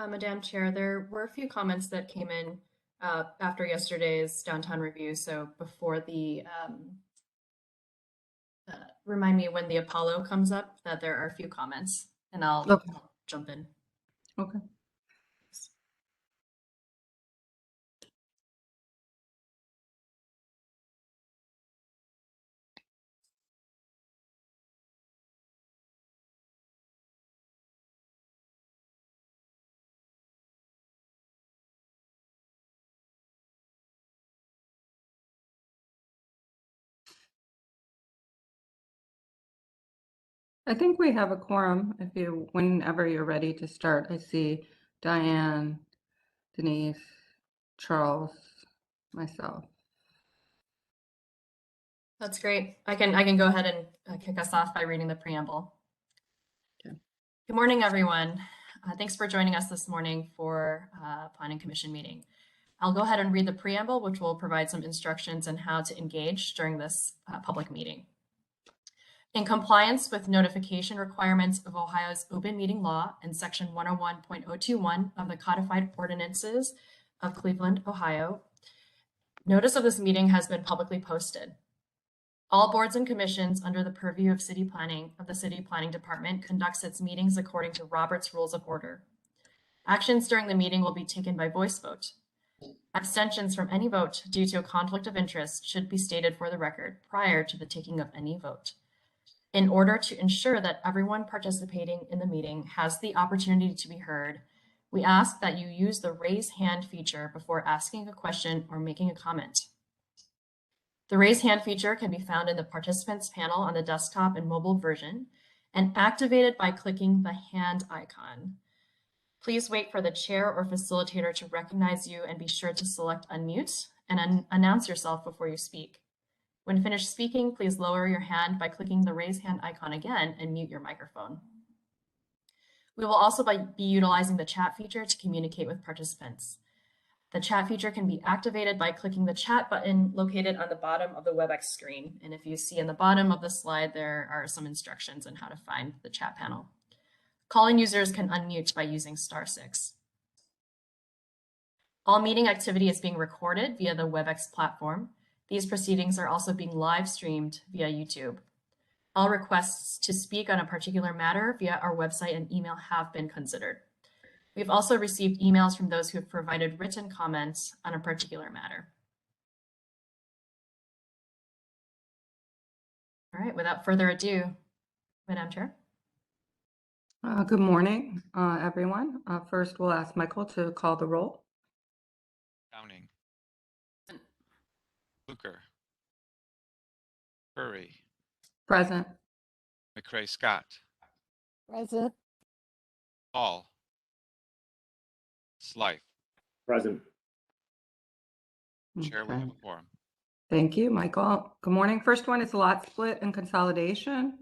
Madam Chair, there were a few comments that came in after yesterday's downtown review. So before the, remind me when the Apollo comes up, that there are a few comments, and I'll jump in. Okay. I think we have a quorum. Whenever you're ready to start, I see Diane, Denise, Charles, myself. That's great. I can go ahead and kick us off by reading the preamble. Okay. Good morning, everyone. Thanks for joining us this morning for Planning Commission meeting. I'll go ahead and read the preamble, which will provide some instructions on how to engage during this public meeting. In compliance with notification requirements of Ohio's open meeting law and section 101.021 of the codified ordinances of Cleveland, Ohio, notice of this meeting has been publicly posted. All boards and commissions under the purview of City Planning of the City Planning Department conducts its meetings according to Robert's Rules of Order. Actions during the meeting will be taken by voice vote. Abstentions from any vote due to a conflict of interest should be stated for the record prior to the taking of any vote. In order to ensure that everyone participating in the meeting has the opportunity to be heard, we ask that you use the raise hand feature before asking a question or making a comment. The raise hand feature can be found in the participants panel on the desktop and mobile version and activated by clicking the hand icon. Please wait for the chair or facilitator to recognize you and be sure to select unmute and announce yourself before you speak. When finished speaking, please lower your hand by clicking the raise hand icon again and mute your microphone. We will also be utilizing the chat feature to communicate with participants. The chat feature can be activated by clicking the chat button located on the bottom of the WebEx screen. And if you see in the bottom of the slide, there are some instructions on how to find the chat panel. Calling users can unmute by using *6. All meeting activity is being recorded via the WebEx platform. These proceedings are also being live streamed via YouTube. All requests to speak on a particular matter via our website and email have been considered. We've also received emails from those who have provided written comments on a particular matter. All right, without further ado, Madam Chair. Good morning, everyone. First, we'll ask Michael to call the roll. Downing. Luker. Curry. Present. McCray Scott. Present. Hall. Slife. Present. Chair, we have a quorum. Thank you, Michael. Good morning. First one is lot split and consolidation.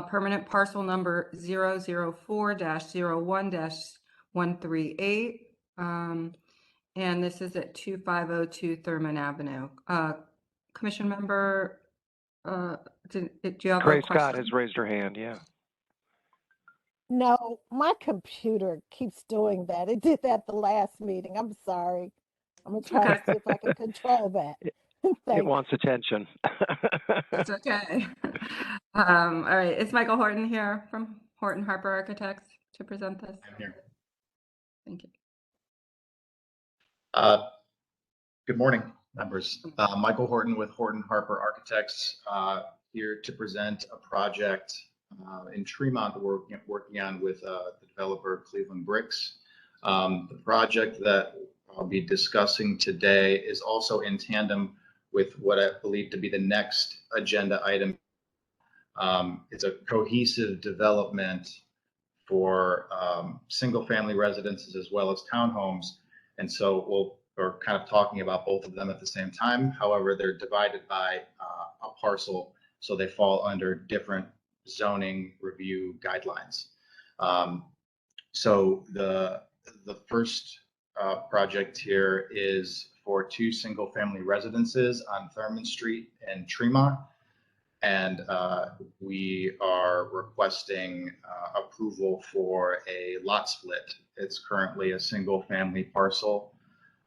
Permanent parcel number 004-01-138. And this is at 2502 Thurman Avenue. Commission member, do you have a question? Scott has raised her hand, yeah. No, my computer keeps doing that. It did that the last meeting. I'm sorry. I'm going to try to see if I can control that. It wants attention. That's okay. All right. Is Michael Horton here from Horton Harper Architects to present this? I'm here. Thank you. Good morning, members. Michael Horton with Horton Harper Architects, here to present a project in Tremont we're working on with the developer Cleveland Bricks. The project that I'll be discussing today is also in tandem with what I believe to be the next agenda item. It's a cohesive development for single-family residences as well as townhomes, and so we're kind of talking about both of them at the same time. However, they're divided by a parcel, so they fall under different zoning review guidelines. So the first project here is for 2 single-family residences on Thurman Street in Tremont. And we are requesting approval for a lot split. It's currently a single family parcel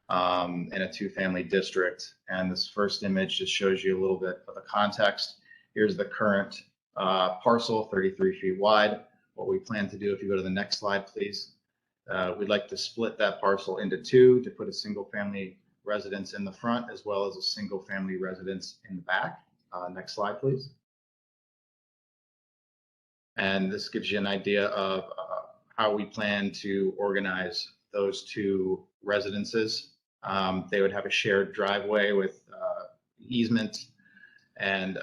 in a 2-family district. And this first image just shows you a little bit of the context. Here's the current parcel, 33 feet wide. What we plan to do, if you go to the next slide, please, we'd like to split that parcel into 2 to put a single family residence in the front as well as a single family residence in the back. Next slide, please. And this gives you an idea of how we plan to organize those 2 residences. They would have a shared driveway with easement, and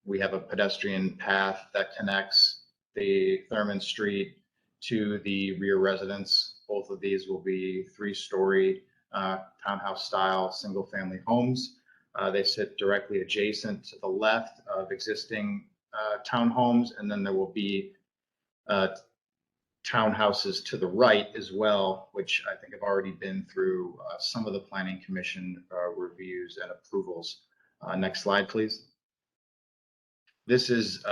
we have a pedestrian path that connects the Thurman Street to the rear residence. Both of these will be 3-story townhouse style single family homes. They sit directly adjacent to the left of existing townhomes, and then there will be townhouses to the right as well, which I think have already been through some of the Planning Commission reviews and approvals. Next slide, please. This is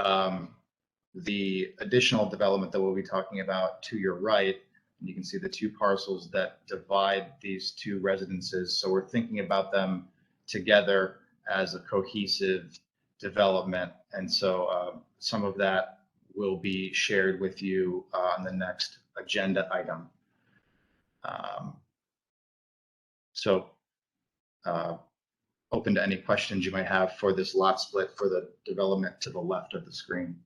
the additional development that we'll be talking about to your right. You can see the 2 parcels that divide these 2 residences. So we're thinking about them together as a cohesive development. And so some of that will be shared with you on the next agenda item. Open to any questions you might have for this lot split for the development to the left of the screen.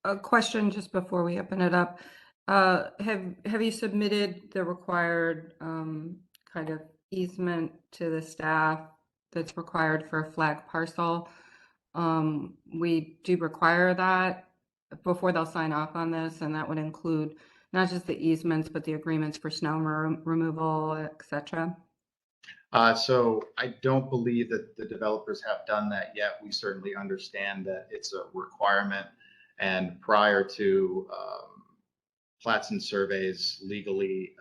A question just before we open it up. Have you submitted the required kind of easement to the staff that's required for a flag parcel? We do require that before they'll sign off on this, and that would include not just the easements, but the agreements for snow removal, etc. So I don't believe that the developers have done that yet. We certainly understand that it's a requirement, and prior to plats and surveys legally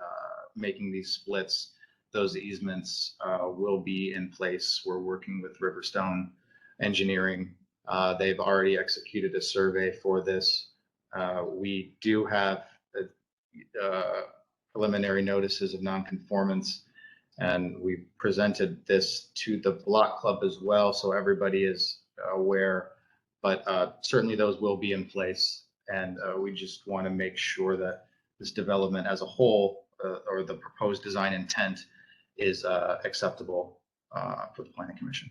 making these splits, those easements will be in place. We're working with Riverstone Engineering. They've already executed a survey for this. We do have preliminary notices of non-conformance, and we presented this to the block club as well, so everybody is aware, but certainly those will be in place. And we just want to make sure that this development as a whole, or the proposed design intent, is acceptable for the Planning Commission.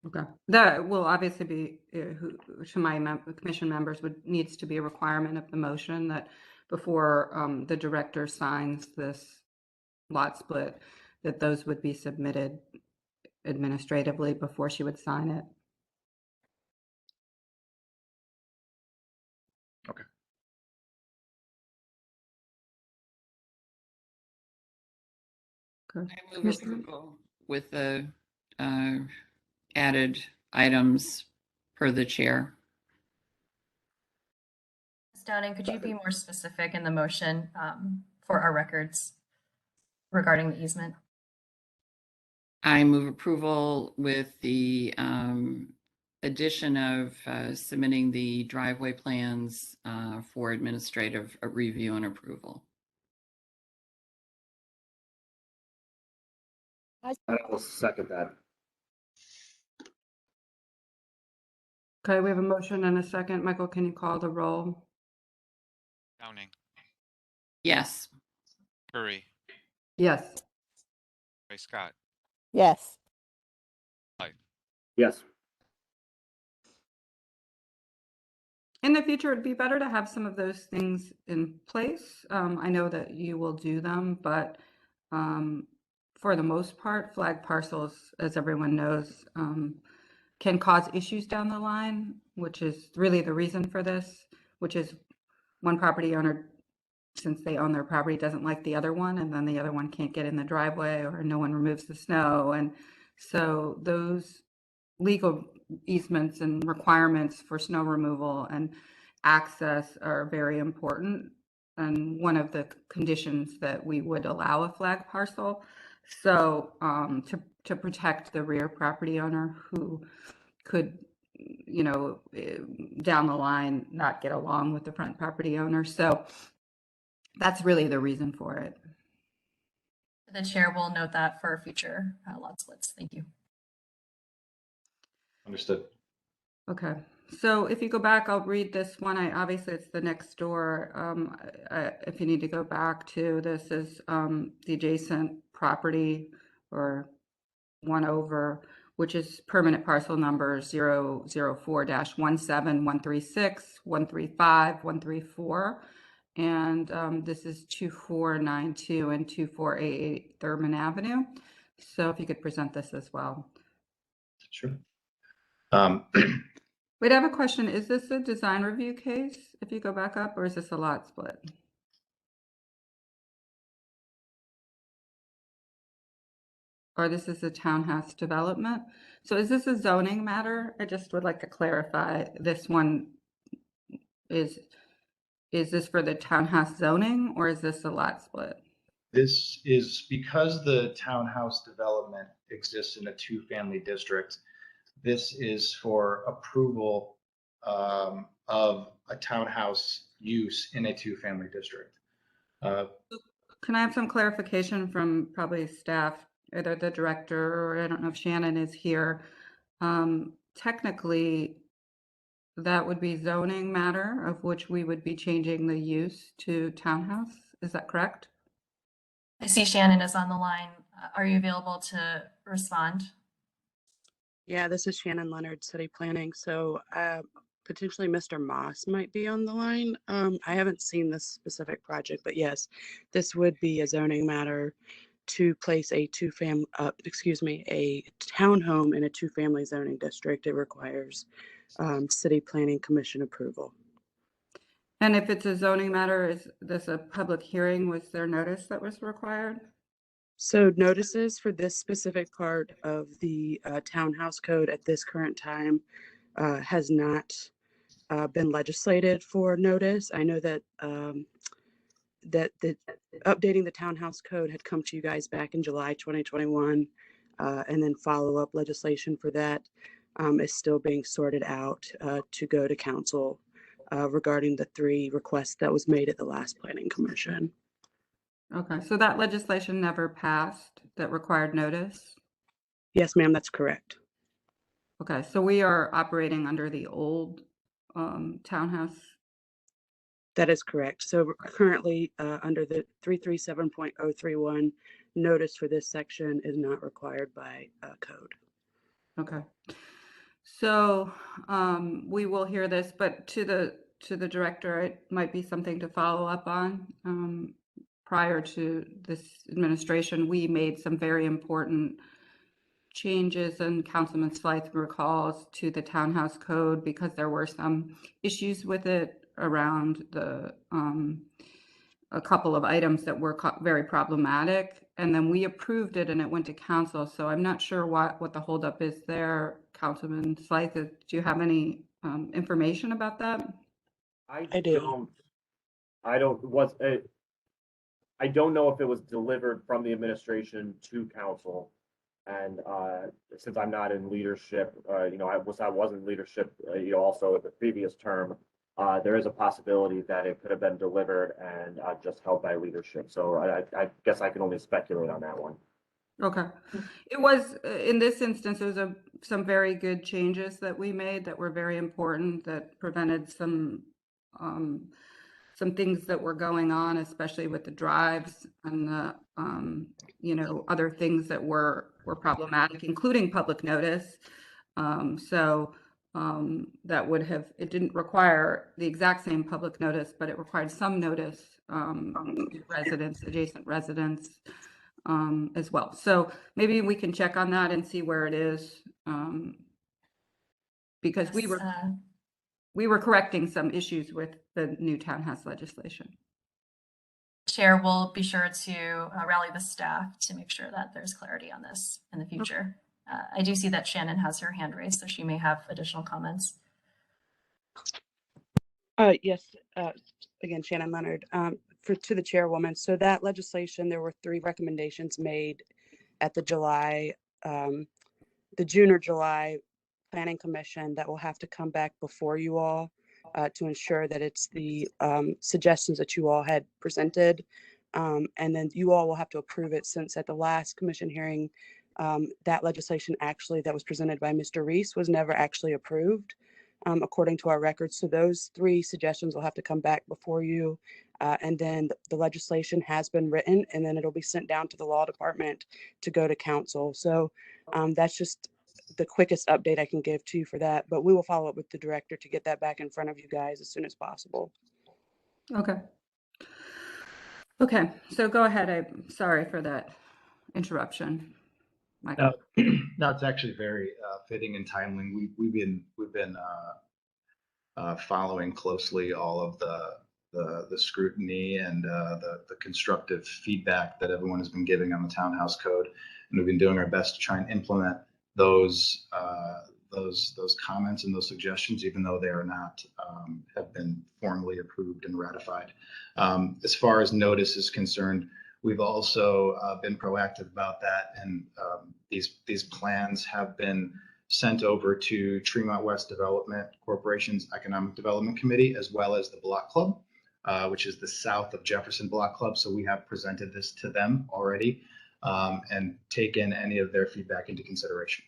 Okay, that will obviously be, to my commission members, needs to be a requirement of the motion that before the director signs this lot split, that those would be submitted administratively before she would sign it. Okay. Okay. I move approval with the added items per the chair. Ms. Downing, could you be more specific in the motion for our records regarding the easement? I move approval with the addition of submitting the driveway plans for administrative review and approval. I will second that. Okay, we have a motion and a second. Michael, can you call the roll? Downing, Yes. Curry, Yes. Ray Scott, Yes. Yes. In the future, it'd be better to have some of those things in place. I know that you will do them, but for the most part, flag parcels, as everyone knows, can cause issues down the line, which is really the reason for this, which is one property owner, since they own their property, doesn't like the other one, and then the other one can't get in the driveway, or no one removes the snow. And so those legal easements and requirements for snow removal and access are very important, and one of the conditions that we would allow a flag parcel. So to protect the rear property owner who could, you know, down the line not get along with the front property owner. So that's really the reason for it. The chair will note that for future lot splits. Thank you. Understood. Okay, so if you go back, I'll read this one. Obviously it's the next door. If you need to go back to, this is the adjacent property or one over, which is permanent parcel number 004-17136-135-134. And this is 2492 and 2488 Thurman Avenue. So if you could present this as well. Sure. Wait, I have a question. Is this a design review case, if you go back up, or is this a lot split? Or this is a townhouse development? So is this a zoning matter? I just would like to clarify, this one is this for the townhouse zoning, or is this a lot split? This is because the townhouse development exists in a two-family district. This is for approval of a townhouse use in a two-family district. Can I have some clarification from probably staff, either the director, or I don't know if Shannon is here. Technically, that would be zoning matter, of which we would be changing the use to townhouse. Is that correct? I see Shannon is on the line. Are you available to respond? Yeah, this is Shannon Leonard, City Planning. So potentially Mr. Moss might be on the line. I haven't seen this specific project, but yes, this would be a zoning matter to place a a townhome in a two-family zoning district. It requires City Planning Commission approval. And if it's a zoning matter, is this a public hearing? Was there notice that was required? So notices for this specific part of the townhouse code at this current time has not been legislated for notice. I know that that updating the townhouse code had come to you guys back in July 2021, and then follow-up legislation for that is still being sorted out to go to council regarding the 3 requests that was made at the last planning commission. Okay, so that legislation never passed that required notice? Yes, ma'am, that's correct. Okay, so we are operating under the old townhouse. That is correct. So currently under the 337.031, notice for this section is not required by code. Okay, so we will hear this, but to the director, it might be something to follow up on. Prior to this administration, we made some very important changes, and Councilman Slythe recalls, to the townhouse code because there were some issues with it around the a couple of items that were very problematic, and then we approved it and it went to council. So I'm not sure what the holdup is there. Councilman Slythe, do you have any information about that? I do. I don't know if it was delivered from the administration to council. And since I'm not in leadership, I was in leadership, also in the previous term, there is a possibility that it could have been delivered and just held by leadership. So I guess I can only speculate on that one. Okay. It was, in this instance, it was some very good changes that we made that were very important, that prevented some things that were going on, especially with the drives and the, other things that were problematic, including public notice. That would have, it didn't require the exact same public notice, but it required some notice to residents, adjacent residents as well. So maybe we can check on that and see where it is, because Yes, we were correcting some issues with the new townhouse legislation. Chair will be sure to rally the staff to make sure that there's clarity on this in the future. I do see that Shannon has her hand raised, so she may have additional comments. Yes, again, Shannon Leonard, to the chairwoman. So that legislation, there were 3 recommendations made at the July the June or July Planning Commission that will have to come back before you all to ensure that it's the suggestions that you all had presented. And then you all will have to approve it, since at the last commission hearing, that legislation actually that was presented by Mr. Reese was never actually approved, according to our records. So those 3 suggestions will have to come back before you. And then the legislation has been written, and then it'll be sent down to the law department to go to council. So that's just the quickest update I can give to you for that. But we will follow up with the director to get that back in front of you guys as soon as possible. Okay. Okay, so go ahead. I'm sorry for that interruption, Michael. No, it's actually very fitting and timely. We've been following closely all of the scrutiny and the constructive feedback that everyone has been giving on the townhouse code, and we've been doing our best to try and implement those comments and those suggestions, even though they are not have been formally approved and ratified. As far as notice is concerned, we've also been proactive about that, and these plans have been sent over to Tremont West Development Corporation's Economic Development Committee, as well as the Block Club, which is the south of Jefferson Block Club. So we have presented this to them already and taken any of their feedback into consideration.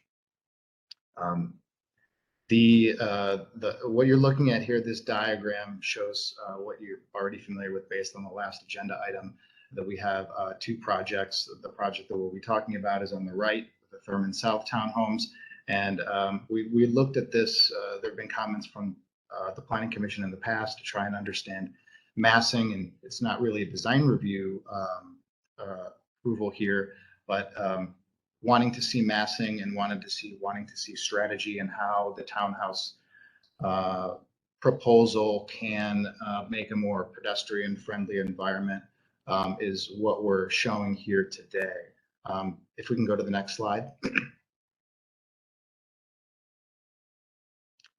What you're looking at here, this diagram shows what you're already familiar with based on the last agenda item, that we have 2 projects. The project that we'll be talking about is on the right, the Thurman South Townhomes. And we looked at this. There have been comments from the Planning Commission in the past to try and understand massing, and it's not really a design review approval here, but wanting to see massing and wanting to see strategy and how the townhouse proposal can make a more pedestrian-friendly environment is what we're showing here today. If we can go to the next slide.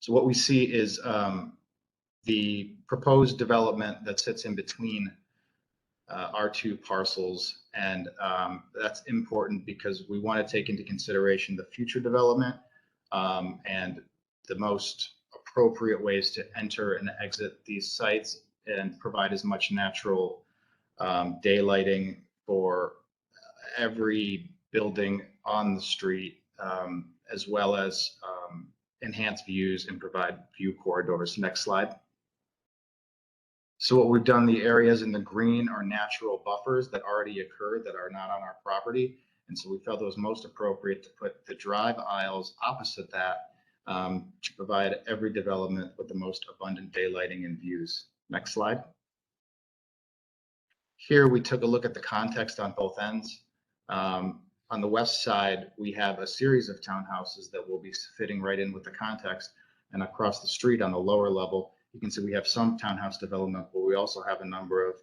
So what we see is the proposed development that sits in between our 2 parcels. And that's important because we want to take into consideration the future development and the most appropriate ways to enter and exit these sites and provide as much natural daylighting for every building on the street, as well as enhance views and provide view corridors. Next slide. So what we've done, the areas in the green are natural buffers that already occurred that are not on our property. And so we felt it was most appropriate to put the drive aisles opposite that to provide every development with the most abundant daylighting and views. Next slide. Here we took a look at the context on both ends. On the west side, we have a series of townhouses that will be fitting right in with the context. And across the street on the lower level, you can see we have some townhouse development, but we also have a number of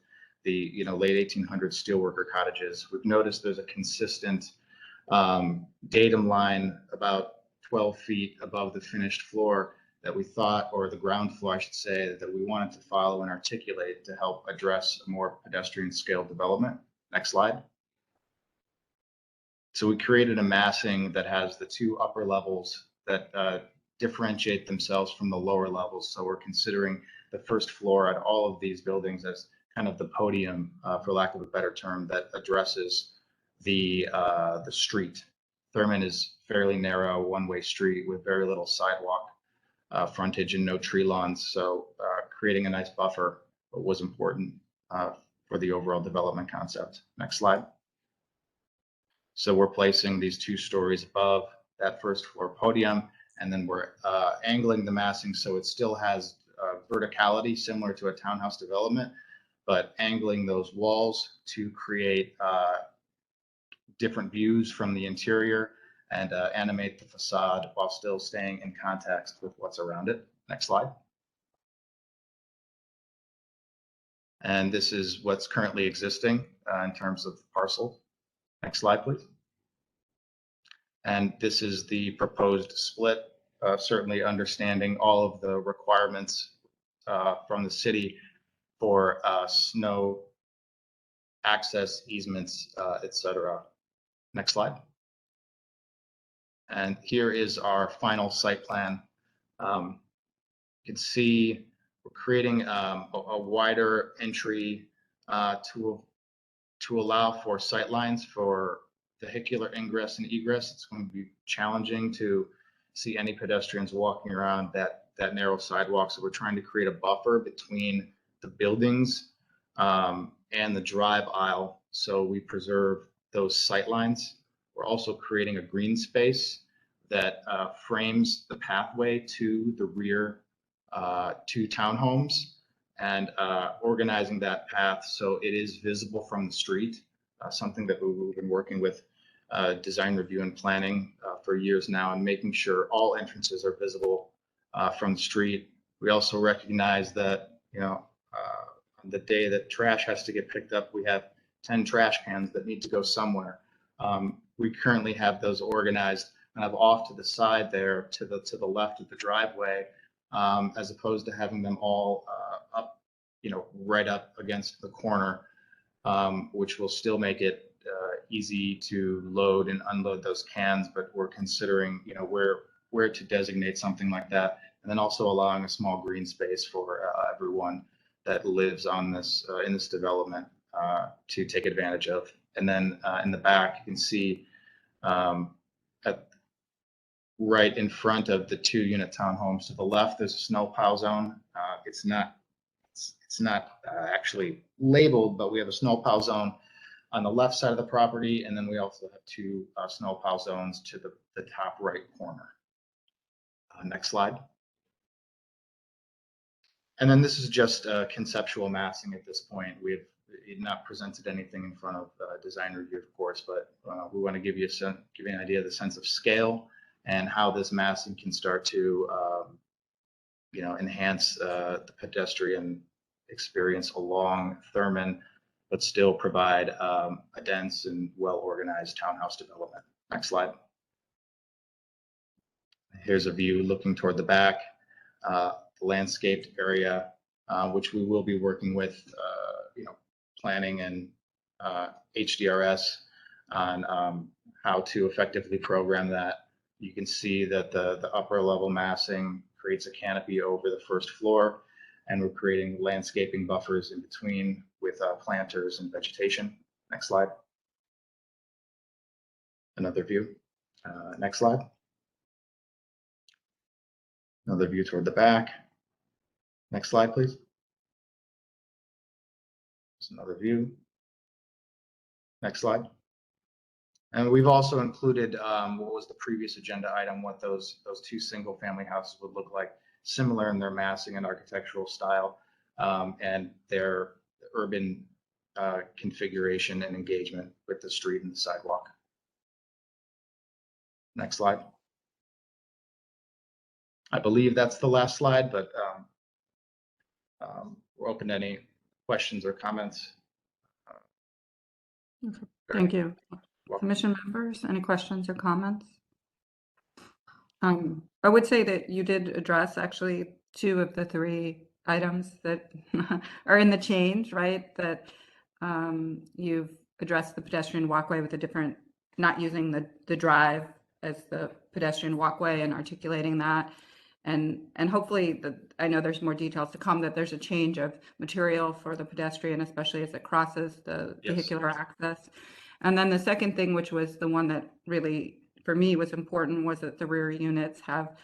the late 1800s steelworker cottages. We've noticed there's a consistent datum line about 12 feet above the finished floor that we thought, or the ground floor, I should say, that we wanted to follow and articulate to help address a more pedestrian scale development. Next slide. So we created a massing that has the 2 upper levels that differentiate themselves from the lower levels. So we're considering the first floor at all of these buildings as kind of the podium, for lack of a better term, that addresses the street. Thurman is fairly narrow, one-way street with very little sidewalk frontage and no tree lawns. So creating a nice buffer was important for the overall development concept. Next slide. So we're placing these 2 stories above that first floor podium, and then we're angling the massing so it still has verticality similar to a townhouse development, but angling those walls to create different views from the interior and animate the facade while still staying in context with what's around it. Next slide. And this is what's currently existing in terms of the parcel. Next slide, please. And this is the proposed split, certainly understanding all of the requirements from the city for snow access easements, et cetera. Next slide. And here is our final site plan. You can see we're creating a wider entry to allow for sightlines for vehicular ingress and egress. It's going to be challenging to see any pedestrians walking around that narrow sidewalk. So we're trying to create a buffer between the buildings and the drive aisle, so we preserve those sightlines. We're also creating a green space that frames the pathway to the rear two townhomes, and organizing that path so it is visible from the street, something that we've been working with design review and planning for years now, and making sure all entrances are visible from the street. We also recognize that, on the day that trash has to get picked up, we have 10 trash cans that need to go somewhere. We currently have those organized kind of off to the side there to the left of the driveway, as opposed to having them all up, right up against the corner, which will still make it easy to load and unload those cans. But we're considering, where to designate something like that, and then also allowing a small green space for everyone that lives on this in this development to take advantage of. And then in the back, you can see right in front of the 2-unit townhomes to the left, there's a snow plow zone. It's not actually labeled, but we have a snow plow zone on the left side of the property, and then we also have 2 snow plow zones to the top right corner. Next slide. And then this is just conceptual massing at this point. We have not presented anything in front of design review, of course, but we want to give you an idea of the sense of scale and how this massing can start to enhance the pedestrian experience along Thurman, but still provide a dense and well-organized townhouse development. Next slide. Here's a view looking toward the back, the landscaped area, which we will be working with, planning and HDRS on how to effectively program that. You can see that the upper level massing creates a canopy over the first floor, and we're creating landscaping buffers in between with planters and vegetation. Next slide. Another view. Next slide. Another view toward the back. Next slide, please. Just another view. Next slide. And we've also included what was the previous agenda item, what those 2 single-family houses would look like, similar in their massing and architectural style, and their urban configuration and engagement with the street and the sidewalk. Next slide. I believe that's the last slide, but we're open to any questions or comments. Okay. Thank you. Welcome. Commission members, any questions or comments? I would say that you did address actually 2 of the 3 items that are in the change, right? That you've addressed the pedestrian walkway with a different, not using the drive as the pedestrian walkway and articulating that. And hopefully, I know there's more details to come, that there's a change of material for the pedestrian, especially as it crosses the vehicular access. And then the second thing, which was the one that really, for me, was important, was that the rear units have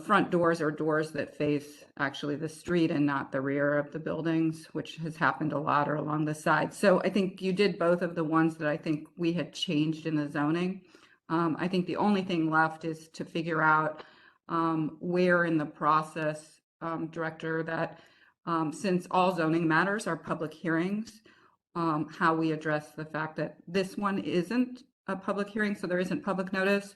front doors or doors that face actually the street and not the rear of the buildings, which has happened a lot, or along the side. So I think you did both of the ones that I think we had changed in the zoning. I think the only thing left is to figure out where in the process, Director, that since all zoning matters are public hearings, how we address the fact that this one isn't a public hearing, so there isn't public notice.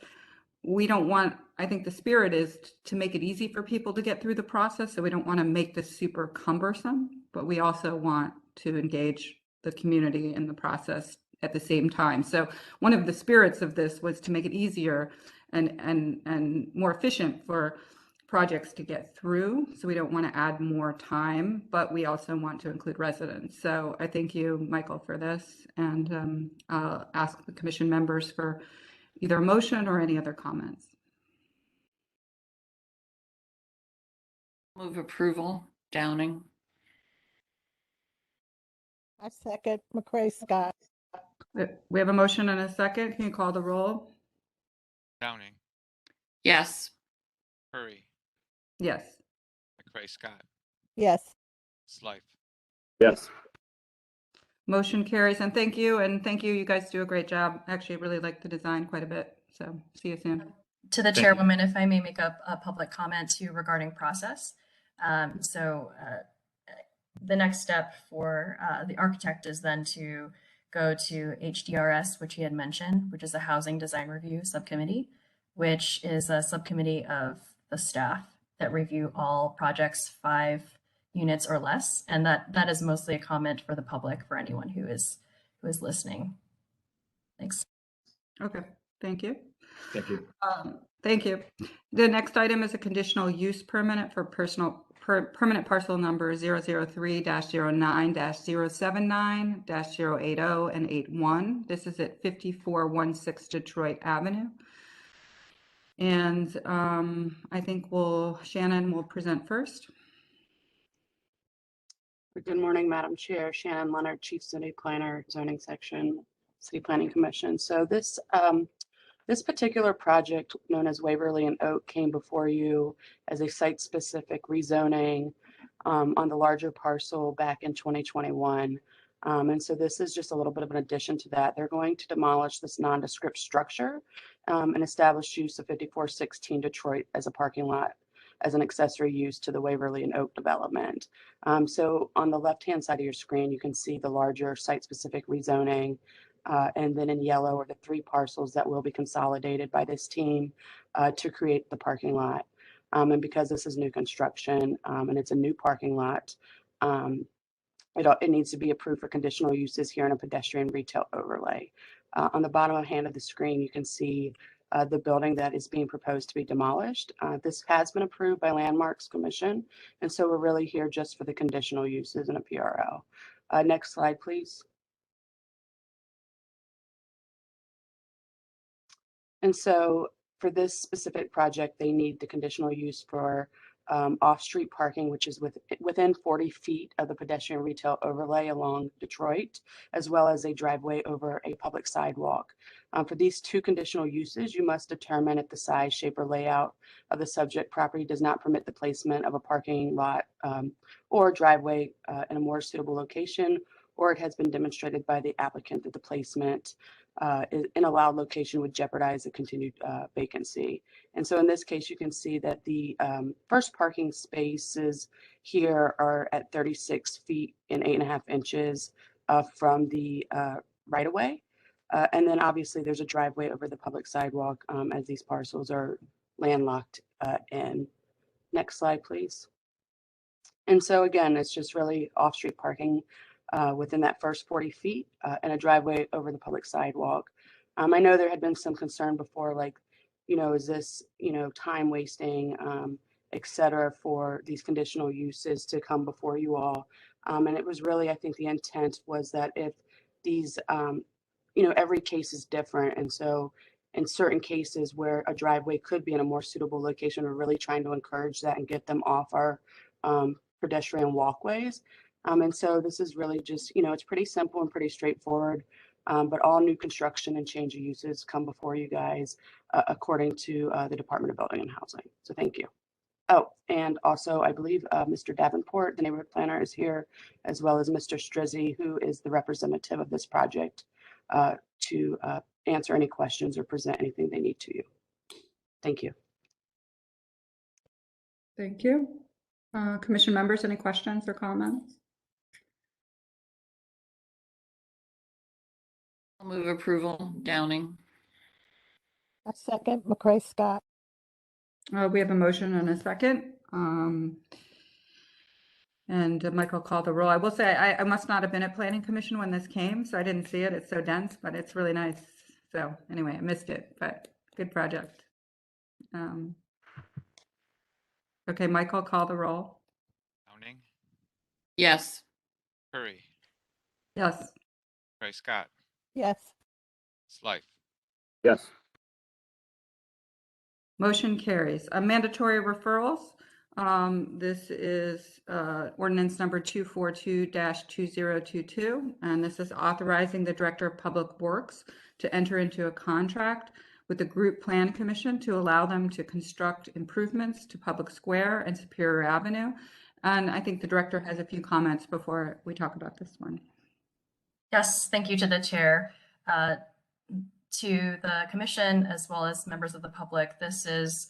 We don't want, I think the spirit is to make it easy for people to get through the process, so we don't want to make this super cumbersome, but we also want to engage the community in the process at the same time. So one of the spirits of this was to make it easier and more efficient for projects to get through. So we don't want to add more time, but we also want to include residents. So I thank you, Michael, for this, and I'll ask the commission members for, either a motion or any other comments? Move approval, Downing. I second McCray Scott. We have a motion and a second. Can you call the roll? Downing, Yes. Curry, Yes. McCray Scott, Yes. Slife. Yes. Motion carries, and thank you. And thank you. You guys do a great job. Actually, I really like the design quite a bit. So see you soon. To the Thank you. chairwoman, if I may make up a public comment too regarding process. The next step for the architect is then to go to HDRS, which he had mentioned, which is the Housing Design Review Subcommittee, which is a subcommittee of the staff that review all projects 5 units or less. And that is mostly a comment for the public, for anyone who is listening. Thanks. Okay, thank you. Thank you. Thank you. The next item is a conditional use permit for permanent parcel number 003-09-079-080 and 81. This is at 5416 Detroit Avenue. And I think Shannon will present first. Good morning, Madam Chair. Shannon Leonard, Chief City Planner, Zoning Section, City Planning Commission. So this particular project, known as Waverly and Oak, came before you as a site-specific rezoning on the larger parcel back in 2021. And so this is just a little bit of an addition to that. They're going to demolish this nondescript structure and establish use of 5416 Detroit as a parking lot, as an accessory use to the Waverly and Oak development. So on the left-hand side of your screen, you can see the larger site-specific rezoning. And then in yellow are the 3 parcels that will be consolidated by this team to create the parking lot. And because this is new construction and it's a new parking lot, it needs to be approved for conditional uses here in a pedestrian retail overlay. On the bottom hand of the screen, you can see the building that is being proposed to be demolished. This has been approved by Landmarks Commission, and so we're really here just for the conditional uses and a PRO. Next slide, please. And so for this specific project, they need the conditional use for off-street parking, which is within 40 feet of the pedestrian retail overlay along Detroit, as well as a driveway over a public sidewalk. For these 2 conditional uses, you must determine if the size, shape, or layout of the subject property does not permit the placement of a parking lot or driveway in a more suitable location, or it has been demonstrated by the applicant that the placement in a allowed location would jeopardize the continued vacancy. And so in this case, you can see that the first parking spaces here are at 36 feet and 8.5 inches from the right of way. And then obviously there's a driveway over the public sidewalk as these parcels are landlocked in. Next slide, please. And so again, it's just really off-street parking within that first 40 feet and a driveway over the public sidewalk. I know there had been some concern before, like, is this, time wasting, et cetera, for these conditional uses to come before you all. And it was really, I think the intent was that if these, every case is different. And so in certain cases where a driveway could be in a more suitable location, we're really trying to encourage that and get them off our pedestrian walkways. And so this is really just, it's pretty simple and pretty straightforward, but all new construction and change of uses come before you guys according to the Department of Building and Housing. So thank you. Oh, and also I believe Mr. Davenport, the neighborhood planner, is here, as well as Mr. Strizzi, who is the representative of this project, to answer any questions or present anything they need to you. Thank you. Thank you. Commission members, any questions or comments? I'll move approval, Downing. I second McCray Scott. We have a motion and a second. And Michael called the roll. I will say I must not have been at Planning Commission when this came, so I didn't see it. It's so dense, but it's really nice. So anyway, I missed it, but good project. Okay, Michael, call the roll. Downing, Yes. Curry, Yes. McCray Scott, Yes. Slife. Yes. Motion carries. Mandatory referrals. This is ordinance number 242-2022, and this is authorizing the Director of Public Works to enter into a contract with the Group Plan Commission to allow them to construct improvements to Public Square and Superior Avenue. And I think the director has a few comments before we talk about this one. Yes, thank you to the chair. To the commission, as well as members of the public, this is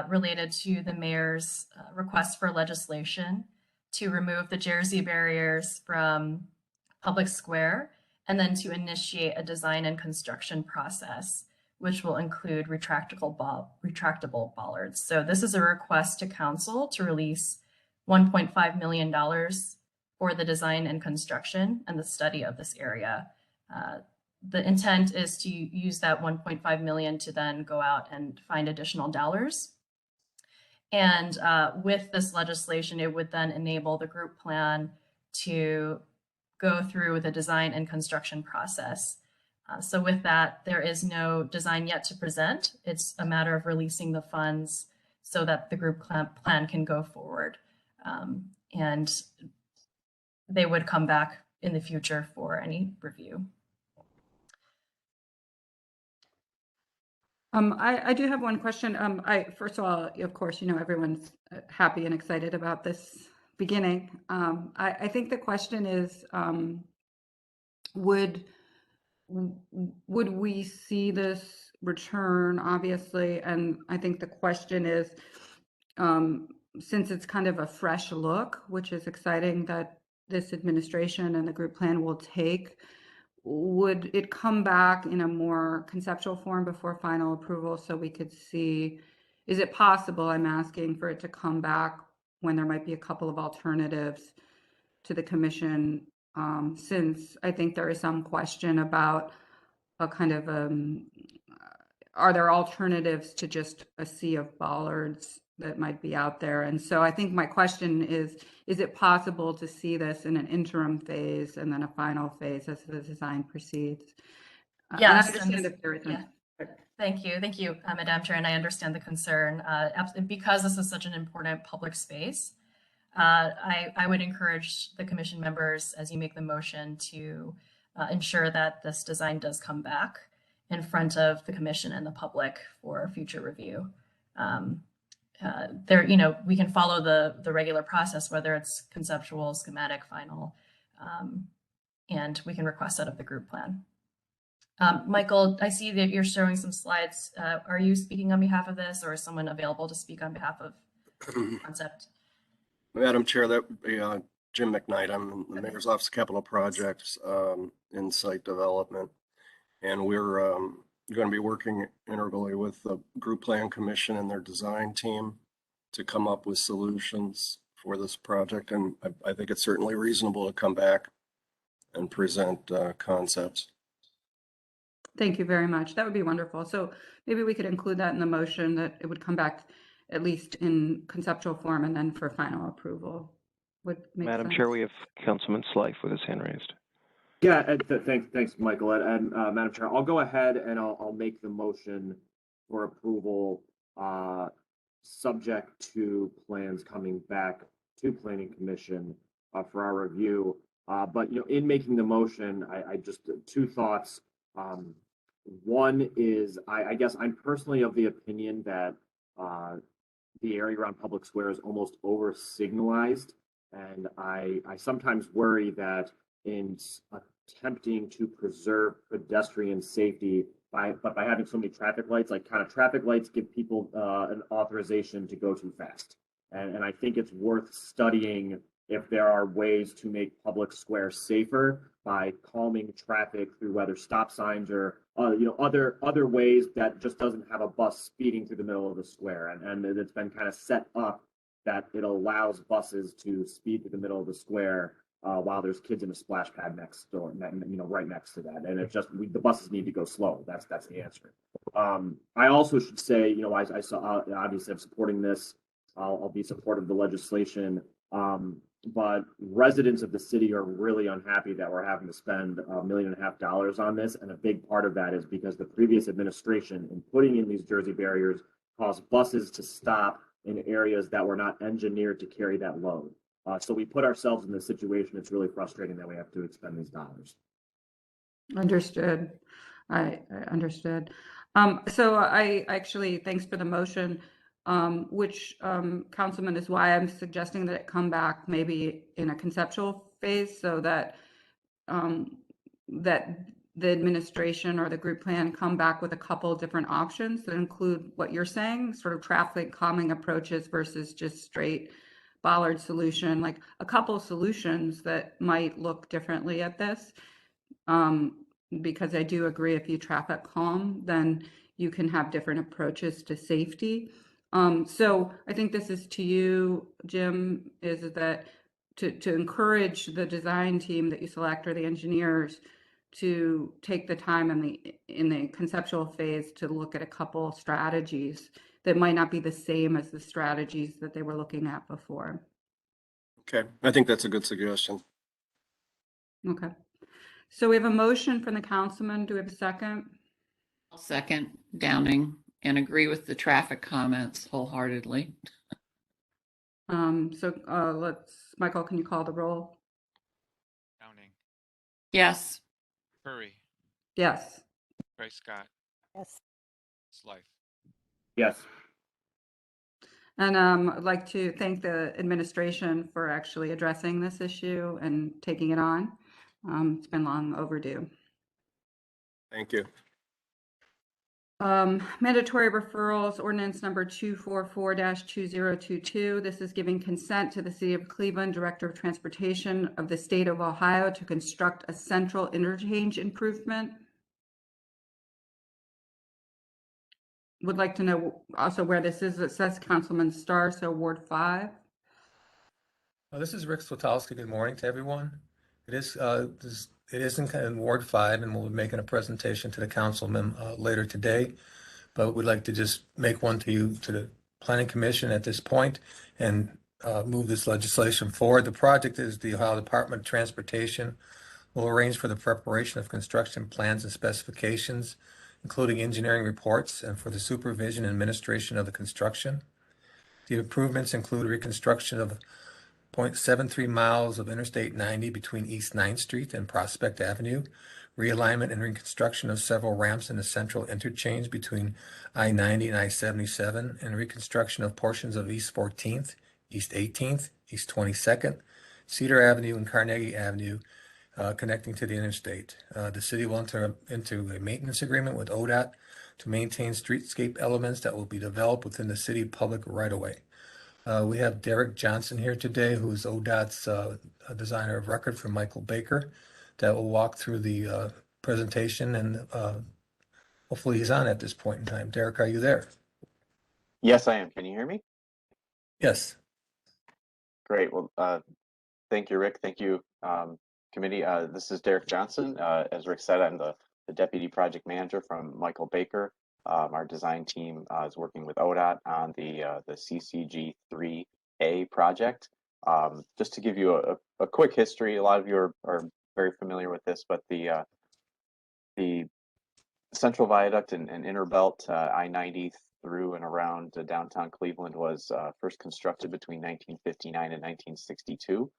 related to the mayor's request for legislation to remove the Jersey barriers from Public Square, and then to initiate a design and construction process, which will include retractable bollards. So this is a request to council to release $1.5 million for the design and construction and the study of this area. The intent is to use that 1.5 million to then go out and find additional dollars. And with this legislation, it would then enable the group plan to go through the design and construction process. So with that, there is no design yet to present. It's a matter of releasing the funds so that the group plan can go forward. And they would come back in the future for any review. I do have one question. First of all, of course, everyone's happy and excited about this beginning. I think the question is, would we see this return, obviously? And I think the question is, since it's kind of a fresh look, which is exciting that this administration and the group plan will take, would it come back in a more conceptual form before final approval so we could see, is it possible, I'm asking, for it to come back when there might be a couple of alternatives to the commission, since I think there is some question about a kind of, are there alternatives to just a sea of bollards that might be out there? And so I think my question is it possible to see this in an interim phase and then a final phase as the design proceeds? Yes, and I understand if there isn't. Yeah. Thank you, Madam Chair, and I understand the concern. Because this is such an important public space, I would encourage the commission members, as you make the motion, to ensure that this design does come back in front of the commission and the public for future review. We can follow the regular process, whether it's conceptual, schematic, final, and we can request that of the group plan. Michael, I see that you're showing some slides. Are you speaking on behalf of this, or is someone available to speak on behalf of concept? Madam Chair, that would be Jim McKnight. I'm in the Mayor's Office of Capital Projects in site development, and we're going to be working integrally with the Group Plan Commission and their design team to come up with solutions for this project. And I think it's certainly reasonable to come back and present concepts. Thank you very much. That would be wonderful. So maybe we could include that in the motion, that it would come back at least in conceptual form and then for final approval. Would make Madam sense. Chair, we have Councilman Slife with his hand raised. Yeah, thanks, Michael. And Madam Chair, I'll go ahead and I'll make the motion for approval, subject to plans coming back to Planning Commission for our review. But in making the motion, I just two thoughts. One is I guess I'm personally of the opinion that the area around Public Square is almost over signalized, and I sometimes worry that in attempting to preserve pedestrian safety by having so many traffic lights, like kind of traffic lights give people an authorization to go too fast. And I think it's worth studying if there are ways to make Public Square safer by calming traffic through whether stop signs or other ways that just doesn't have a bus speeding through the middle of the square. And it's been kind of set up that it allows buses to speed through the middle of the square while there's kids in a splash pad next door, right next to that. And it's just, the buses need to go slow. That's the answer. I also should say, I saw, obviously I'm supporting this. I'll be supportive of the legislation. But residents of the city are really unhappy that we're having to spend $1.5 million on this. And a big part of that is because the previous administration, in putting in these Jersey barriers, cause buses to stop in areas that were not engineered to carry that load. So we put ourselves in this situation. It's really frustrating that we have to expend these dollars. Understood. I understood. So I actually, thanks for the motion, which Councilman is why I'm suggesting that it come back maybe in a conceptual phase so that that the administration or the group plan come back with a couple different options that include what you're saying, sort of traffic calming approaches versus just straight bollard solution, like a couple solutions that might look differently at this. Because I do agree if you traffic calm, then you can have different approaches to safety. So I think this is to you, Jim, is that to encourage the design team that you select or the engineers to take the time in the conceptual phase to look at a couple strategies that might not be the same as the strategies that they were looking at before. Okay, I think that's a good suggestion. Okay. So we have a motion from the councilman. Do we have a second? I'll second Downing and agree with the traffic comments wholeheartedly. Michael, can you call the roll? Downing, Yes. Curry, Yes. Gray Scott, Yes. Slife. Yes. And I'd like to thank the administration for actually addressing this issue and taking it on. It's been long overdue. Thank you. Mandatory referrals, ordinance number 244-2022. This is giving consent to the City of Cleveland Director of Transportation of the State of Ohio to construct a central interchange improvement. Would like to know also where this is. It says Councilman Starr, so Ward 5. This is Rick Slotowski. Good morning to everyone. It is in Ward 5, and we'll be making a presentation to the councilman later today. But we'd like to just make one to you, to the Planning Commission at this point, and move this legislation forward. The project is the Ohio Department of Transportation will arrange for the preparation of construction plans and specifications, including engineering reports, and for the supervision and administration of the construction. The improvements include reconstruction of 0.73 miles of Interstate 90 between East 9th Street and Prospect Avenue, realignment and reconstruction of several ramps in the central interchange between I-90 and I-77, and reconstruction of portions of East 14th, East 18th, East 22nd, Cedar Avenue, and Carnegie Avenue, connecting to the interstate. The city will enter into a maintenance agreement with ODOT to maintain streetscape elements that will be developed within the city public right-of-way. We have Derek Johnson here today, who's ODOT's designer of record for Michael Baker, that will walk through the presentation, and hopefully he's on at this point in time. Derek, are you there? Yes, I am. Can you hear me? Yes. Great. Well, thank you, Rick. Thank you, committee. This is Derek Johnson. As Rick said, I'm the deputy project manager from Michael Baker. Our design team is working with ODOT on the Ccg3a project. Just to give you a quick history, a lot of you are very familiar with this, but the Central Viaduct and Inner Belt I-90 through and around downtown Cleveland was first constructed between 1959 and 1962.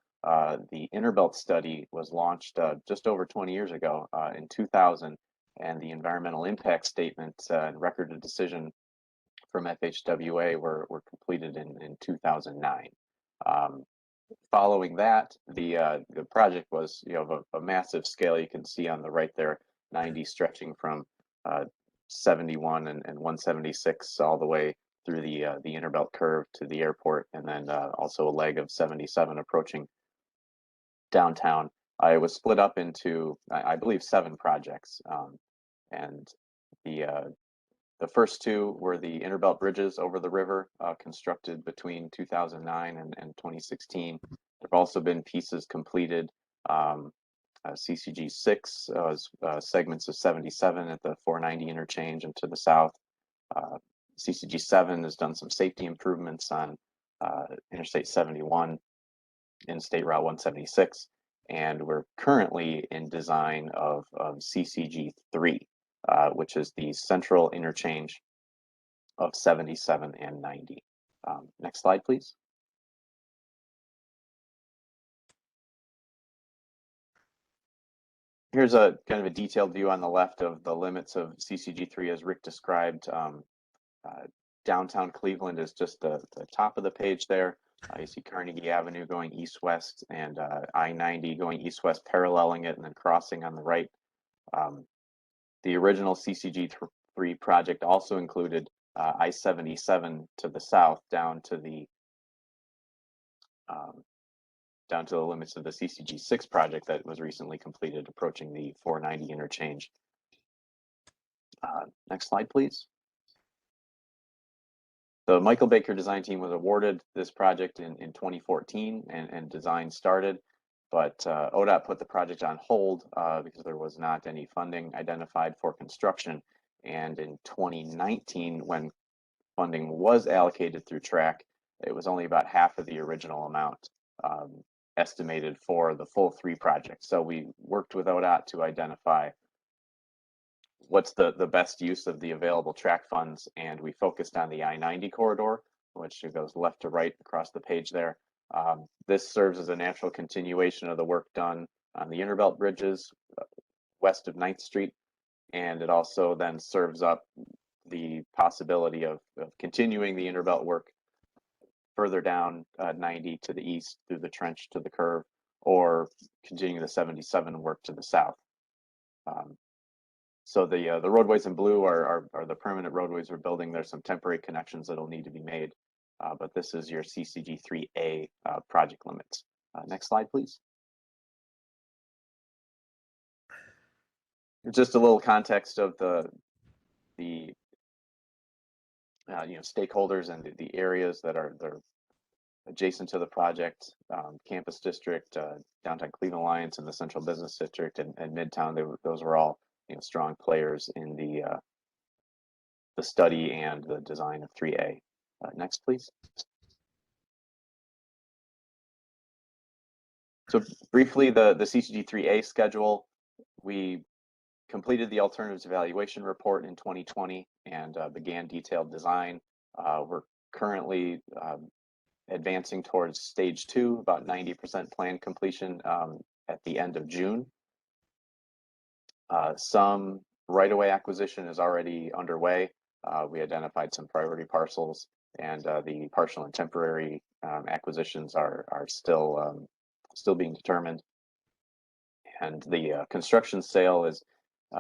The Inner Belt study was launched just over 20 years ago in 2000, and the environmental impact statement and record of decision from FHWA were completed in 2009. Following that, the project was of a massive scale. You can see on the right there, 90 stretching from 71 and 176 all the way through the Inner Belt curve to the airport, and then also a leg of 77 approaching downtown. It was split up into, I believe, 7 projects, and the first 2 were the Inner Belt bridges over the river, constructed between 2009 and 2016. There have also been pieces completed. Ccg3 segments of 77 at the 490 interchange and to the south. Ccg7 has done some safety improvements on Interstate 71 and State Route 176, and we're currently in design of Ccg3, which is the central interchange of 77 and 90. Next slide, please. Here's a kind of a detailed view on the left of the limits of CCG3 as Rick described. Downtown Cleveland is just the top of the page there. You see Carnegie Avenue going east-west and I-90 going east-west, paralleling it and then crossing on the right. The original CCG3 project also included I-77 to the south down to the limits of the CCG6 project that was recently completed, approaching the 490 interchange. Next slide, please. The Michael Baker design team was awarded this project in 2014 and design started, but ODOT put the project on hold because there was not any funding identified for construction. And in 2019, when funding was allocated through TRAC, it was only about half of the original amount estimated for the full 3 projects. So we worked with ODOT to identify what's the best use of the available TRAC funds, and we focused on the I-90 corridor, which goes left to right across the page there. This serves as a natural continuation of the work done on the Interbelt bridges west of 9th Street, and it also then serves up the possibility of continuing the Interbelt work further down 90 to the east through the trench to the curve, or continuing the 77 work to the south. So the roadways in blue are the permanent roadways we're building. There's some temporary connections that'll need to be made, but this is your CCG3A project limits. Next slide, please. Just a little context of the stakeholders and the areas that are adjacent to the project. Campus District, Downtown Cleveland Alliance, and the Central Business District and Midtown. Those were all strong players in the study and the design of 3A. Next, please. So briefly, the CCG3A schedule, we completed the alternatives evaluation report in 2020 and began detailed design. We're currently advancing towards stage 2, about 90% plan completion at the end of June. Some right-of-way acquisition is already underway. We identified some priority parcels, and the partial and temporary acquisitions are still being determined. And the construction sale is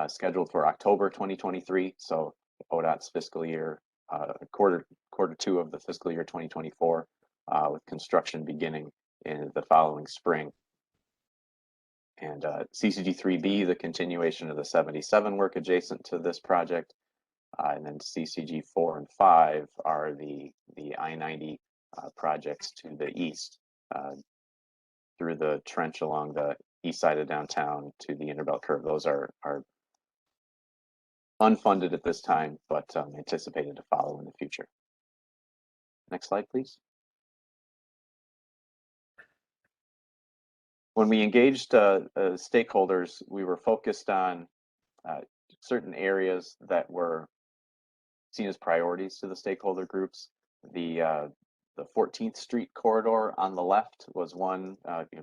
scheduled for October 2023. So ODOT's fiscal year, quarter 2 of the fiscal year 2024, with construction beginning in the following spring. And CCG3B, the continuation of the 77 work adjacent to this project. And then CCG4 and 5 are the I-90 projects to the east, through the trench along the east side of downtown to the Interbelt curve. Those are unfunded at this time, but anticipated to follow in the future. Next slide, please. When we engaged stakeholders, we were focused on certain areas that were seen as priorities to the stakeholder groups. The 14th Street corridor on the left was one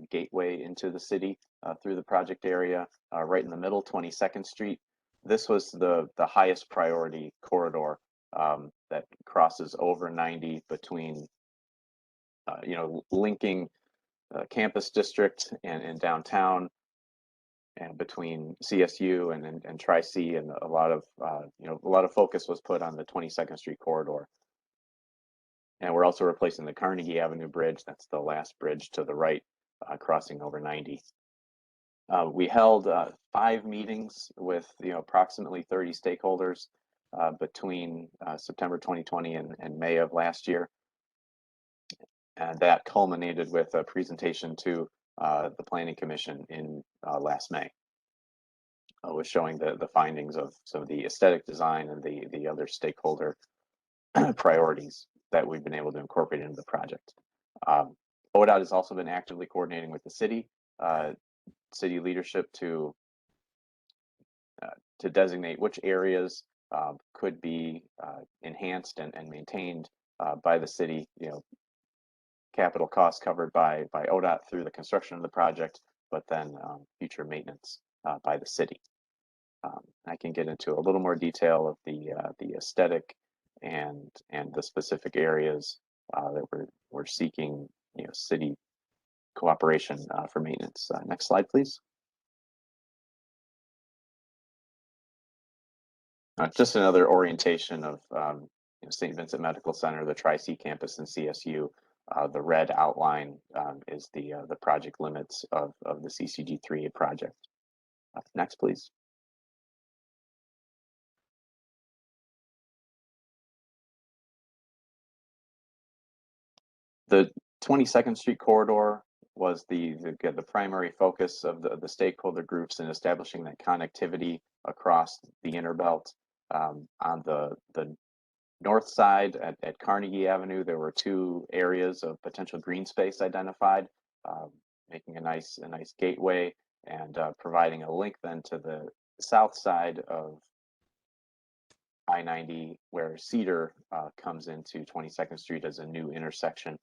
gateway into the city through the project area. Right in the middle, 22nd Street. This was the highest priority corridor that crosses over 90 between, linking Campus District and downtown, and between CSU and Tri-C, and a lot of focus was put on the 22nd Street corridor. And we're also replacing the Carnegie Avenue Bridge. That's the last bridge to the right, crossing over 90. We held 5 meetings with approximately 30 stakeholders between September 2020 and May of last year. And that culminated with a presentation to the Planning Commission in last May, was showing the findings of some of the aesthetic design and the other stakeholder priorities that we've been able to incorporate into the project. ODOT has also been actively coordinating with the city leadership to designate which areas could be enhanced and maintained by the city, capital costs covered by ODOT through the construction of the project, but then future maintenance by the city. I can get into a little more detail of the aesthetic and the specific areas that we're seeking, city cooperation for maintenance. Next slide, please. Just another orientation of St. Vincent Medical Center, the Tri-C campus, and CSU. The red outline is the project limits of the Ccg3a project. Next, please. The 22nd Street corridor was the primary focus of the stakeholder groups in establishing that connectivity across the inner belt. On the north side at Carnegie Avenue, there were 2 areas of potential green space identified, making a nice gateway and providing a link then to the south side of I-90, where Cedar comes into 22nd Street as a new intersection.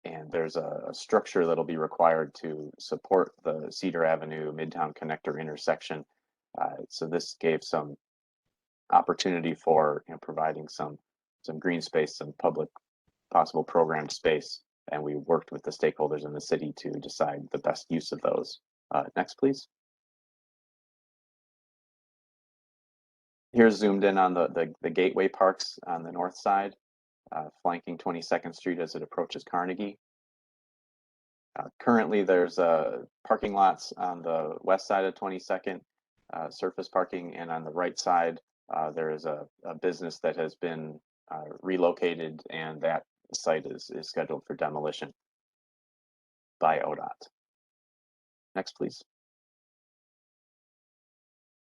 And there's a structure that'll be required to support the Cedar Avenue Midtown Connector intersection. So this gave some opportunity for providing some green space, some public possible programmed space, and we worked with the stakeholders in the city to decide the best use of those. Next, please. Here's zoomed in on the gateway parks on the north side, flanking 22nd Street as it approaches Carnegie. Currently, there's parking lots on the west side of 22nd, surface parking, and on the right side, there is a business that has been relocated, and that site is scheduled for demolition by ODOT. Next, please.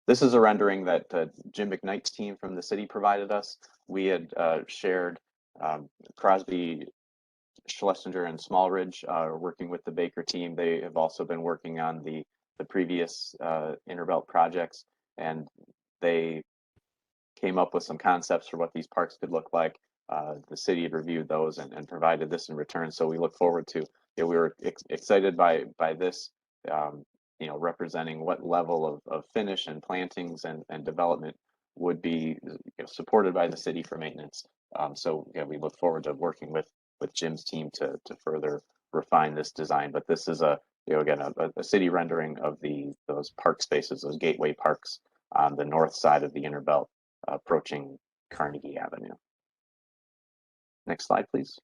This is a rendering that Jim McKnight's team from the city provided us. We had shared Crosby, Schlesinger, and Smallridge working with the Baker team. They have also been working on the previous Interbelt projects, and they came up with some concepts for what these parks could look like. The city had reviewed those and provided this in return. So we look forward to, we were excited by this, representing what level of finish and plantings and development would be supported by the city for maintenance. So we look forward to working with Jim's team to further refine this design. But this is again a city rendering of those park spaces, those gateway parks on the north side of the inner belt, approaching Carnegie Avenue. Next slide, please.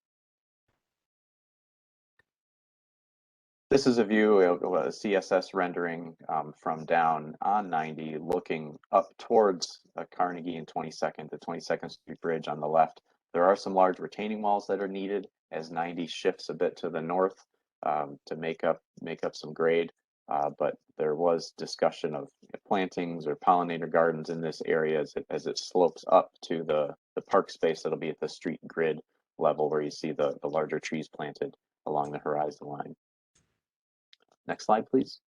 This is a view of a CSS rendering from down on 90, looking up towards Carnegie and 22nd, the 22nd Street Bridge on the left. There are some large retaining walls that are needed as 90 shifts a bit to the north to make up some grade. But there was discussion of plantings or pollinator gardens in this area as it slopes up to the park space that'll be at the street grid level, where you see the larger trees planted along the horizon line. Next slide, please.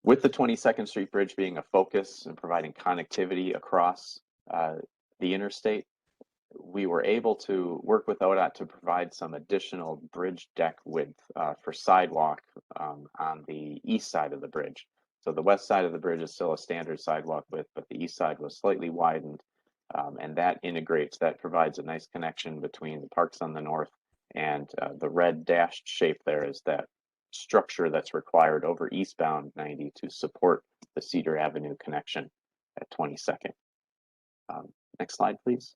With the 22nd Street Bridge being a focus and providing connectivity across the interstate, we were able to work with ODOT to provide some additional bridge deck width for sidewalk on the east side of the bridge. So the west side of the bridge is still a standard sidewalk width, but the east side was slightly widened, and that provides a nice connection between the parks on the north and the red dashed shape there is that structure that's required over eastbound 90 to support the Cedar Avenue connection at 22nd. Next slide, please.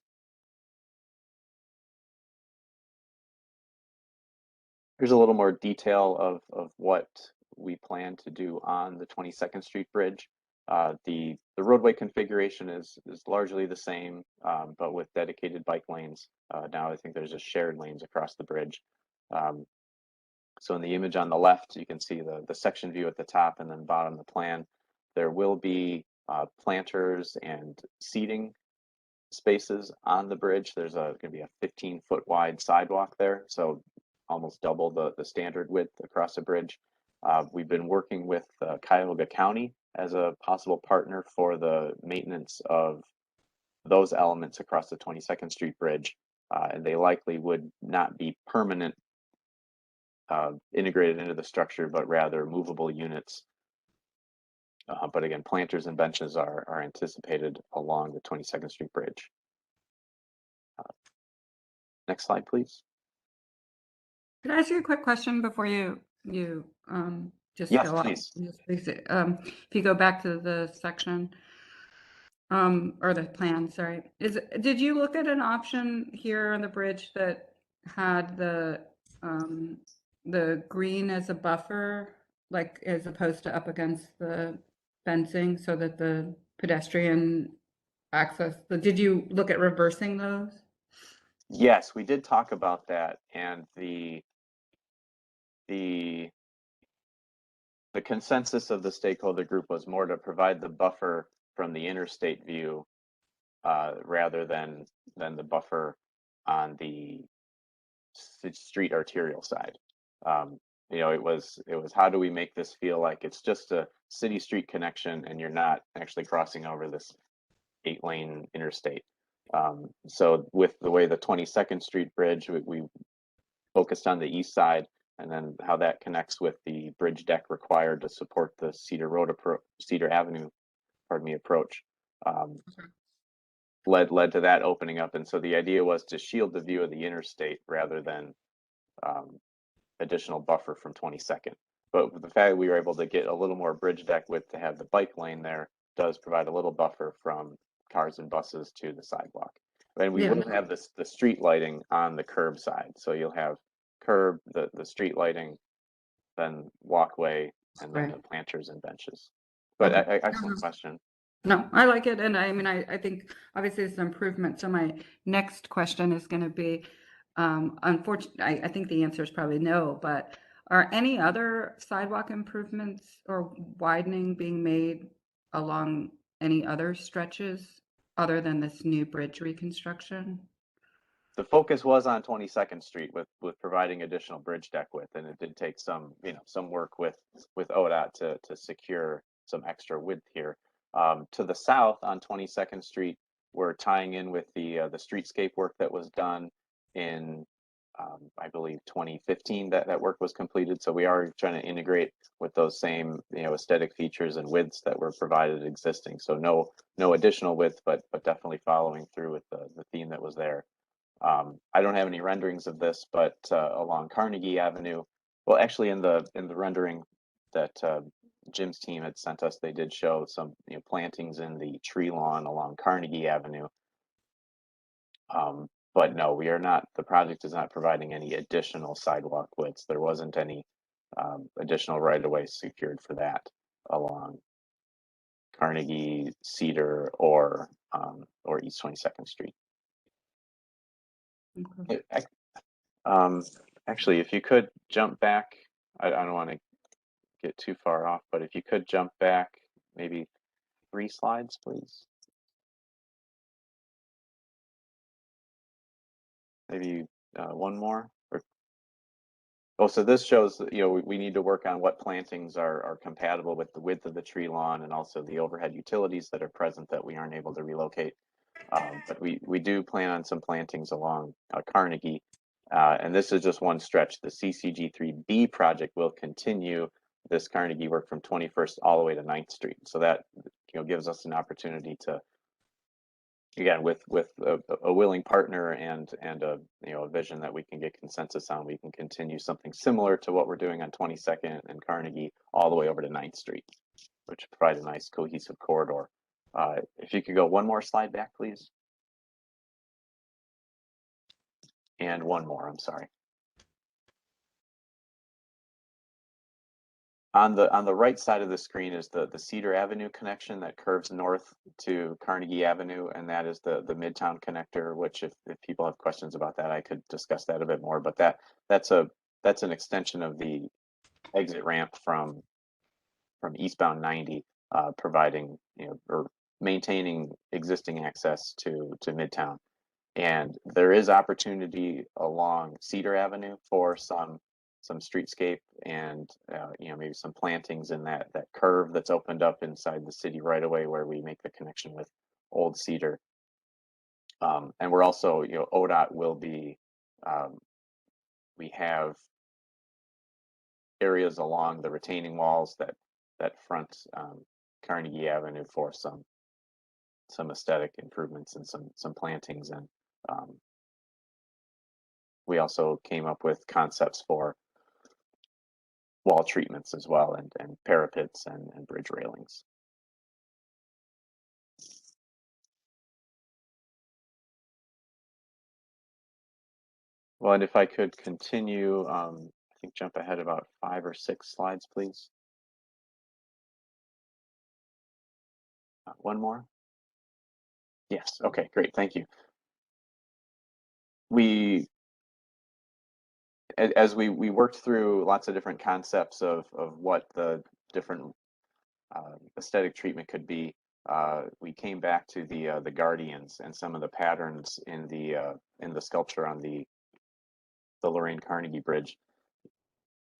Here's a little more detail of what we plan to do on the 22nd Street Bridge. The roadway configuration is largely the same, but with dedicated bike lanes. Now I think there's just shared lanes across the bridge. So in the image on the left, you can see the section view at the top, and then bottom of the plan. There will be planters and seating spaces on the bridge. There's going to be a 15-foot wide sidewalk there, so almost double the standard width across a bridge. We've been working with Cuyahoga County as a possible partner for the maintenance of those elements across the 22nd Street Bridge, and they likely would not be permanent integrated into the structure, but rather movable units. But again, planters and benches are anticipated along the 22nd Street Bridge. Next slide, please. Could I ask you a quick question before you just Yes, go off? please. Yes, please. If you go back to the section or the plan, sorry, did you look at an option here on the bridge that had the green as a buffer, like as opposed to up against the fencing, so that the pedestrian access? Did you look at reversing those? Yes, we did talk about that, and the consensus of the stakeholder group was more to provide the buffer from the interstate view rather than the buffer on the street arterial side. You know, it was how do we make this feel like it's just a city street connection and you're not actually crossing over this 8-lane interstate. So with the way the 22nd Street Bridge, we focused on the east side, and then how that connects with the bridge deck required to support the Cedar Avenue, pardon me, approach. Led to that opening up, and so the idea was to shield the view of the interstate rather than additional buffer from 22nd. But with the fact that we were able to get a little more bridge deck width to have the bike lane there does provide a little buffer from cars and buses to the sidewalk. And we will have the street lighting on the curb side. So you'll have curb, the street lighting, then walkway, and then the planters and benches. But excellent question. No, I like it. And I mean, I think obviously it's an improvement. So my next question is going to be, unfortunately, I think the answer is probably no, but are any other sidewalk improvements or widening being made along any other stretches other than this new bridge reconstruction? The focus was on 22nd Street with providing additional bridge deck width, and it did take some work with ODOT to secure some extra width here. To the south on 22nd Street, we're tying in with the streetscape work that was done in I believe 2015 that work was completed. So we are trying to integrate with those same aesthetic features and widths that were provided existing. So no additional width, but definitely following through with the theme that was there. I don't have any renderings of this, but along Carnegie Avenue, well, actually in the rendering that Jim's team had sent us, they did show some plantings in the tree lawn along Carnegie Avenue. But no, we are not. The project is not providing any additional sidewalk widths. There wasn't any additional right-of-way secured for that along Carnegie, Cedar, or East 22nd Street. Okay. Actually, if you could jump back, I don't want to get too far off, but if you could jump back maybe 3 slides, please. Maybe one more. So this shows that we need to work on what plantings are compatible with the width of the tree lawn and also the overhead utilities that are present that we aren't able to relocate. But we do plan on some plantings along Carnegie. And this is just one stretch. The Ccg3b project will continue this Carnegie work from 21st all the way to 9th Street. So that gives us an opportunity to, again, with a willing partner and a vision that we can get consensus on, we can continue something similar to what we're doing on 22nd and Carnegie all the way over to 9th Street, which provides a nice cohesive corridor. If you could go one more slide back, please. And one more, I'm sorry. On the right side of the screen is the Cedar Avenue connection that curves north to Carnegie Avenue, and that is the Midtown Connector, which if people have questions about that, I could discuss that a bit more, but that's an extension of the exit ramp from eastbound 90, providing or maintaining existing access to Midtown. And there is opportunity along Cedar Avenue for some some streetscape and maybe some plantings in that curve that's opened up inside the city right away where we make the connection with Old Cedar. And we're also, ODOT will be, we have areas along the retaining walls that front Carnegie Avenue for some aesthetic improvements and some plantings. And we also came up with concepts for wall treatments as well, and parapets and bridge railings. Well, and if I could continue, I think jump ahead about 5 or 6 slides, please. One more. Yes, okay, great, thank you. As we worked through lots of different concepts of what the different aesthetic treatment could be, we came back to the guardians and some of the patterns in the sculpture on the Lorraine Carnegie Bridge.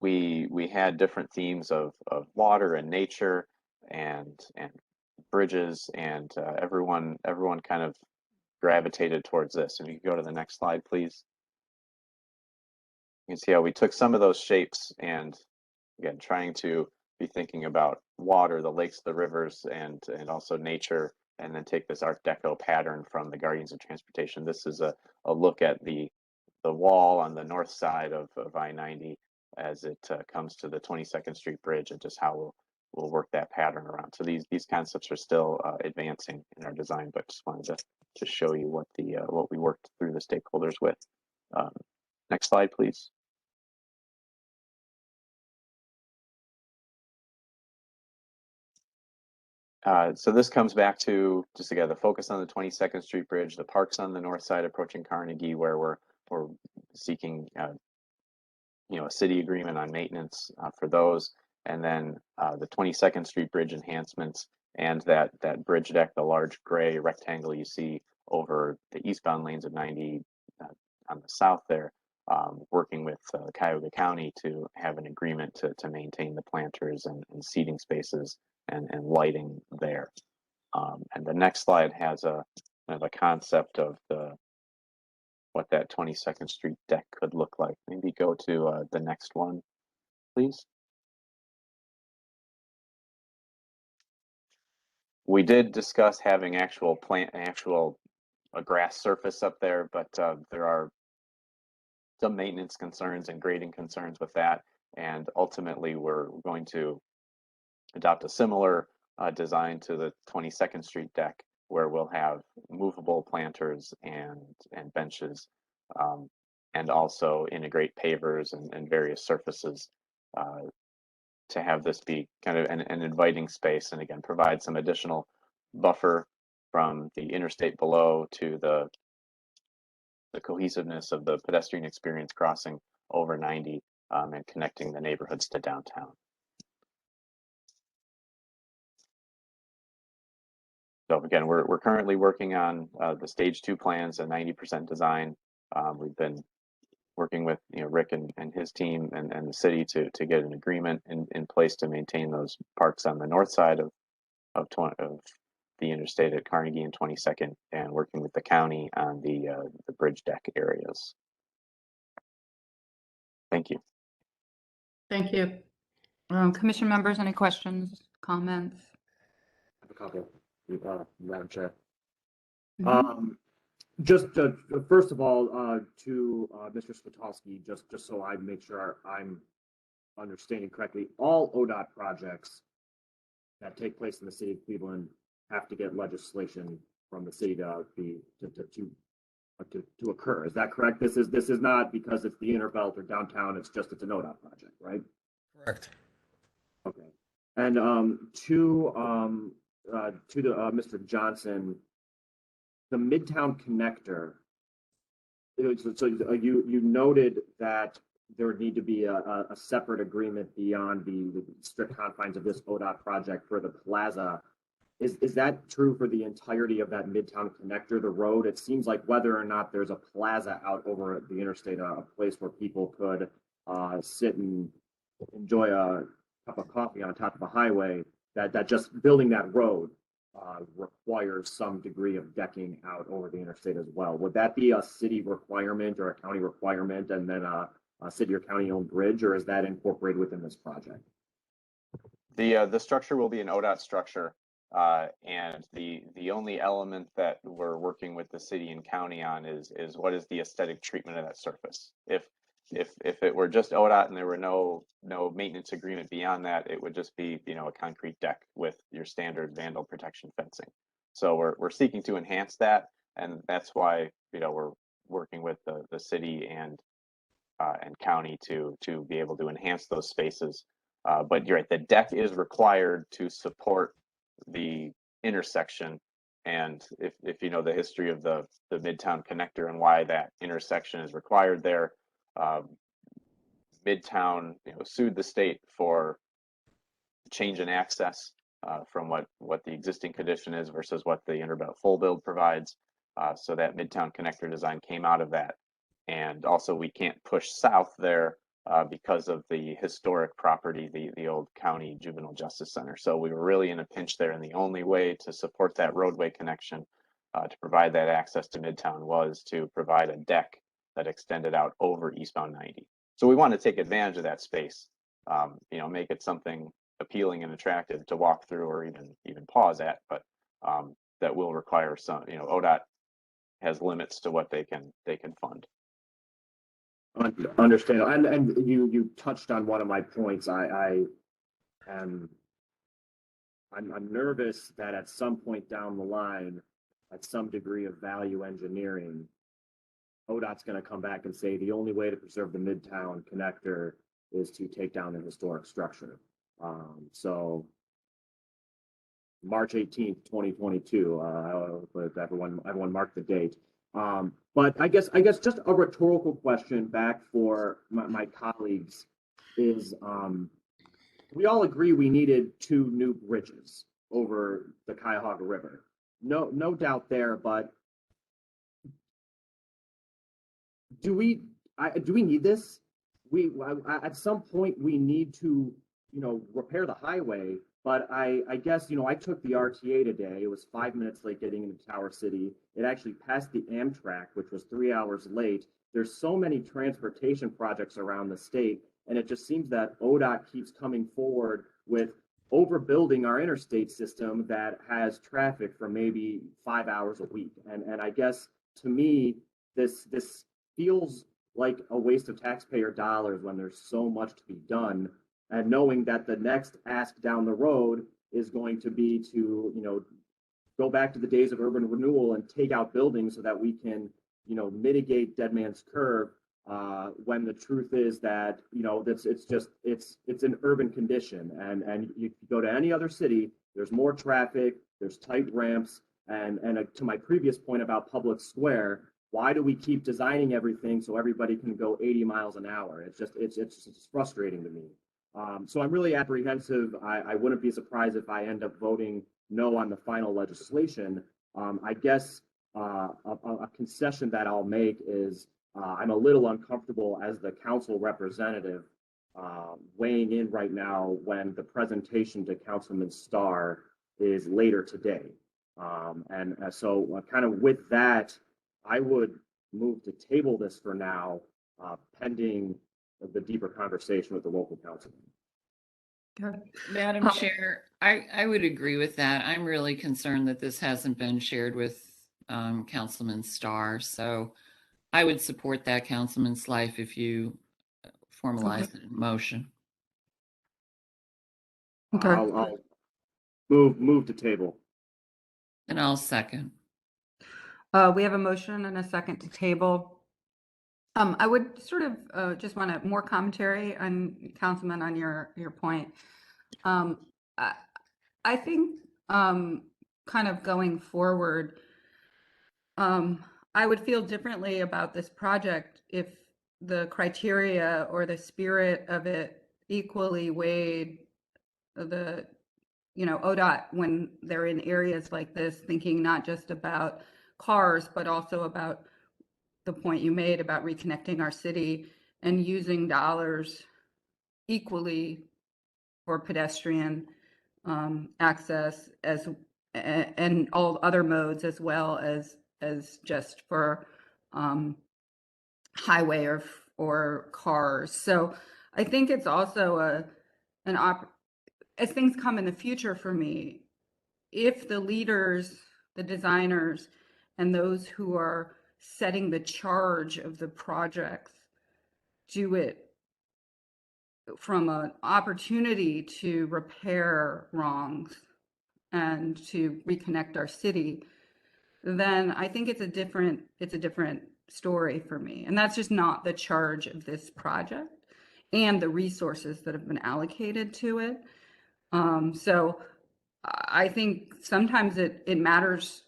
We had different themes of water and nature and bridges, and everyone kind of gravitated towards this. And you can go to the next slide, please. You can see how we took some of those shapes and, again, trying to be thinking about water, the lakes, the rivers, and also nature, and then take this Art Deco pattern from the Guardians of Transportation. This is a look at the wall on the north side of I-90 as it comes to the 22nd Street Bridge, and just how we'll work that pattern around. So these concepts are still advancing in our design, but just wanted to show you what we worked through the stakeholders with. Next slide, please. So this comes back to, just again, the focus on the 22nd Street Bridge, the parks on the north side approaching Carnegie, where we're seeking a city agreement on maintenance for those, and then the 22nd Street Bridge enhancements, and that bridge deck, the large gray rectangle you see over the eastbound lanes of 90 on the south there, working with Cuyahoga County to have an agreement to maintain the planters and seating spaces and lighting there. And the next slide has a kind of a concept of what that 22nd Street deck could look like. Maybe go to the next one, please. We did discuss having a grass surface up there, but there are some maintenance concerns and grading concerns with that. And ultimately, we're going to adopt a similar design to the 22nd Street deck, where we'll have movable planters and benches, and also integrate pavers and various surfaces to have this be kind of an inviting space, and again, provide some additional buffer from the interstate below to the cohesiveness of the pedestrian experience crossing over 90 and connecting the neighborhoods to downtown. So again, we're currently working on the stage 2 plans, a 90% design. We've been working with Rick and his team and the city to get an agreement in place to maintain those parks on the north side of the interstate at Carnegie and 22nd, and working with the county on the bridge deck areas. Thank you. Thank you. Commission members, any questions, comments? I have a couple, Madam Chair. Mhm. Just first of all, to Mr. Switowski, just so I make sure I'm understanding correctly, all ODOT projects that take place in the city of Cleveland have to get legislation from the city to occur. Is that correct? This is not because it's the inner belt or downtown. It's an ODOT project, right? Correct. Okay. And to Mr. Johnson, the Midtown Connector. So you noted that there would need to be a separate agreement beyond the strict confines of this ODOT project for the plaza. Is that true for the entirety of that Midtown Connector, the road? It seems like whether or not there's a plaza out over the interstate, a place where people could sit and enjoy a cup of coffee on top of a highway, that just building that road requires some degree of decking out over the interstate as well. Would that be a city requirement or a county requirement, and then a city or county owned bridge, or is that incorporated within this project? The structure will be an ODOT structure, and the only element that we're working with the city and county on is what is the aesthetic treatment of that surface. If it were just ODOT and there were no maintenance agreement beyond that, it would just be, you know, a concrete deck with your standard vandal protection fencing. So we're seeking to enhance that, and that's why, you know, we're working with the city and county to be able to enhance those spaces. But you're right, the deck is required to support the intersection. And if you know the history of the Midtown Connector and why that intersection is required there, Midtown, you know, sued the state for change in access from what the existing condition is versus what the Interbelt full build provides. So that Midtown Connector design came out of that. And also we can't push south there because of the historic property, the old county juvenile justice center. So we were really in a pinch there, and the only way to support that roadway connection to provide that access to Midtown was to provide a deck that extended out over eastbound 90. So we want to take advantage of that space, you know, make it something appealing and attractive to walk through or even pause at, but that will require some, you know, ODOT has limits to what they can fund. Understand, and you touched on one of my points. I'm nervous that at some point down the line, at some degree of value engineering, ODOT's going to come back and say the only way to preserve the Midtown Connector is to take down the historic structure. So March 18th, 2022, everyone mark the date. But I guess just a rhetorical question back for my colleagues is, we all agree we needed 2 new bridges over the Cuyahoga River. No doubt there, but do we need this? At some point we need to, you know, repair the highway. But I guess, you know, I took the RTA today. It was 5 minutes late getting into Tower City. It actually passed the Amtrak, which was 3 hours late. There's so many transportation projects around the state, and it just seems that ODOT keeps coming forward with overbuilding our interstate system that has traffic for maybe 5 hours a week. And I guess, to me, this feels like a waste of taxpayer dollars when there's so much to be done. And knowing that the next ask down the road is going to be to, you know, go back to the days of urban renewal and take out buildings so that we can, you know, mitigate Dead Man's Curve, when the truth is that, you know, it's an urban condition. And you go to any other city, there's more traffic, there's tight ramps, and to my previous point about public square, why do we keep designing everything so everybody can go 80 miles an hour? It's frustrating to me. So I'm really apprehensive. I wouldn't be surprised if I end up voting no on the final legislation. I guess a concession that I'll make is I'm a little uncomfortable as the council representative weighing in right now when the presentation to Councilman Starr is later today. So kind of with that, I would move to table this for now, pending the deeper conversation with the local council. Madam Chair, I would agree with that. I'm really concerned that this hasn't been shared with Councilman Starr. So I would support that, Councilman Slife, if you formalize the motion. Okay. I'll move to table. And I'll second. We have a motion and a second to table. I would sort of just want more commentary on, Councilman, on your point. I think kind of going forward, I would feel differently about this project if the criteria or the spirit of it equally weighed the, you know, ODOT when they're in areas like this, thinking not just about cars, but also about the point you made about reconnecting our city and using dollars equally for pedestrian access and all other modes, as well as just for highway or cars. So I think it's also as things come in the future for me, if the leaders, the designers, and those who are setting the charge of the projects do it from an opportunity to repair wrongs and to reconnect our city, then I think it's a different story for me. And that's just not the charge of this project and the resources that have been allocated to it. So I think sometimes it matters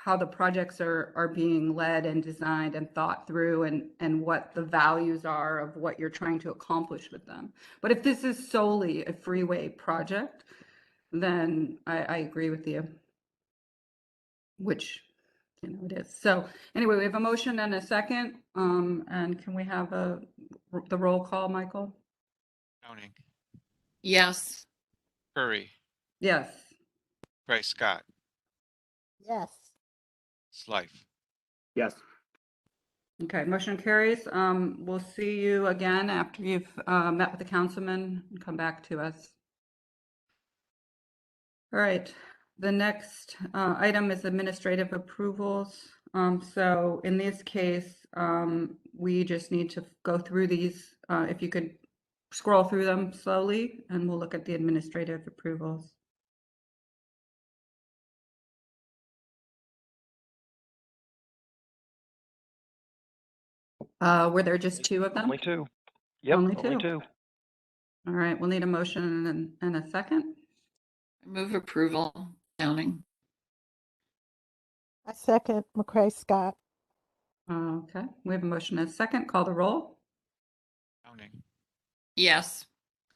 how the projects are being led and designed and thought through, and what the values are of what you're trying to accomplish with them. But if this is solely a freeway project, then I agree with you, which it is. So anyway, we have a motion and a second, and can we have the roll call, Michael? Downing, Yes. Curry, Yes. Price Scott, Yes. Slife. Yes. Okay, motion carries. We'll see you again after you've met with the councilman and come back to us. All right, the next item is administrative approvals. So in this case, we just need to go through these. If you could scroll through them slowly, and we'll look at the administrative approvals. Were there just two of them? Only two. Yep, Only only two. two. All right, we'll need a motion and a second. I move approval. Downing. I second McCray Scott. Okay, we have a motion and a second. Call the roll. Downing, Yes.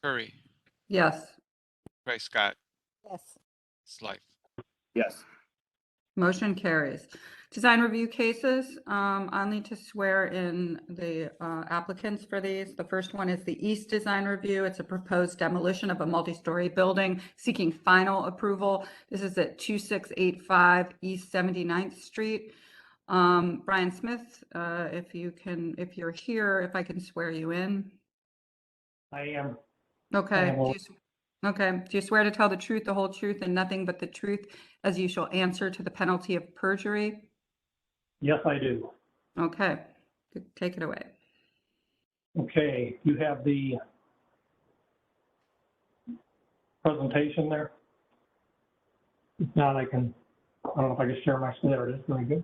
Curry, Yes. Price Scott, Yes. Slife. Yes. Motion carries. Design review cases. I'll need to swear in the applicants for these. The first one is the East Design Review. It's a proposed demolition of a multi-story building seeking final approval. This is at 2685 East 79th Street. Brian Smith, if you're here, if I can swear you in. I am. Okay. Do you swear to tell the truth, the whole truth, and nothing but the truth, as you shall answer to the penalty of perjury? Yes, I do. Okay, take it away. Okay, you have the presentation there. If not, I don't know if I can share my screen. There it is. Very good.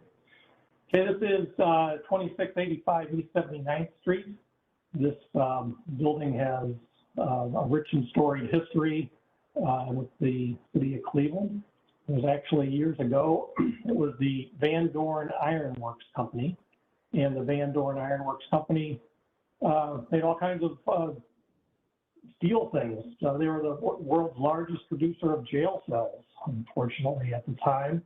Okay, this is 2685 East 79th Street. This building has a rich and storied history with the city of Cleveland. It was actually years ago, it was the Van Dorn Iron Works Company. And the Van Dorn Iron Works Company made all kinds of steel things. They were the world's largest producer of jail cells, unfortunately, at the time,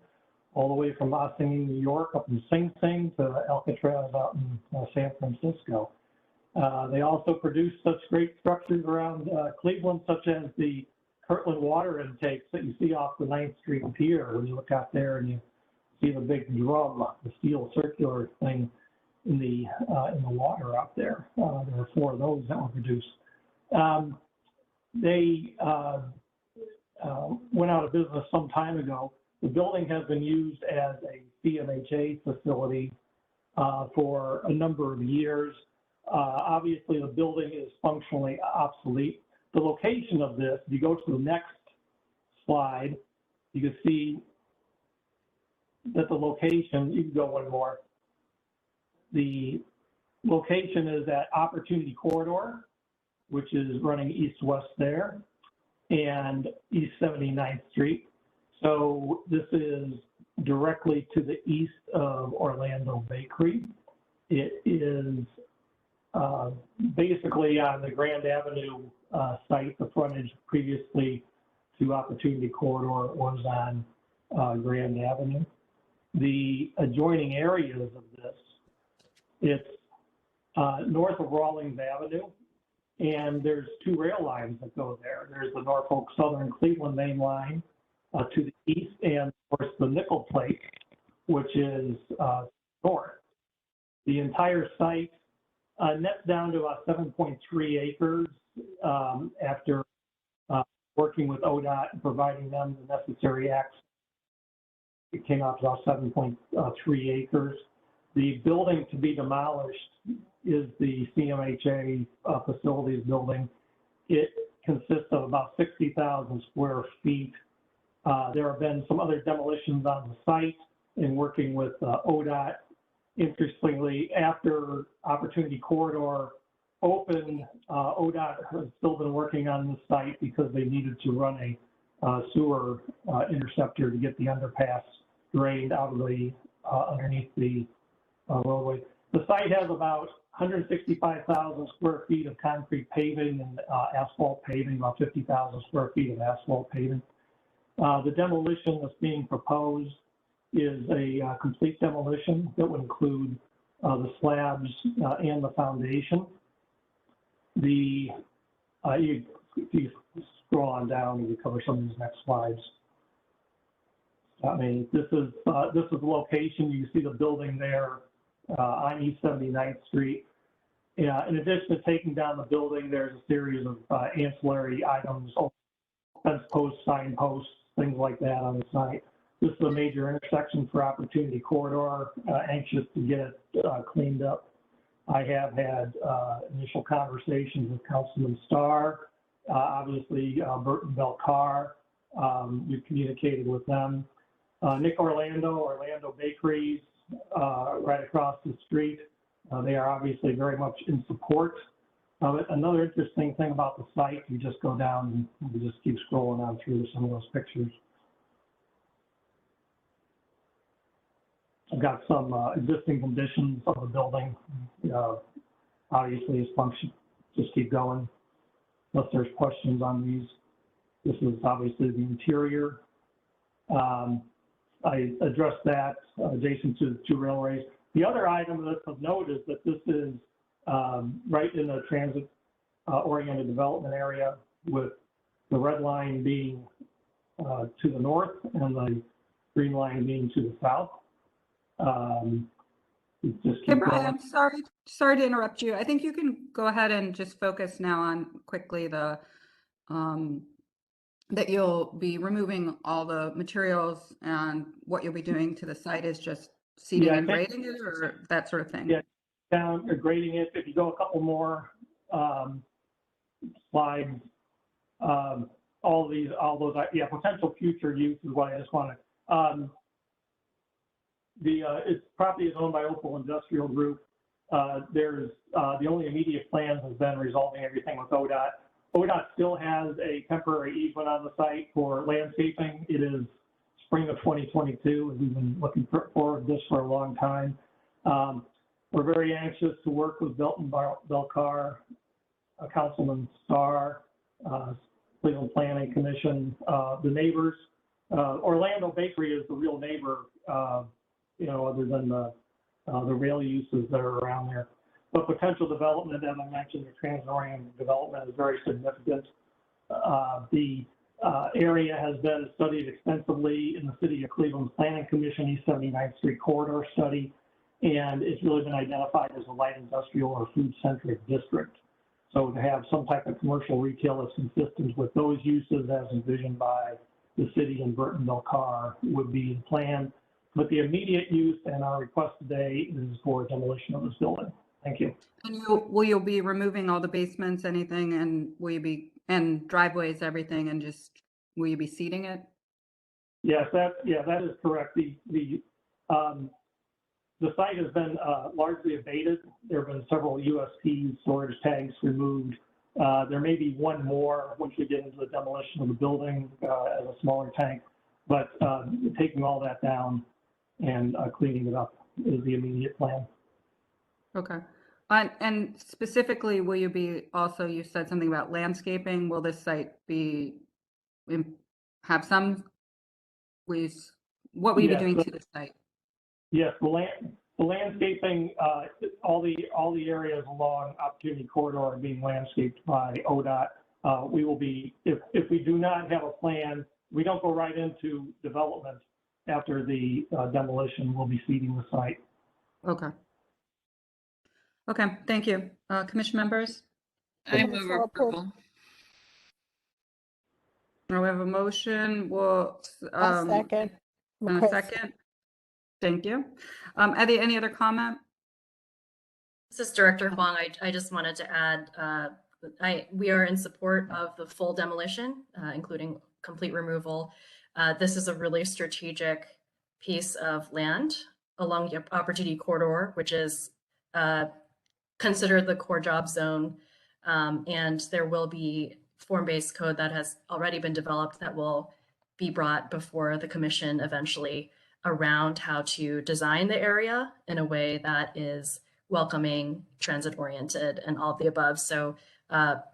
all the way from Ossining, New York, up in Sing Sing to Alcatraz out in San Francisco. They also produced such great structures around Cleveland, such as the Kirtland water intakes that you see off the 9th Street Pier when you look out there and you see the big drum, the steel circular thing in the water out there. There were 4 of those that were produced. They went out of business some time ago. The building has been used as a CMHA facility for a number of years. Obviously, the building is functionally obsolete. The location of this, if you go to the next slide, you can see that the location, you can go one more. The location is at Opportunity Corridor, which is running east-west there, and East 79th Street. So this is directly to the east of Orlando Bakery. It is basically on the Grand Avenue site. The frontage previously to Opportunity Corridor was on Grand Avenue. The adjoining areas of this, it's north of Rawlings Avenue. And there's 2 rail lines that go there. There's the Norfolk Southern Cleveland main line to the east, and of course the nickel plate, which is north. The entire site nets down to about 7.3 acres after working with ODOT and providing them the necessary access. It came out to about 7.3 acres. The building to be demolished is the CMHA facilities building. It consists of about 60,000 square feet. There have been some other demolitions on the site in working with ODOT. Interestingly, after Opportunity Corridor opened, ODOT has still been working on the site because they needed to run a sewer interceptor to get the underpass drained out of the underneath the roadway. The site has about 165,000 square feet of concrete paving and asphalt paving, about 50,000 square feet of asphalt paving. The demolition that's being proposed is a complete demolition that would include the slabs and the foundation. If you scroll on down, and we cover some of these next slides. I mean, this is the location. You see the building there on East 79th Street. In addition to taking down the building, there's a series of ancillary items, fence posts, signposts, things like that on the site. This is a major intersection for Opportunity Corridor. Anxious to get it cleaned up. I have had initial conversations with Councilman Starr, obviously Burton Bell Carr. We've communicated with them. Nick Orlando Bakeries, right across the street. They are obviously very much in support of it. Another interesting thing about the site, you just go down and we just keep scrolling on through some of those pictures. I've got some existing conditions of the building. Obviously, as function, just keep going. Unless there's questions on these. This is obviously the interior. I addressed that adjacent to the 2 railways. The other item of note is that this is right in the transit-oriented development area, with the red line being to the north and the green line being to the south. Hey, Brian, I'm sorry to interrupt you. I think you can go ahead and just focus now on quickly the that you'll be removing all the materials, and what you'll be doing to the site is just seeding and grading it, or that sort of thing. Yeah, down or grading it. If you go a couple more slides, all those, yeah, potential future use is what I just want to. Its property is owned by Opal Industrial Group. There's the only immediate plan has been resolving everything with ODOT. ODOT still has a temporary easement on the site for landscaping. It is spring of 2022, and we've been looking forward to this for a long time. We're very anxious to work with Belton Belcar, Councilman Starr, Cleveland Planning Commission, the neighbors. Orlando Bakery is the real neighbor, other than the rail uses that are around there. But potential development, as I mentioned, the transit-oriented development is very significant. The area has been studied extensively in the City of Cleveland Planning Commission East 79th Street Corridor Study, and it's really been identified as a light industrial or food-centric district. So to have some type of commercial retail that's consistent with those uses as envisioned by the city and Burton Belcar would be the plan. But the immediate use and our request today is for demolition of this building. Thank you. And will you be removing all the basements, anything, and will you be, and driveways, everything, and just will you be seeding it? Yes, that is correct. The site has been largely abated. There have been several USP storage tanks removed. There may be one more once we get into the demolition of the building as a smaller tank, but taking all that down and cleaning it up is the immediate plan. Okay. And specifically, will you be also, you said something about landscaping. Will this site have some, what will you be doing to the site? Yes, The landscaping, all the areas along Opportunity Corridor are being landscaped by ODOT. We will be, if we do not have a plan, we don't go right into development after the demolition. We'll be seeding the site. Okay. Okay, thank you. Commission members? I move approval. We have a motion. We'll, I'll second. and a second. Thank you. Eddie, any other comment? This is Director Huang. I just wanted to add, we are in support of the full demolition, including complete removal. This is a really strategic piece of land along the Opportunity Corridor, which is considered the core job zone. And there will be form-based code that has already been developed that will be brought before the commission eventually around how to design the area in a way that is welcoming, transit-oriented, and all of the above. So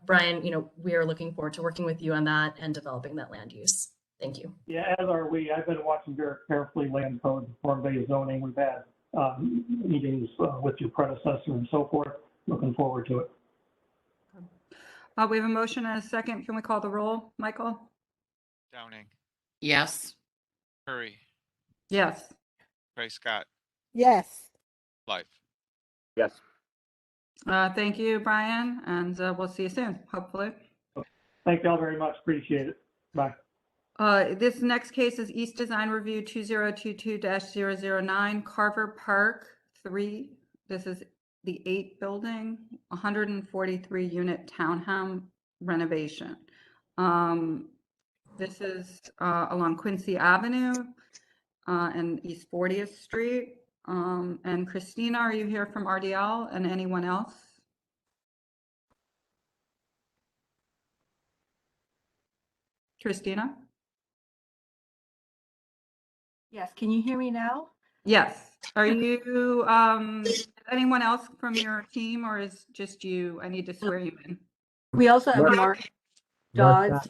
Brian, we are looking forward to working with you on that and developing that land use. Thank you. Yeah, as are we. I've been watching very carefully land code, form-based zoning. We've had meetings with your predecessor and so forth. Looking forward to it. We have a motion and a second. Can we call the roll, Michael? Downing, Yes. Curry, Yes. Prescott, Yes. Life. Yes. Thank you, Brian, and we'll see you soon, hopefully. Thank you all very much. Appreciate it. Bye. This next case is East Design Review 2022-009, Carver Park 3. This is the 8 building, 143 unit townhome renovation. This is along Quincy Avenue and East 40th Street. And Christina, are you here from RDL, and anyone else? Christina? Yes, can you hear me now? Yes. Are you anyone else from your team, or is just you? I need to swear you in. We also have Mark Dodds.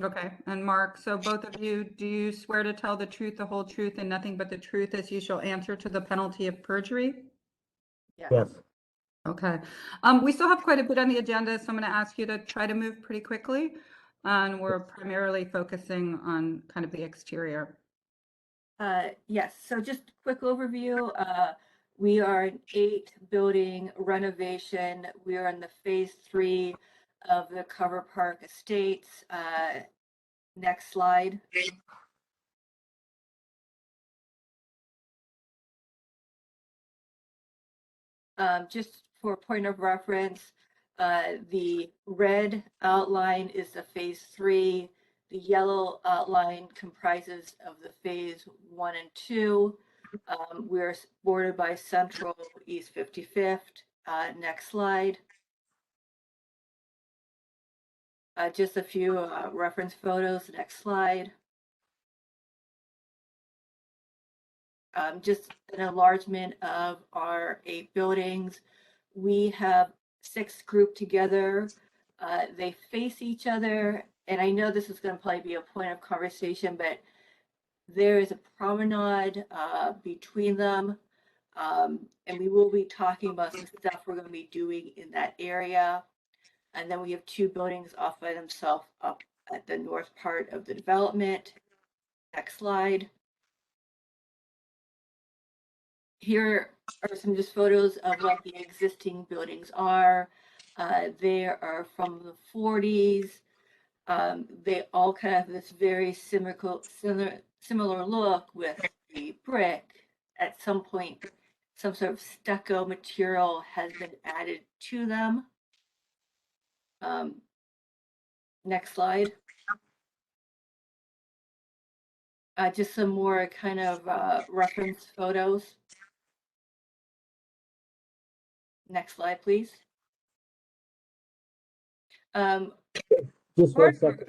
Okay, and Mark, so both of you, do you swear to tell the truth, the whole truth, and nothing but the truth as you shall answer to the penalty of perjury? Yes. Okay. We still have quite a bit on the agenda, so I'm going to ask you to try to move pretty quickly. And we're primarily focusing on kind of the exterior. Yes, so just a quick overview. We are an 8 building renovation. We are in the phase 3 of the Carver Park Estates. Next slide. Just for point of reference, the red outline is the phase 3. The yellow outline comprises of the phase 1 and 2. We're bordered by Central, East 55th. Next slide. Just a few reference photos. Next slide. Just an enlargement of our 8 buildings. We have 6 grouped together. They face each other. And I know this is going to probably be a point of conversation, but there is a promenade between them. And we will be talking about some stuff we're going to be doing in that area. And then we have 2 buildings off by themselves up at the north part of the development. Next slide. Here are some just photos of what the existing buildings are. They are from the 40s. They all kind of have this very similar look with the brick. At some point, some sort of stucco material has been added to them. Next slide. Just some more kind of reference photos. Next slide, please. Just 1 second.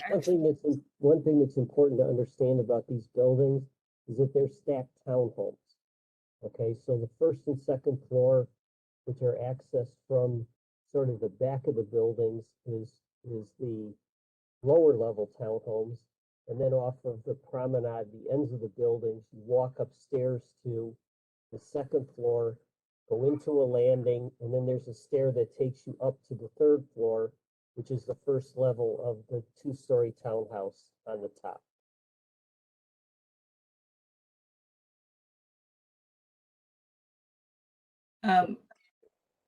One thing that's important to understand about these buildings is that they're stacked townhomes. Okay, so the first and second floor, which are accessed from sort of the back of the buildings, is the lower level townhomes, and then off of the promenade, the ends of the buildings, you walk upstairs to the second floor, go into a landing, and then there's a stair that takes you up to the third floor, which is the first level of the two-story townhouse on the top.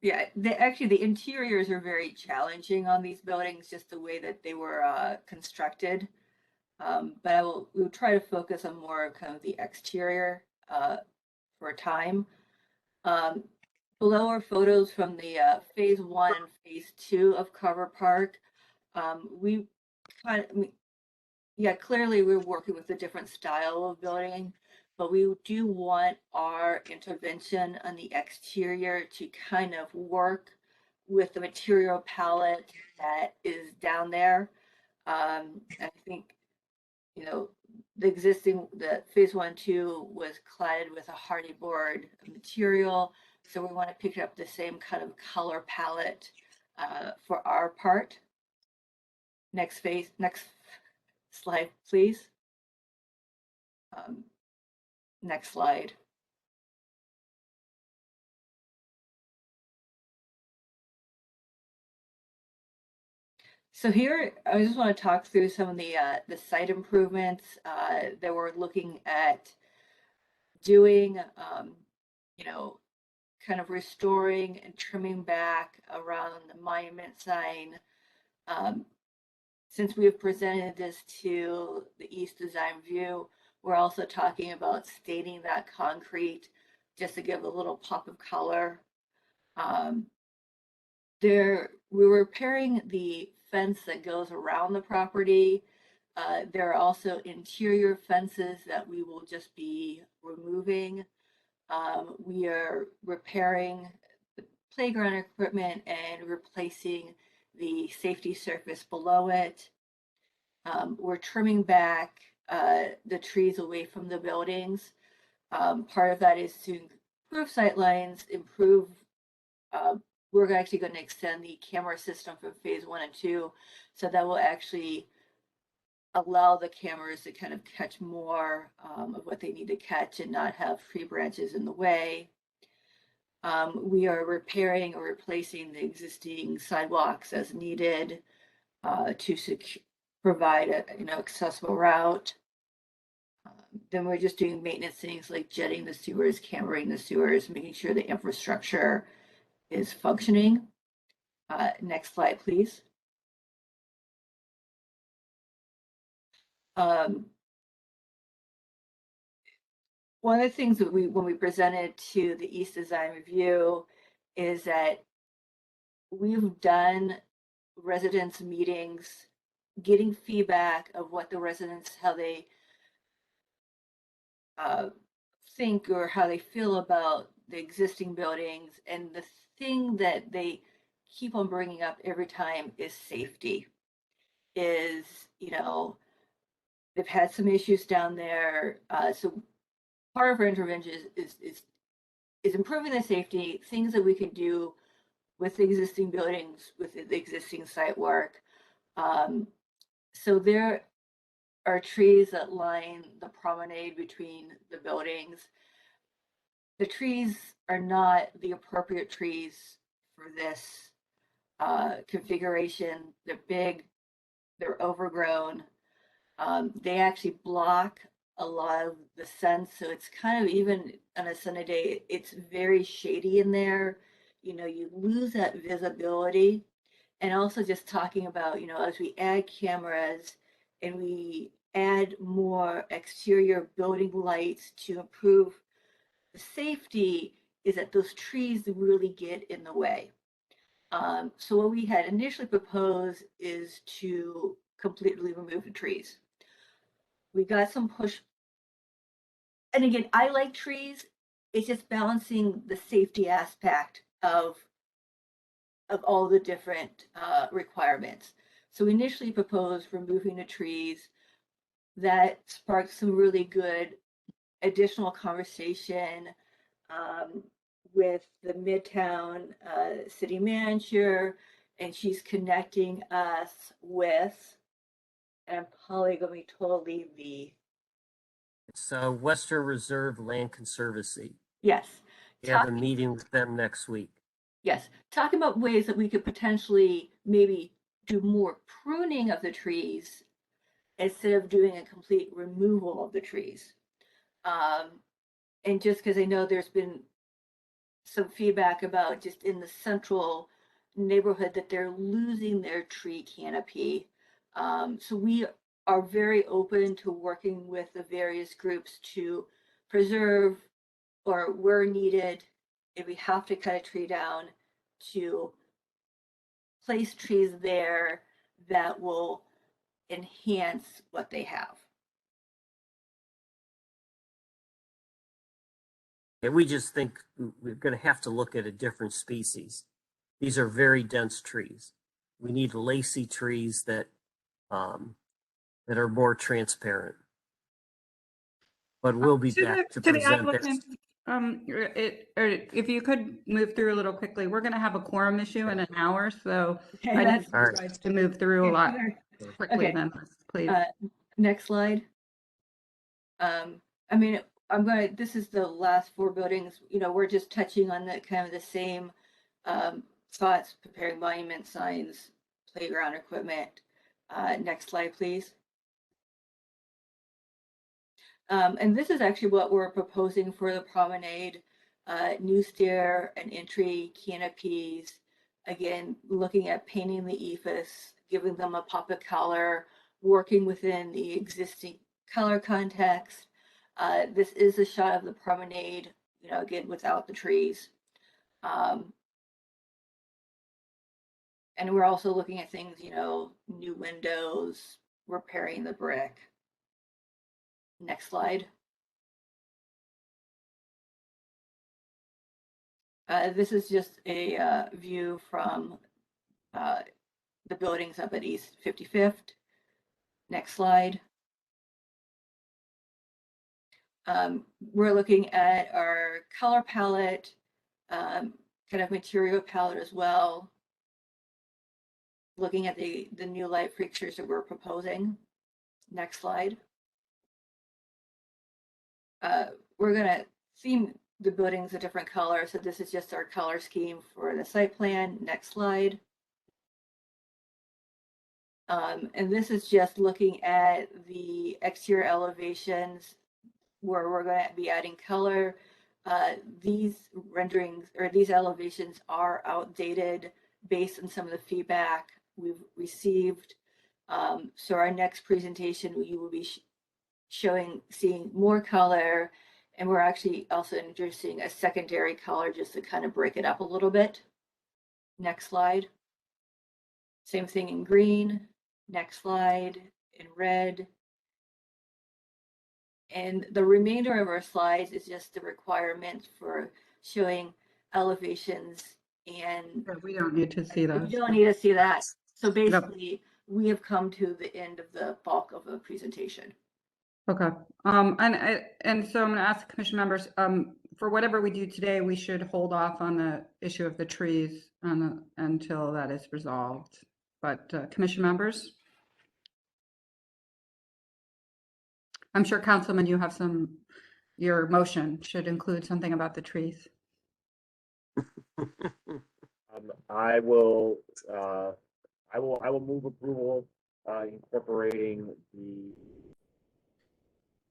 Yeah, actually the interiors are very challenging on these buildings, just the way that they were constructed. But we'll try to focus on more of kind of the exterior for a time. Below are photos from the phase 1 and phase 2 of Carver Park. We kind of, yeah, clearly we're working with a different style of building, but we do want our intervention on the exterior to kind of work with the material palette that is down there. I think, you know, the phase 1, 2 was cladded with a hardy board material. So we want to pick up the same kind of color palette for our part. Next slide, please. Next slide. So here, I just want to talk through some of the site improvements that we're looking at doing, you know, kind of restoring and trimming back around the monument sign. Since we have presented this to the East Design Review, we're also talking about staining that concrete just to give a little pop of color. We're repairing the fence that goes around the property. There are also interior fences that we will just be removing. We are repairing the playground equipment and replacing the safety surface below it. We're trimming back the trees away from the buildings. Part of that is to improve sight lines, improve, we're actually going to extend the camera system from phase 1 and 2, so that will actually allow the cameras to kind of catch more of what they need to catch and not have tree branches in the way. We are repairing or replacing the existing sidewalks as needed to provide a accessible route. Then we're just doing maintenance things like jetting the sewers, cameraing the sewers, making sure the infrastructure is functioning. Next slide, please. One of the things that when we presented to the East Design Review is that we've done residents meetings, getting feedback of what the residents, how they think or how they feel about the existing buildings. And the thing that they keep on bringing up every time is safety. Is, you know, they've had some issues down there. So part of our intervention is improving the safety, things that we can do with the existing buildings, with the existing site work. So there are trees that line the promenade between the buildings. The trees are not the appropriate trees for this configuration. They're big, they're overgrown. They actually block a lot of the sun, so it's kind of, even on a sunny day, it's very shady in there. You know, you lose that visibility. And also just talking about, you know, as we add cameras and we add more exterior building lights to improve the safety, is that those trees really get in the way. So what we had initially proposed is to completely remove the trees. We got some push. And again, I like trees. It's just balancing the safety aspect of all the different requirements. So we initially proposed removing the trees. That sparked some really good additional conversation with the Midtown city manager, and she's connecting us with And I'm probably going to be totally the, It's Western Reserve Land Conservancy. yes. We have a meeting with them next week. Yes, talking about ways that we could potentially maybe do more pruning of the trees instead of doing a complete removal of the trees. And just because I know there's been some feedback about just in the central neighborhood that they're losing their tree canopy. So we are very open to working with the various groups to preserve, or where needed, if we have to cut a tree down, to place trees there that will enhance what they have. And we just think we're going to have to look at a different species. These are very dense trees. We need lacy trees that that are more transparent. But we'll be back to present this. If you could move through a little quickly, we're going to have a quorum issue in an hour, so Okay, I need that's- you guys to move through a lot quickly Okay. then, please. Next slide. I mean, this is the last 4 buildings, you know, we're just touching on the kind of the same thoughts, preparing monument signs, playground equipment. Next slide, please. And this is actually what we're proposing for the promenade, new stair and entry canopies. Again, looking at painting the ephes, giving them a pop of color, working within the existing color context. This is a shot of the promenade, you know, again, without the trees. And we're also looking at things, you know, new windows, repairing the brick. Next slide. This is just a view from the buildings up at East 55th. Next slide. We're looking at our color palette, kind of material palette as well. Looking at the new light fixtures that we're proposing. Next slide. We're going to theme the buildings a different color. So this is just our color scheme for the site plan. Next slide. And this is just looking at the exterior elevations where we're going to be adding color. These renderings or these elevations are outdated based on some of the feedback we've received. So our next presentation, you will be seeing more color, and we're actually also introducing a secondary color just to kind of break it up a little bit. Next slide. Same thing in green. Next slide, in red. And the remainder of our slides is just the requirements for showing elevations, and We don't need to see that. you don't need to see that. So basically, we have come to the end of the bulk of the presentation. Okay. And so I'm going to ask commission members, for whatever we do today, we should hold off on the issue of the trees until that is resolved. But commission members? I'm sure Councilman, you have your motion should include something about the trees. I will move approval, incorporating the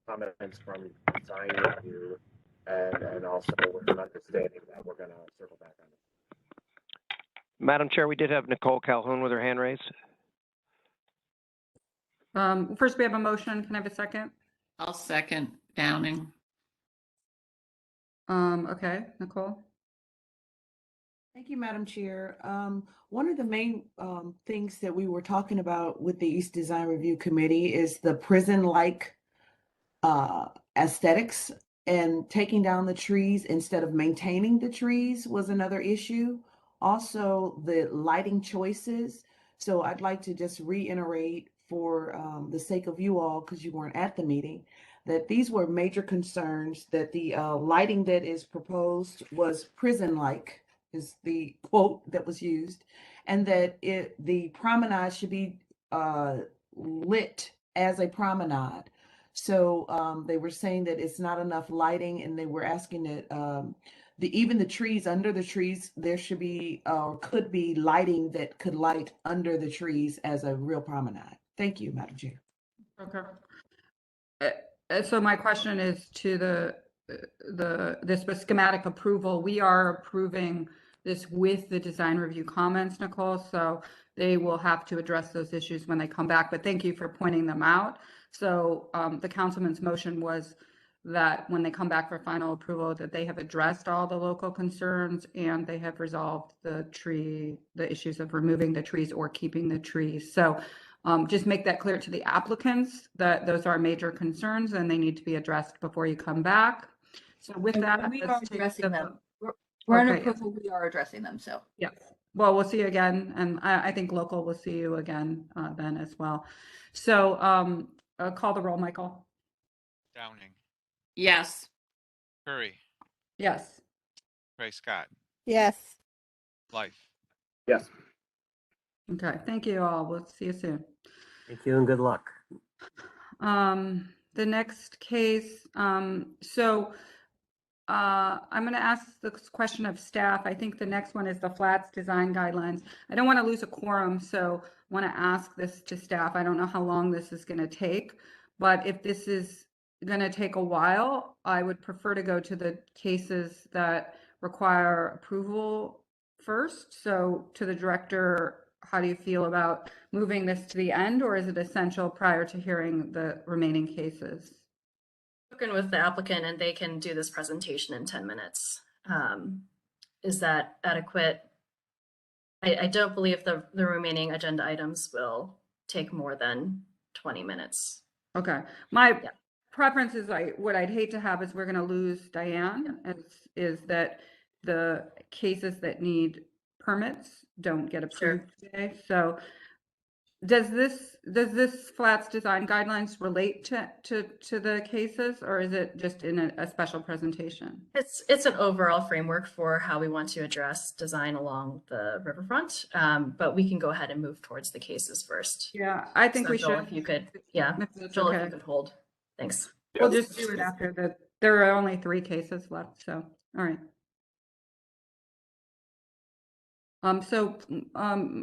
comments from design review, and also with an understanding that we're going to circle back on it. Madam Chair, we did have Nicole Calhoun with her hand raised. First, we have a motion. Can I have a second? I'll second Downing. Okay, Nicole. Thank you, Madam Chair. One of the main things that we were talking about with the East Design Review Committee is the prison-like aesthetics, and taking down the trees instead of maintaining the trees was another issue. Also, the lighting choices. So I'd like to just reiterate for the sake of you all, because you weren't at the meeting, that these were major concerns, that the lighting that is proposed was prison-like, is the quote that was used, and that the promenade should be lit as a promenade. So they were saying that it's not enough lighting, and they were asking that even the trees, under the trees, there should be or could be lighting that could light under the trees as a real promenade. Thank you, Madam Chair. Okay. So my question is to this schematic approval. We are approving this with the design review comments, Nicole. So they will have to address those issues when they come back. But thank you for pointing them out. So the councilman's motion was that when they come back for final approval, that they have addressed all the local concerns and they have resolved the issues of removing the trees or keeping the trees. So just make that clear to the applicants that those are major concerns and they need to be addressed before you come back. So with that, we are addressing them. We're on approval. We are addressing them. So yeah. Well, we'll see you again, and I think local will see you again then as well. So call the roll, Michael. Downing, Yes. Curry, Yes. Prescott, Yes. Life. Yes. Okay. Thank you all. We'll see you soon. Thank you and good luck. The next case. I'm going to ask this question of staff. I think the next one is the flats design guidelines. I don't want to lose a quorum, so I want to ask this to staff. I don't know how long this is going to take, but if this is going to take a while, I would prefer to go to the cases that require approval first. So to the director, how do you feel about moving this to the end, or is it essential prior to hearing the remaining cases? Spoken with the applicant and they can do this presentation in 10 minutes. Is that adequate? I don't believe the remaining agenda items will take more than 20 minutes. Okay. My preference is what I'd hate to have is we're going to lose Diane, is that the cases that need permits don't get approved today. So does this flats design guidelines relate to the cases, or is it just in a special presentation? It's an overall framework for how we want to address design along the riverfront, but we can go ahead and move towards the cases first. Yeah, I think we Joel, should. if you could, Joel, if you could hold. Thanks. We'll just do it after there are only 3 cases left, so all right.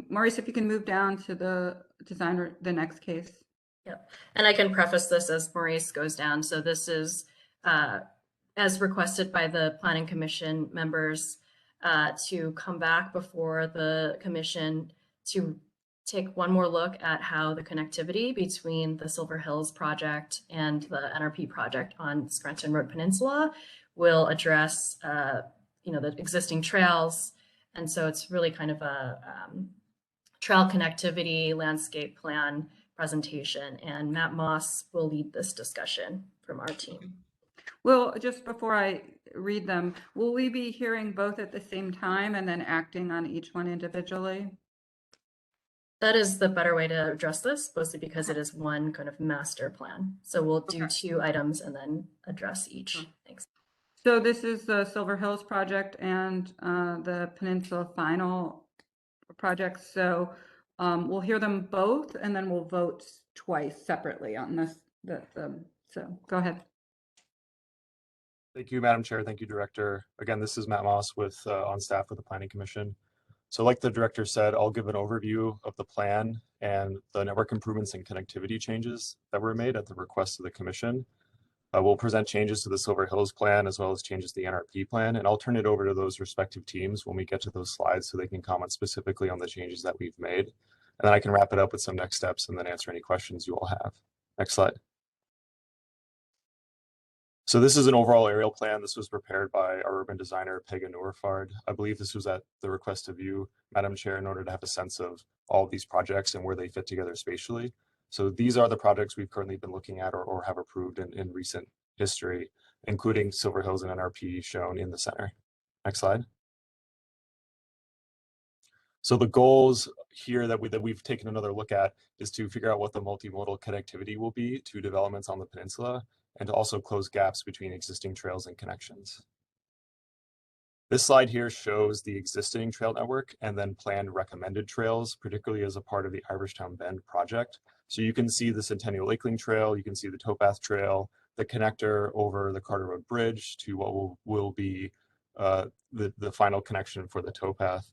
Maurice, if you can move down to the designer, the next case. Yep. And I can preface this as Maurice goes down. So this is as requested by the Planning Commission members to come back before the commission to take one more look at how the connectivity between the Silver Hills project and the NRP project on Scranton Road Peninsula will address the existing trails. And so it's really kind of a trail connectivity landscape plan presentation, and Matt Moss will lead this discussion from our team. Well, just before I read them, will we be hearing both at the same time and then acting on each one individually? That is the better way to address this, mostly because it is one kind of master plan. So we'll do 2 items and then address each. Thanks. So this is the Silver Hills project and the Peninsula Final project. So we'll hear them both and then we'll vote twice separately on this. So go ahead. Thank you, Madam Chair. Thank you, Director. Again, this is Matt Moss on staff with the Planning Commission. So like the Director said, I'll give an overview of the plan and the network improvements and connectivity changes that were made at the request of the Commission. We'll present changes to the Silver Hills plan as well as changes to the NRP plan, and I'll turn it over to those respective teams when we get to those slides so they can comment specifically on the changes that we've made. And then I can wrap it up with some next steps and then answer any questions you all have. Next slide. So this is an overall aerial plan. This was prepared by our urban designer, Pega Noorfard. I believe this was at the request of you, Madam Chair, in order to have a sense of all of these projects and where they fit together spatially. So these are the projects we've currently been looking at or have approved in recent history, including Silver Hills and NRP shown in the center. Next slide. So the goals here that we've taken another look at is to figure out what the multimodal connectivity will be to developments on the peninsula and to also close gaps between existing trails and connections. This slide here shows the existing trail network and then planned recommended trails, particularly as a part of the Irishtown Bend project. So you can see the Centennial Lakeling Trail, you can see the Towpath Trail, the connector over the Carter Road Bridge to what will be the final connection for the towpath.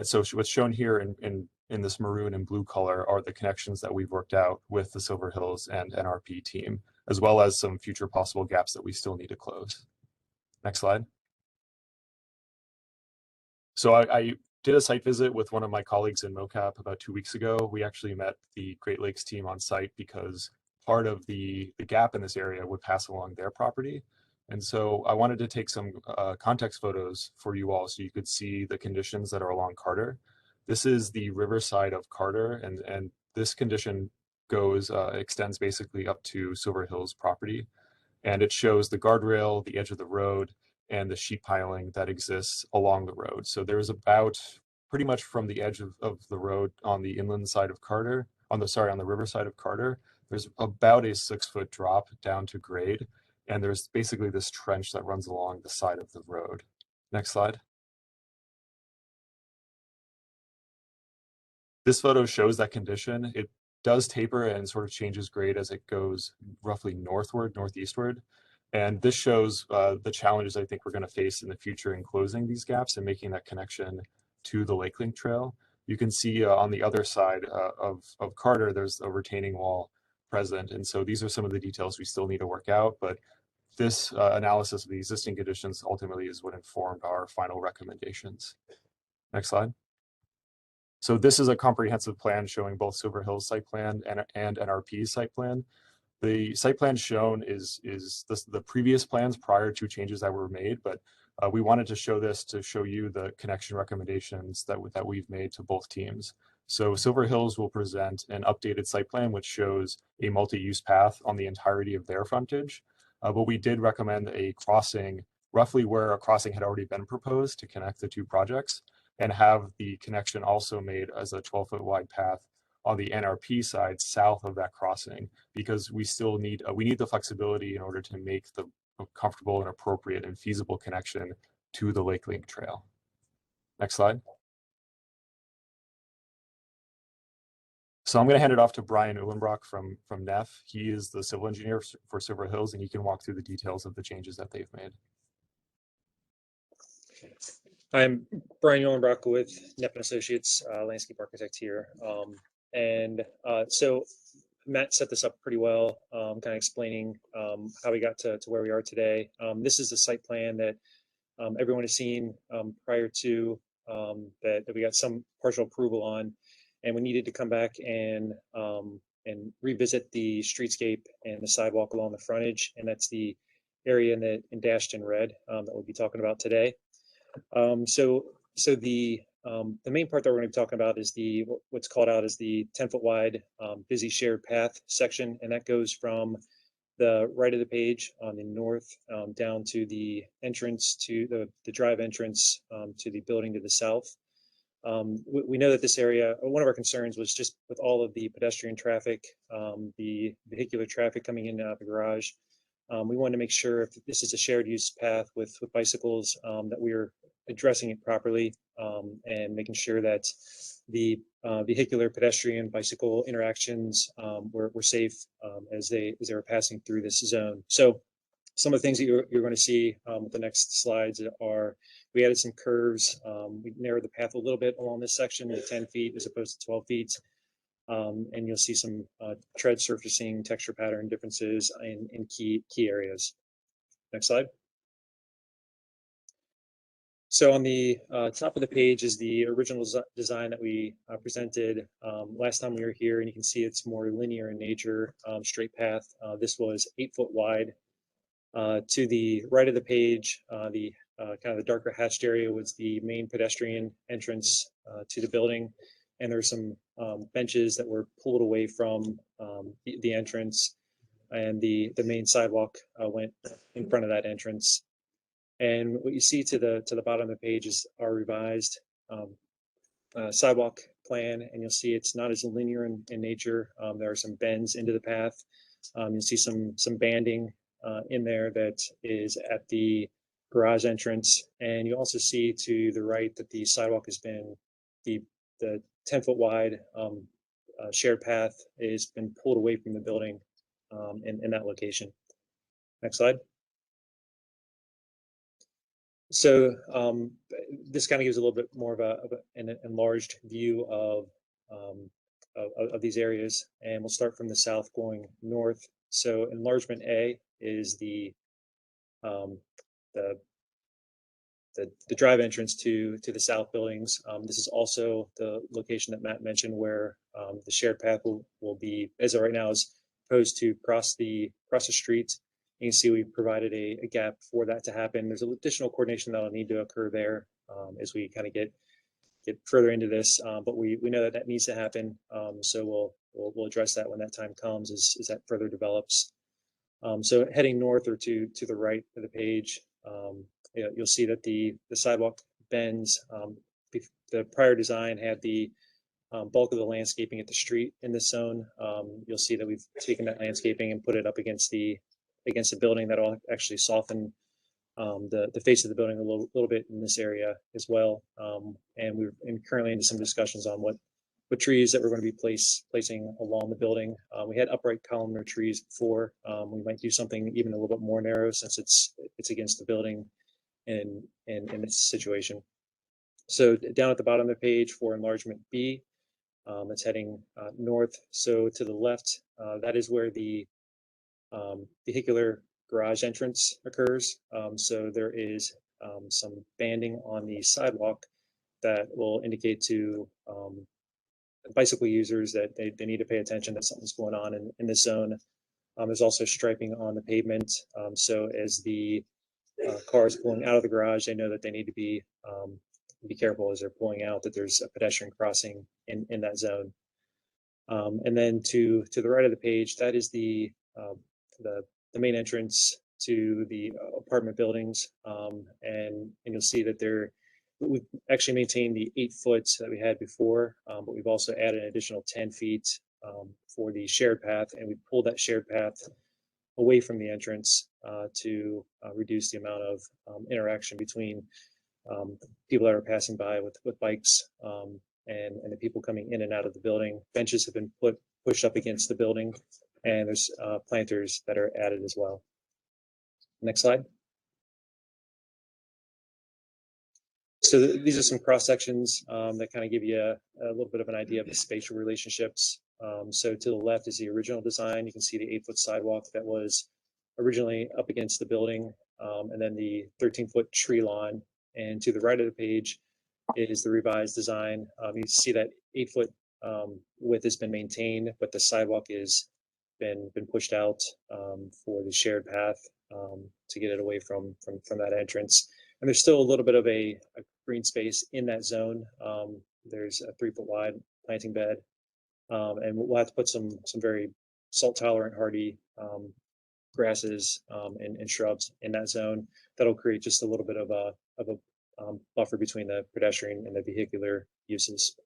So what's shown here in this maroon and blue color are the connections that we've worked out with the Silver Hills and NRP team, as well as some future possible gaps that we still need to close. Next slide. So I did a site visit with one of my colleagues in MoCap about 2 weeks ago. We actually met the Great Lakes team on site because part of the gap in this area would pass along their property. And so I wanted to take some context photos for you all so you could see the conditions that are along Carter. This is the riverside of Carter, and this condition extends basically up to Silver Hills property. And it shows the guardrail, the edge of the road, and the sheet piling that exists along the road. So there's about pretty much from the edge of the road on the inland side of Carter, on the riverside of Carter, there's about a 6-foot drop down to grade. And there's basically this trench that runs along the side of the road. Next slide. This photo shows that condition. It does taper and sort of changes grade as it goes roughly northeastward. And this shows the challenges I think we're going to face in the future in closing these gaps and making that connection to the Lakeling Trail. You can see on the other side of Carter, there's a retaining wall present. And so these are some of the details we still need to work out, but this analysis of the existing conditions ultimately is what informed our final recommendations. Next slide. So this is a comprehensive plan showing both Silver Hills site plan and NRP's site plan. The site plan shown is the previous plans prior to changes that were made, but we wanted to show this to show you the connection recommendations that we've made to both teams. So Silver Hills will present an updated site plan, which shows a multi-use path on the entirety of their frontage. But we did recommend a crossing roughly where a crossing had already been proposed to connect the two projects, and have the connection also made as a 12-foot wide path on the NRP side south of that crossing, because we still need the flexibility in order to make the comfortable and appropriate and feasible connection to the Lakeling Trail. Next slide. So I'm going to hand it off to Brian Uhlenbrock from NEF. He is the civil engineer for Silver Hills, and he can walk through the details of the changes that they've made. I'm Brian Uhlenbrock with NEF and Associates, landscape architect here. So Matt set this up pretty well, kind of explaining how we got to where we are today. This is the site plan that everyone has seen prior to that we got some partial approval on, and we needed to come back and revisit the streetscape and the sidewalk along the frontage, and that's the area in dashed in red that we'll be talking about today. So the main part that we're going to be talking about is what's called out as the 10-foot wide busy shared path section, and that goes from the right of the page on the north down to the entrance to the drive entrance to the building to the south. We know that this area, one of our concerns was just with all of the pedestrian traffic, the vehicular traffic coming in and out of the garage. We wanted to make sure if this is a shared use path with bicycles that we're addressing it properly and making sure that the vehicular, pedestrian, bicycle interactions were safe as they were passing through this zone. So some of the things that you're going to see with the next slides are we added some curves. We narrowed the path a little bit along this section to 10 feet as opposed to 12 feet. And you'll see some tread surfacing, texture pattern differences in key areas. Next slide. So on the top of the page is the original design that we presented last time we were here, and you can see it's more linear in nature, straight path. This was 8 foot wide. To the right of the page, the kind of the darker hatched area was the main pedestrian entrance to the building, and there were some benches that were pulled away from the entrance, and the main sidewalk went in front of that entrance. And what you see to the bottom of the page is our revised sidewalk plan, and you'll see it's not as linear in nature. There are some bends into the path. You'll see some banding in there that is at the garage entrance, and you also see to the right that the sidewalk has been the 10 foot wide shared path has been pulled away from the building in that location. Next slide. So this kind of gives a little bit more of an enlarged view of these areas, and we'll start from the south going north. So enlargement A is the drive entrance to the south buildings. This is also the location that Matt mentioned where the shared path will be, as of right now, is proposed to cross the street. You can see we provided a gap for that to happen. There's additional coordination that'll need to occur there as we kind of get further into this, but we know that needs to happen. So we'll address that when that time comes as that further develops. So heading north or to the right of the page, you'll see that the sidewalk bends. The prior design had the bulk of the landscaping at the street in this zone. You'll see that we've taken that landscaping and put it up against the building. That'll actually soften the face of the building a little bit in this area as well. And we're currently into some discussions on what trees that we're going to be placing along the building. We had upright columnar trees before. We might do something even a little bit more narrow since it's against the building in this situation. So down at the bottom of the page for enlargement B, it's heading north. So to the left, that is where the vehicular garage entrance occurs. So there is some banding on the sidewalk that will indicate to bicycle users that they need to pay attention that something's going on in this zone. There's also striping on the pavement. So as the cars pulling out of the garage, they know that they need to be careful as they're pulling out, that there's a pedestrian crossing in that zone. And then to the right of the page, that is the main entrance to the apartment buildings. And you'll see that we've actually maintained the 8 foot that we had before, but we've also added an additional 10 feet for the shared path, and we pulled that shared path away from the entrance to reduce the amount of interaction between people that are passing by with bikes and the people coming in and out of the building. Benches have been pushed up against the building, and there's planters that are added as well. Next slide. So these are some cross sections that kind of give you a little bit of an idea of the spatial relationships. So to the left is the original design. You can see the 8 foot sidewalk that was originally up against the building, and then the 13 foot tree lawn. And to the right of the page is the revised design. You see that 8 foot width has been maintained, but the sidewalk is been pushed out for the shared path to get it away from that entrance. And there's still a little bit of a green space in that zone. There's a 3 foot wide planting bed, and we'll have to put some very salt tolerant hardy grasses and shrubs in that zone. That'll create just a little bit of a buffer between the pedestrian and the vehicular uses.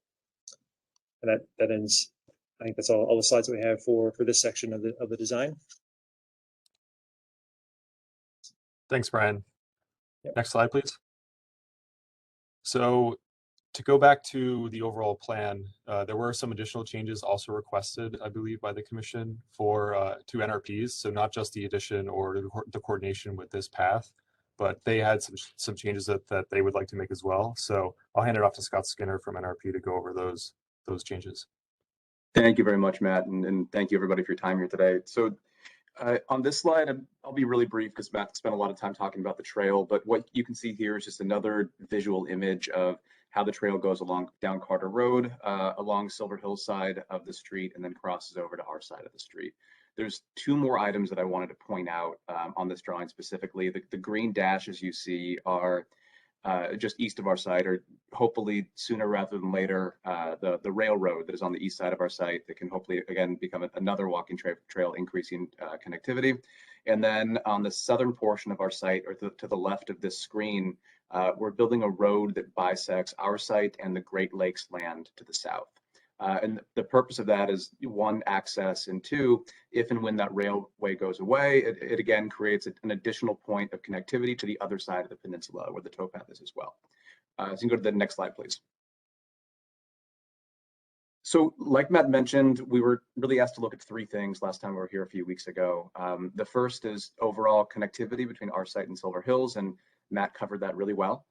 And that ends. I think that's all the slides that we have for this section of the design. Thanks, Brian. Yep. Next slide, please. So to go back to the overall plan, there were some additional changes also requested, I believe, by the commission for 2 NRPs. So not just the addition or the coordination with this path, but they had some changes that they would like to make as well. So I'll hand it off to Scott Skinner from NRP to go over those changes. Thank you very much, Matt, and thank you everybody for your time here today. So on this slide, I'll be really brief because Matt spent a lot of time talking about the trail, but what you can see here is just another visual image of how the trail goes along down Carter Road, along Silver Hill side of the street, and then crosses over to our side of the street. There's 2 more items that I wanted to point out on this drawing specifically. The green dashes you see are just east of our site, or hopefully sooner rather than later, the railroad that is on the east side of our site that can hopefully again become another walking trail, increasing connectivity. And then on the southern portion of our site, or to the left of this screen, we're building a road that bisects our site and the Great Lakes land to the south. And the purpose of that is 1, access, and 2, if and when that railway goes away, it again creates an additional point of connectivity to the other side of the peninsula where the towpath is as well. So you can go to the next slide, please. So like Matt mentioned, we were really asked to look at three things last time we were here a few weeks ago. The first is overall connectivity between our site and Silver Hills, and Matt covered that really well.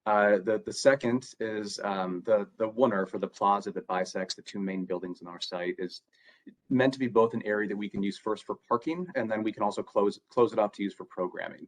The second is the one for the plaza that bisects the two main buildings in our site is meant to be both an area that we can use first for parking, and then we can also close it off to use for programming.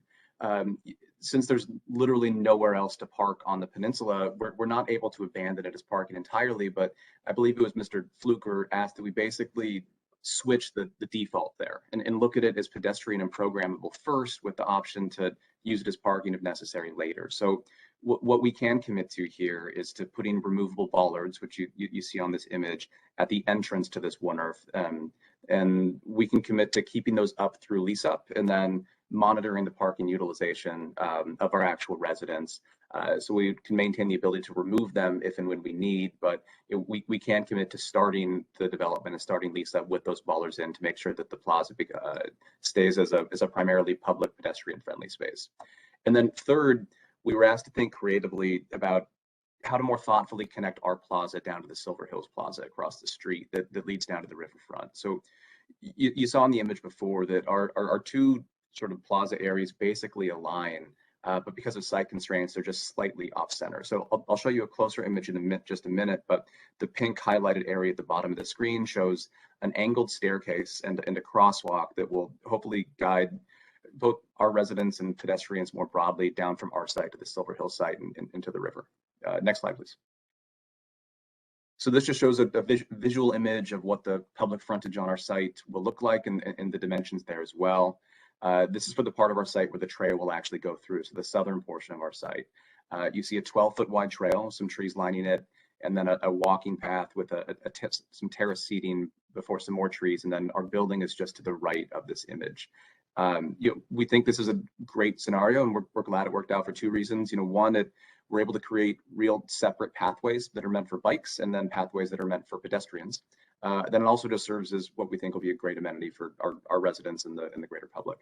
Since there's literally nowhere else to park on the peninsula, we're not able to abandon it as parking entirely, but I believe it was Mr. Fluker asked that we basically switch the default there and look at it as pedestrian and programmable first with the option to use it as parking if necessary later. So what we can commit to here is to putting removable bollards, which you see on this image, at the entrance to this one earth. And we can commit to keeping those up through lease up and then monitoring the parking utilization of our actual residents. So we can maintain the ability to remove them if and when we need, but we can commit to starting the development and starting lease up with those bollards in to make sure that the plaza stays as a primarily public pedestrian friendly space. And then third, we were asked to think creatively about how to more thoughtfully connect our plaza down to the Silver Hills Plaza across the street that leads down to the riverfront. So you saw in the image before that our two sort of plaza areas basically align, but because of site constraints, they're just slightly off center. So I'll show you a closer image in just a minute, but the pink highlighted area at the bottom of the screen shows an angled staircase and a crosswalk that will hopefully guide both our residents and pedestrians more broadly down from our site to the Silver Hill site and into the river. Next slide, please. So this just shows a visual image of what the public frontage on our site will look like and the dimensions there as well. This is for the part of our site where the trail will actually go through, so the southern portion of our site. You see a 12-foot wide trail, some trees lining it, and then a walking path with some terrace seating before some more trees, and then our building is just to the right of this image. We think this is a great scenario, and we're glad it worked out for two reasons. One, we're able to create real separate pathways that are meant for bikes and then pathways that are meant for pedestrians. Then it also just serves as what we think will be a great amenity for our residents and the greater public.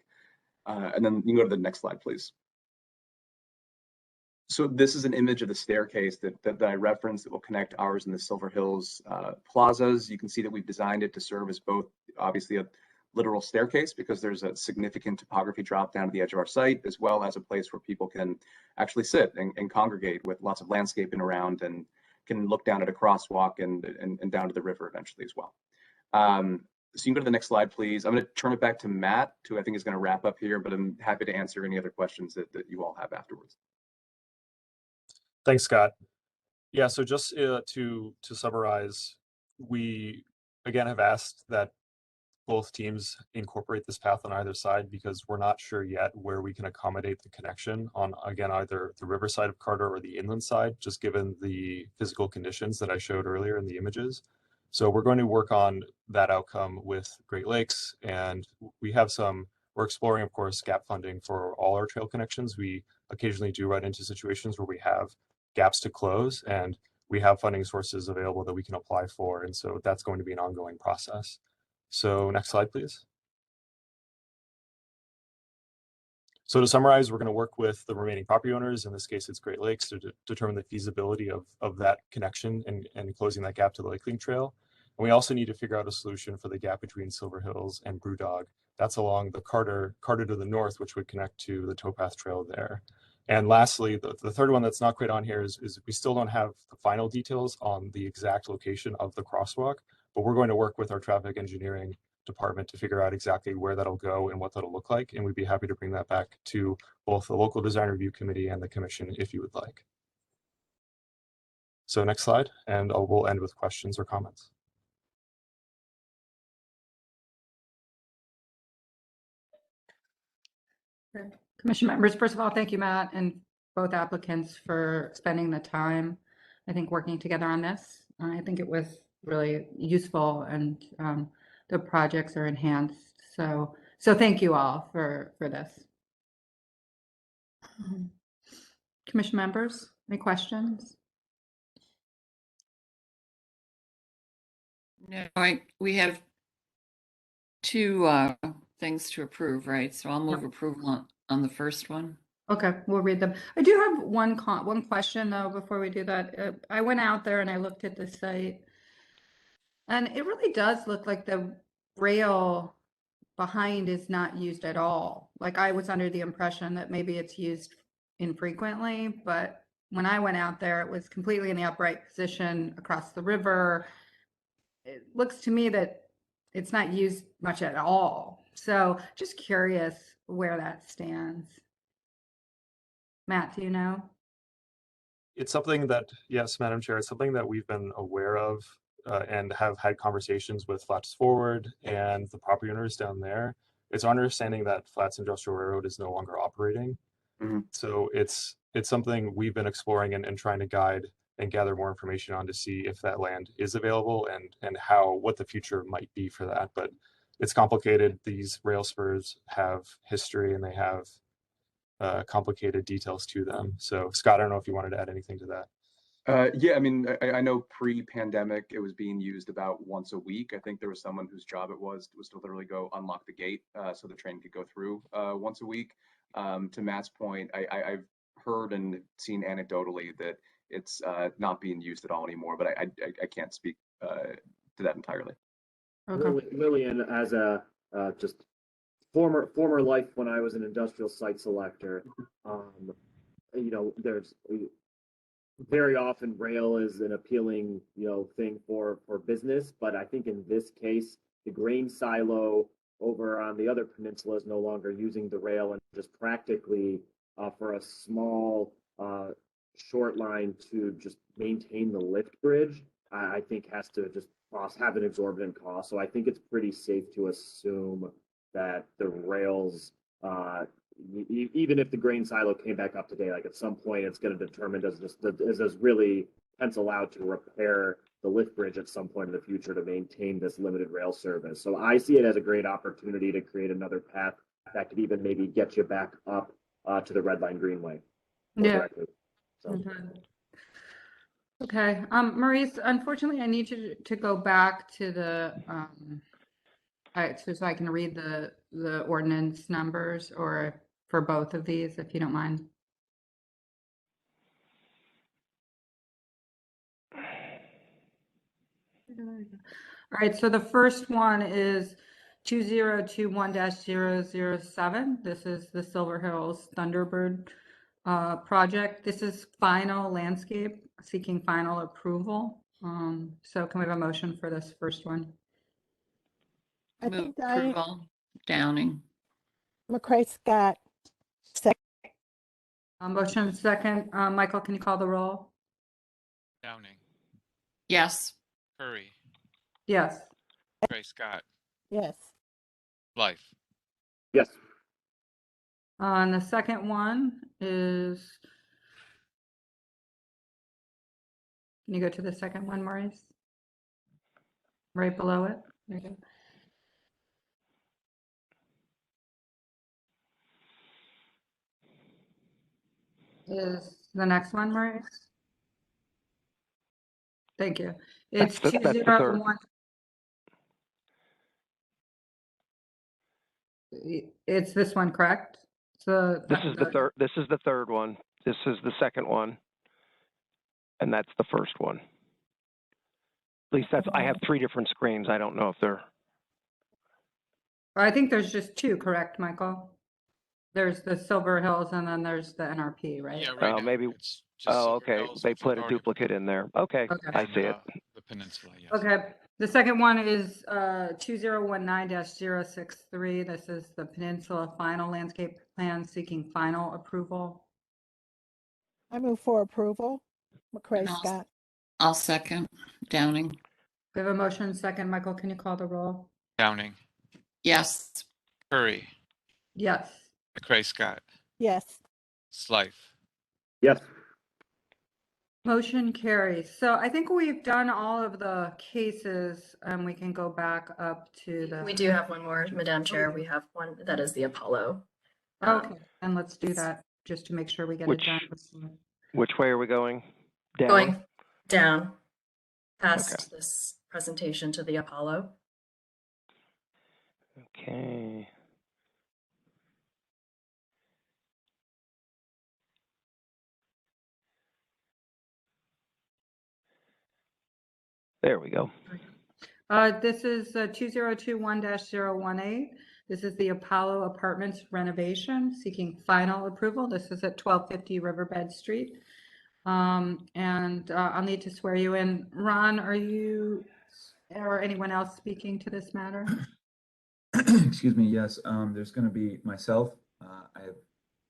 And then you can go to the next slide, please. So this is an image of the staircase that I referenced that will connect ours and the Silver Hills plazas. You can see that we've designed it to serve as both obviously a literal staircase because there's a significant topography drop down to the edge of our site, as well as a place where people can actually sit and congregate with lots of landscaping around and can look down at a crosswalk and down to the river eventually as well. So you can go to the next slide, please. I'm going to turn it back to Matt, who I think is going to wrap up here, but I'm happy to answer any other questions that you all have afterwards. Thanks, Scott. Yeah, so just to summarize, we again have asked that both teams incorporate this path on either side because we're not sure yet where we can accommodate the connection on, again, either the river side of Carter or the inland side, just given the physical conditions that I showed earlier in the images. So we're going to work on that outcome with Great Lakes, and we're exploring, of course, gap funding for all our trail connections. We occasionally do run into situations where we have gaps to close, and we have funding sources available that we can apply for. And so that's going to be an ongoing process. So next slide, please. So to summarize, we're going to work with the remaining property owners, in this case it's Great Lakes, to determine the feasibility of that connection and closing that gap to the Lake Link Trail. And we also need to figure out a solution for the gap between Silver Hills and Brewdog. That's along the Carter to the north, which would connect to the towpath trail there. And lastly, the third one that's not quite on here is we still don't have the final details on the exact location of the crosswalk, but we're going to work with our traffic engineering department to figure out exactly where that'll go and what that'll look like. And we'd be happy to bring that back to both the local design review committee and the commission if you would like. So next slide, and we'll end with questions or comments. Commission members, first of all, thank you, Matt, and both applicants for spending the time, I think, working together on this. I think it was really useful, and the projects are enhanced. So thank you all for this. Commission members, any questions? No, we have two things to approve, right? So I'll move approval on the first one. Okay, we'll read them. I do have one question though before we do that. I went out there and I looked at the site. And it really does look like the rail behind is not used at all. Like I was under the impression that maybe it's used infrequently, but when I went out there, it was completely in the upright position across the river. It looks to me that it's not used much at all. So just curious where that stands. Matt, do you know? It's something that, yes, Madam Chair, it's something that we've been aware of and have had conversations with Flats Forward and the property owners down there. It's our understanding that Flats Industrial Railroad is no longer operating. So it's something we've been exploring and trying to guide and gather more information on to see if that land is available and what the future might be for that. But it's complicated. These rail spurs have history and they have complicated details to them. So Scott, I don't know if you wanted to add anything to that. Yeah, I mean, I know pre-pandemic it was being used about once a week. I think there was someone whose job it was to literally go unlock the gate so the train could go through once a week. To Matt's point, I've heard and seen anecdotally that it's not being used at all anymore, but I can't speak to that entirely. Lillian, as a just former life when I was an industrial site selector, you know, there's very often rail is an appealing, you know, thing for business, but I think in this case, the grain silo over on the other peninsula is no longer using the rail, and just practically for a small short line to just maintain the lift bridge, I think has to just have an exorbitant cost. So I think it's pretty safe to assume that the rails, even if the grain silo came back up today, like at some point it's going to determine does this really pencil out to repair the lift bridge at some point in the future to maintain this limited rail service. So I see it as a great opportunity to create another path that could even maybe get you back up to the Red Line Greenway. Yeah. So. Okay. Maurice, unfortunately, I need you to go back to the so I can read the ordinance numbers or for both of these, if you don't mind. All right, so the first one is 2021-007. This is the Silver Hills Thunderbird project. This is final landscape, seeking final approval. So can we have a motion for this first one? I Move think Diane, approval. Downing. McCray Scott, second. Motion second. Michael, can you call the roll? Downing, Yes. Curry, Yes. Gray Scott, Yes. Life. Yes. And the second one is, can you go to the second one, Maurice? Right below it. There you go. Is the next one, Maurice? Thank you. It's That's the third. 201. It's this one, correct? So This is the third. This is the third one. This is the second one, and that's the first one. At least that's. I have 3 different screens. I don't know if they're. I think there's just 2, correct, Michael? There's the Silver Hills and then there's the NRP, right? Yeah, right now, Maybe. it's just Silver Okay. Hills, They which put we've a already duplicate in there. Okay. Okay. I see it. The peninsula, yes. Okay. The second one is 2019-063. This is the Peninsula Final Landscape Plan seeking final approval. I move for approval. McCray And Scott. I'll second. Downing. We have a motion second. Michael, can you call the roll? Downing, Yes. Curry, Yes. McCray Scott, Yes. Life. Yes. Motion carries. So I think we've done all of the cases. We can go back up to the. We do have one more, Madam Chair. We have one that is the Apollo. Okay, and let's do that just to make sure we get it done. Which way are we going? Down? Going down past this presentation to the Apollo. Okay. There we go. This is 2021-018. This is the Apollo Apartments renovation, seeking final approval. This is at 1250 Riverbed Street. And I'll need to swear you in. Ron, are you or anyone else speaking to this matter? Excuse me, yes. There's going to be myself.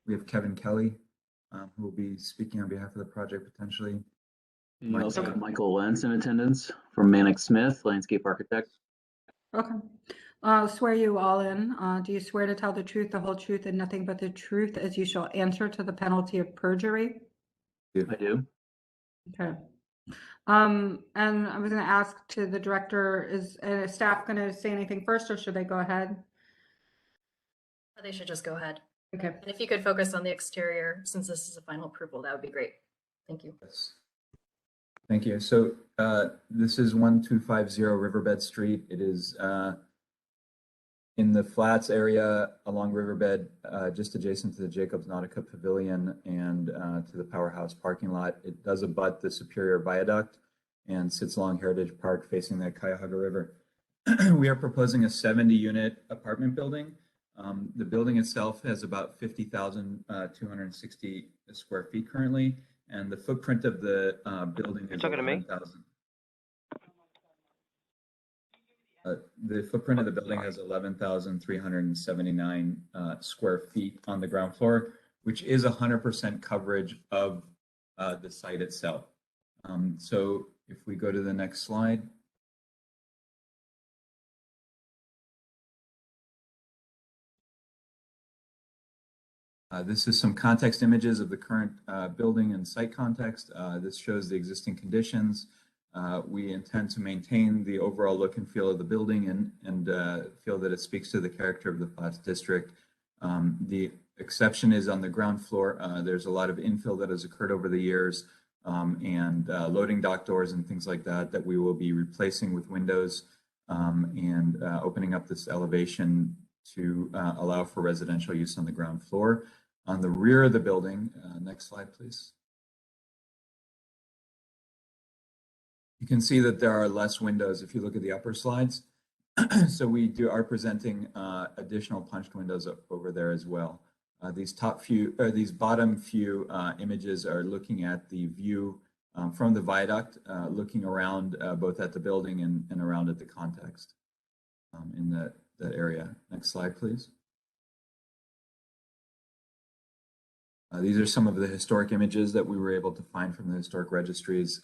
We have Kevin Kelly, who will be speaking on behalf of the project potentially. You also have Michael Lentz in attendance from Manick Smith, landscape architect. Okay. I'll swear you all in. Do you swear to tell the truth, the whole truth, and nothing but the truth as you shall answer to the penalty of perjury? I do. Okay. And I was going to ask to the director, is staff going to say anything first, or should they go ahead? They should just go ahead. Okay. And if you could focus on the exterior, since this is a final approval, that would be great. Thank you. Yes. Thank you. So this is 1250 Riverbed Street. It is in the flats area along Riverbed, just adjacent to the Jacobs Nautica Pavilion and to the Powerhouse parking lot. It does abut the Superior Viaduct and sits along Heritage Park facing the Cuyahoga River. We are proposing a 70-unit apartment building. The building itself has about 50,260 square feet currently, and the footprint of the building is 11,000. The footprint of the building has 11,379 square feet on the ground floor, which is 100% coverage of the site itself. So if we go to the next slide. This is some context images of the current building and site context. This shows the existing conditions. We intend to maintain the overall look and feel of the building and feel that it speaks to the character of the Flats district. The exception is on the ground floor. There's a lot of infill that has occurred over the years and loading dock doors and things like that we will be replacing with windows and opening up this elevation to allow for residential use on the ground floor. On the rear of the building, next slide, please. You can see that there are less windows if you look at the upper slides. So we are presenting additional punched windows over there as well. These bottom few images are looking at the view from the viaduct, looking around both at the building and around at the context in that area. Next slide, please. These are some of the historic images that we were able to find from the historic registries.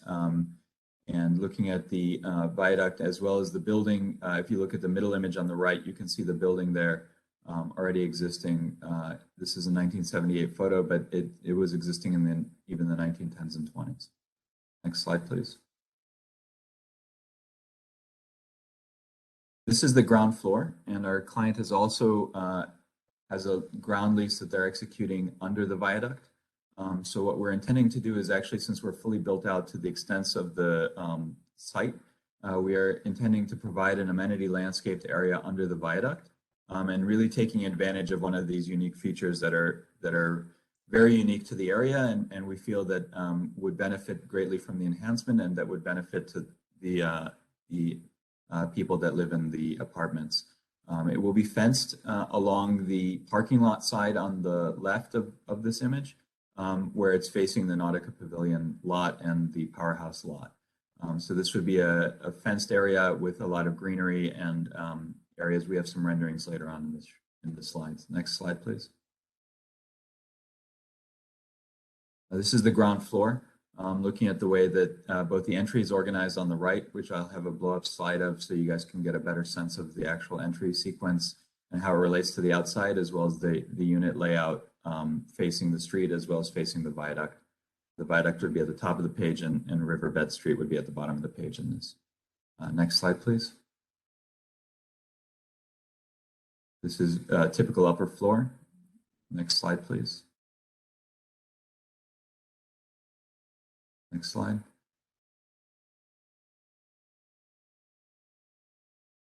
And looking at the viaduct as well as the building, if you look at the middle image on the right, you can see the building there already existing. This is a 1978 photo, but it was existing in even the 1910s and 20s. Next slide, please. This is the ground floor, and our client has also has a ground lease that they're executing under the viaduct. So what we're intending to do is actually, since we're fully built out to the extents of the site, we are intending to provide an amenity landscaped area under the viaduct and really taking advantage of one of these unique features that are very unique to the area and we feel that would benefit greatly from the enhancement and that would benefit to the people that live in the apartments. It will be fenced along the parking lot side on the left of this image, where it's facing the Nautica Pavilion lot and the Powerhouse lot. So this would be a fenced area with a lot of greenery and areas. We have some renderings later on in the slides. Next slide, please. This is the ground floor. Looking at the way that both the entry is organized on the right, which I'll have a blow-up slide of so you guys can get a better sense of the actual entry sequence and how it relates to the outside, as well as the unit layout facing the street as well as facing the viaduct. The viaduct would be at the top of the page and Riverbed Street would be at the bottom of the page in this. Next slide, please. This is a typical upper floor. Next slide, please. Next slide.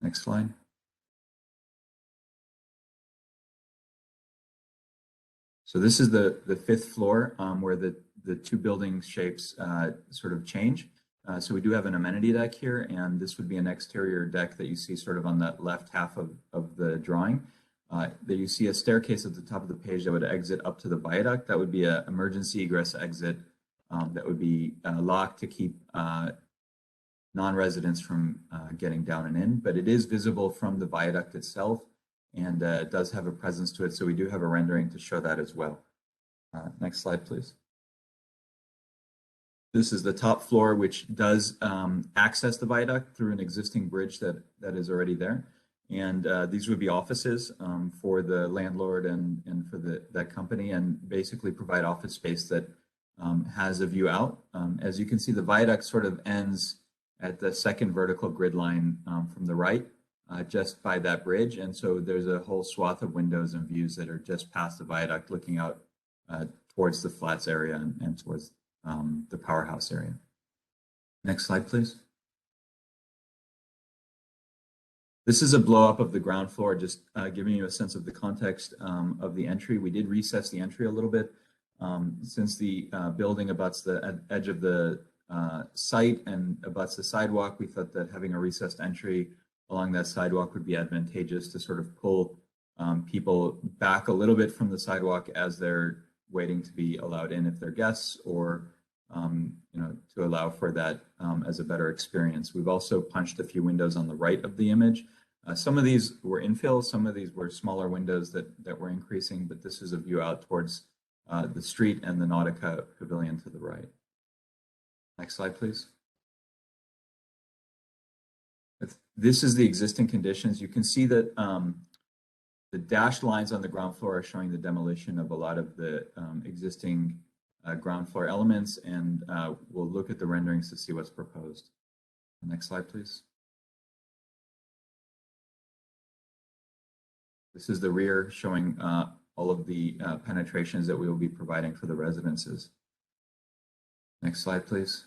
Next slide. So this is the fifth floor where the two building shapes sort of change. So we do have an amenity deck here, and this would be an exterior deck that you see sort of on the left half of the drawing. That you see a staircase at the top of the page that would exit up to the viaduct. That would be an emergency egress exit that would be locked to keep non-residents from getting down and in, but it is visible from the viaduct itself, and it does have a presence to it, so we do have a rendering to show that as well. Next slide, please. This is the top floor, which does access the viaduct through an existing bridge that is already there. And these would be offices for the landlord and for that company, and basically provide office space that has a view out. As you can see, the viaduct sort of ends at the second vertical grid line from the right, just by that bridge. And so there's a whole swath of windows and views that are just past the viaduct, looking out towards the flats area and towards the powerhouse area. Next slide, please. This is a blow up of the ground floor, just giving you a sense of the context of the entry. We did recess the entry a little bit since the building abuts the edge of the site and abuts the sidewalk. We thought that having a recessed entry along that sidewalk would be advantageous to sort of pull people back a little bit from the sidewalk as they're waiting to be allowed in if they're guests, or to allow for that as a better experience. We've also punched a few windows on the right of the image. Some of these were infill, some of these were smaller windows that were increasing, but this is a view out towards the street and the Nautica Pavilion to the right. Next slide, please. This is the existing conditions. You can see that the dashed lines on the ground floor are showing the demolition of a lot of the existing ground floor elements, and we'll look at the renderings to see what's proposed. Next slide, please. This is the rear, showing all of the penetrations that we will be providing for the residences. Next slide, please.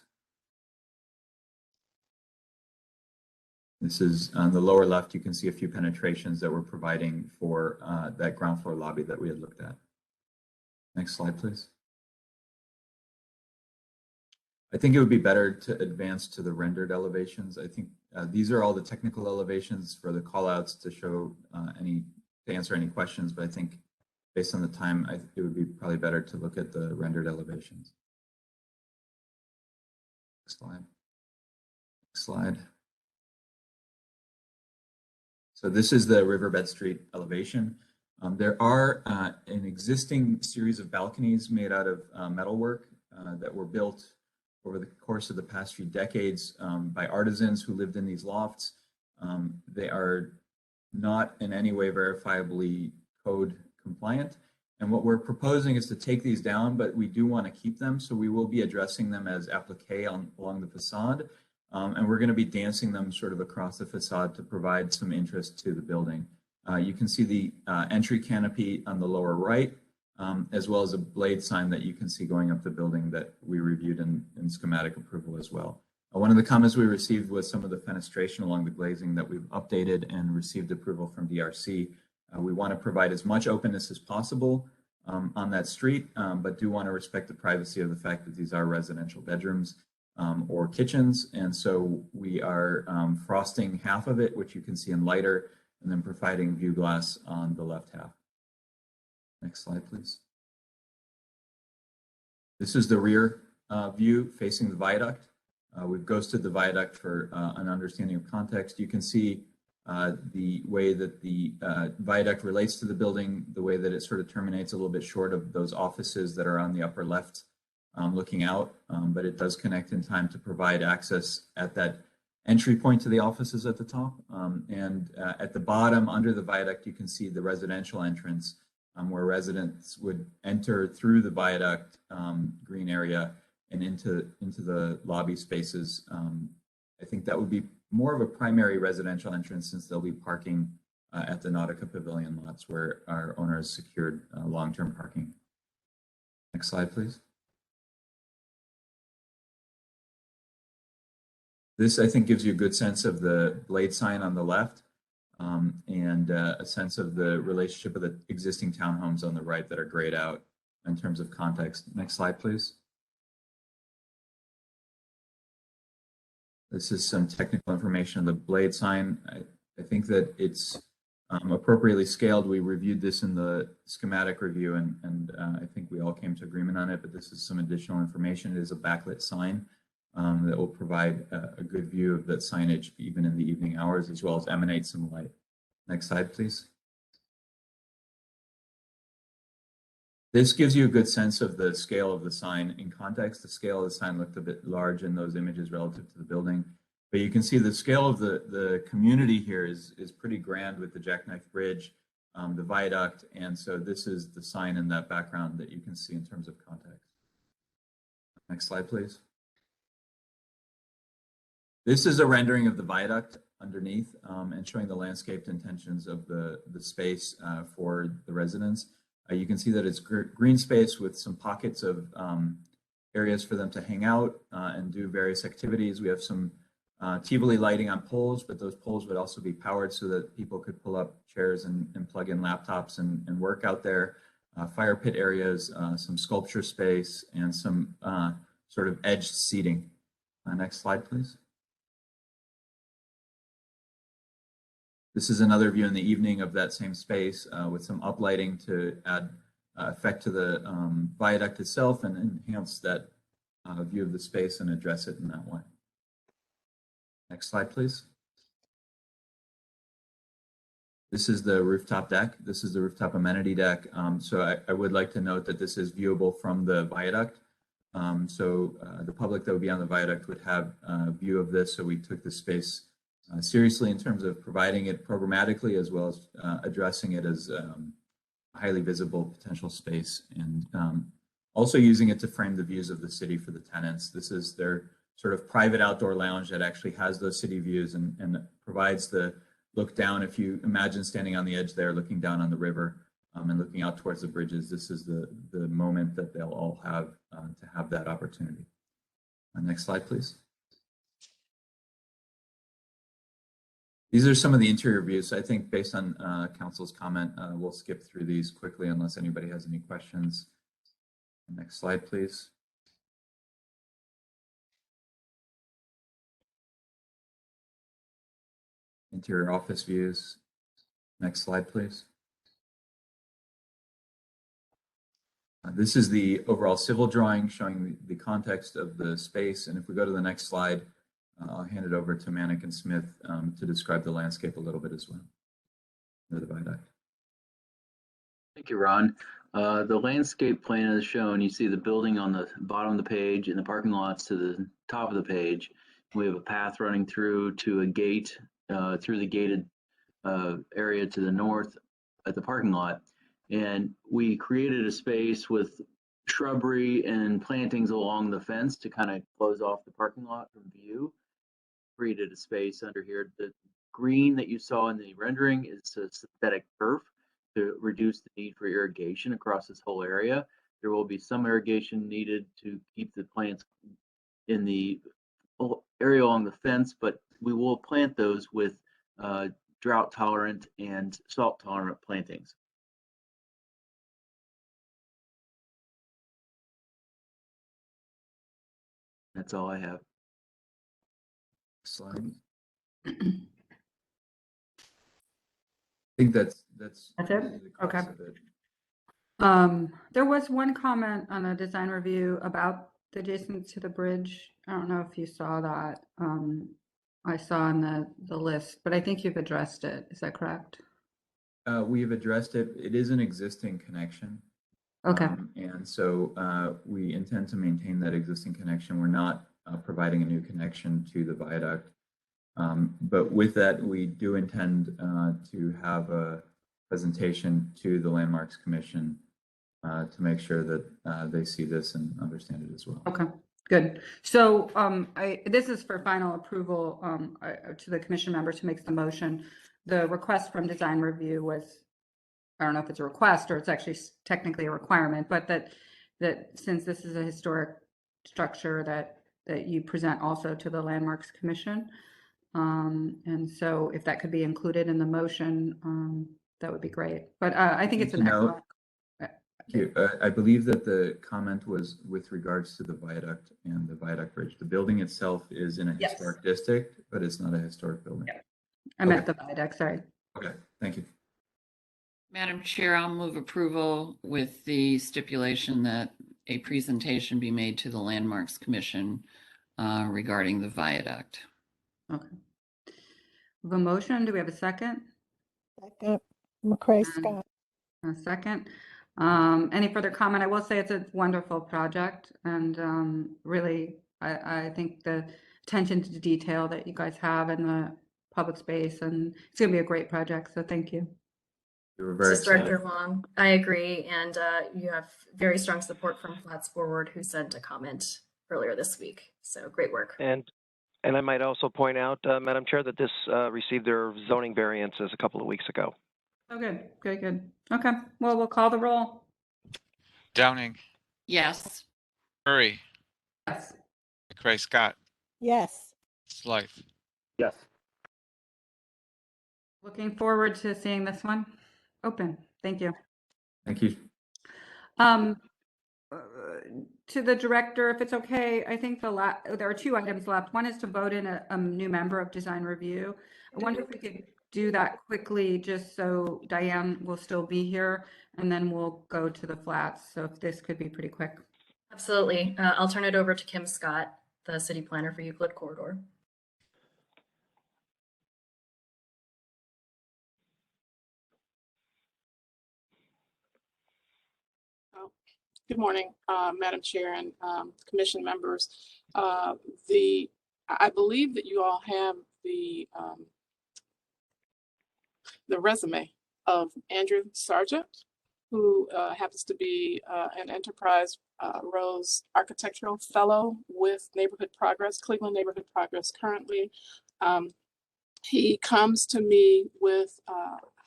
This is on the lower left. You can see a few penetrations that we're providing for that ground floor lobby that we had looked at. Next slide, please. I think it would be better to advance to the rendered elevations. I think these are all the technical elevations for the callouts to show to answer any questions, but I think based on the time, it would be probably better to look at the rendered elevations. Next slide. Next slide. So this is the Riverbed Street elevation. There are an existing series of balconies made out of metalwork that were built over the course of the past few decades by artisans who lived in these lofts. They are not in any way verifiably code compliant. And what we're proposing is to take these down, but we do want to keep them. So we will be addressing them as applique along the facade. And we're going to be dancing them sort of across the facade to provide some interest to the building. You can see the entry canopy on the lower right, as well as a blade sign that you can see going up the building that we reviewed in schematic approval as well. One of the comments we received was some of the fenestration along the glazing that we've updated and received approval from DRC. We want to provide as much openness as possible on that street, but do want to respect the privacy of the fact that these are residential bedrooms or kitchens. And so we are frosting half of it, which you can see in lighter, and then providing view glass on the left half. Next slide, please. This is the rear view facing the viaduct. We've ghosted the viaduct for an understanding of context. You can see the way that the viaduct relates to the building, the way that it sort of terminates a little bit short of those offices that are on the upper left looking out, but it does connect in time to provide access at that entry point to the offices at the top. And at the bottom under the viaduct, you can see the residential entrance where residents would enter through the viaduct green area and into the lobby spaces. I think that would be more of a primary residential entrance, since they'll be parking at the Nautica Pavilion lots where our owners secured long-term parking. Next slide, please. This, I think, gives you a good sense of the blade sign on the left and a sense of the relationship of the existing townhomes on the right that are grayed out in terms of context. Next slide, please. This is some technical information on the blade sign. I think that it's appropriately scaled. We reviewed this in the schematic review, and I think we all came to agreement on it, but this is some additional information. It is a backlit sign that will provide a good view of that signage even in the evening hours, as well as emanate some light. Next slide, please. This gives you a good sense of the scale of the sign. In context, the scale of the sign looked a bit large in those images relative to the building, but you can see the scale of the community here is pretty grand with the Jackknife Bridge, the viaduct, and so this is the sign in that background that you can see in terms of context. Next slide, please. This is a rendering of the viaduct underneath and showing the landscaped intentions of the space for the residents. You can see that it's green space with some pockets of areas for them to hang out and do various activities. We have some Tivoli lighting on poles, but those poles would also be powered so that people could pull up chairs and plug in laptops and work out there. Fire pit areas, some sculpture space, and some sort of edged seating. Next slide, please. This is another view in the evening of that same space with some uplighting to add effect to the viaduct itself and enhance that view of the space and address it in that way. Next slide, please. This is the rooftop deck. This is the rooftop amenity deck. So I would like to note that this is viewable from the viaduct. The public that would be on the viaduct would have a view of this. So we took the space seriously in terms of providing it programmatically, as well as addressing it as a highly visible potential space, and also using it to frame the views of the city for the tenants. This is their sort of private outdoor lounge that actually has those city views and provides the look down. If you imagine standing on the edge there, looking down on the river and looking out towards the bridges, this is the moment that they'll all have to have that opportunity. Next slide, please. These are some of the interior views. I think based on council's comment, we'll skip through these quickly unless anybody has any questions. Next slide, please. Interior office views. Next slide, please. This is the overall civil drawing showing the context of the space. And if we go to the next slide, I'll hand it over to Manick and Smith to describe the landscape a little bit as well. The viaduct. Thank you, Ron. The landscape plan is shown. You see the building on the bottom of the page and the parking lots to the top of the page. We have a path running through to a gate, through the gated area to the north at the parking lot. And we created a space with shrubbery and plantings along the fence to kind of close off the parking lot from view. Created a space under here. The green that you saw in the rendering is a synthetic turf to reduce the need for irrigation across this whole area. There will be some irrigation needed to keep the plants in the area along the fence, but we will plant those with drought tolerant and salt tolerant plantings. That's all I have. Slide. I think that's it. Okay. There was one comment on a design review about the adjacent to the bridge. I don't know if you saw that. I saw on the list, but I think you've addressed it. Is that correct? We've addressed it. It is an existing connection. Okay. And so we intend to maintain that existing connection. We're not providing a new connection to the viaduct. But with that, we do intend to have a presentation to the Landmarks Commission to make sure that they see this and understand it as well. Okay, good. So this is for final approval to the commission member to make the motion. The request from design review was, I don't know if it's a request or it's actually technically a requirement, but that since this is a historic structure that you present also to the Landmarks Commission. And so if that could be included in the motion, that would be great. But I think it's an excellent. Thank you. I believe that the comment was with regards to the viaduct and the viaduct bridge. The building itself is in a Yes. historic district, but it's not a historic building. Yeah. I meant the viaduct, sorry. Okay, thank you. Madam Chair, I'll move approval with the stipulation that a presentation be made to the Landmarks Commission regarding the viaduct. Okay. We have a motion. Do we have a second? Second, McCray Scott. A second. Any further comment? I will say it's a wonderful project, and really, I think the attention to detail that you guys have in the public space, and it's going to be a great project. So thank you. We're very This is Director excited. Wong. I agree, and you have very strong support from Flats Forward, who sent a comment earlier this week. So great work. And I might also point out, Madam Chair, that this received their zoning variances a couple of weeks ago. Oh, good. Good, good. Okay. Well, we'll call the roll. Downing, Yes. Murray, Yes. McCray Scott, Yes. Slife. Yes. Looking forward to seeing this one open. Thank you. Thank you. To the director, if it's okay, I think there are two items left. One is to vote in a new member of design review. I wonder if we could do that quickly, just so Diane will still be here, and then we'll go to the flats. So if this could be pretty quick. Absolutely. I'll turn it over to Kim Scott, the city planner for Euclid Corridor. Good morning, Madam Chair and Commission members. I believe that you all have the resume of Andrew Sargent, who happens to be an Enterprise Rose Architectural Fellow with Neighborhood Progress, Cleveland Neighborhood Progress currently. He comes to me with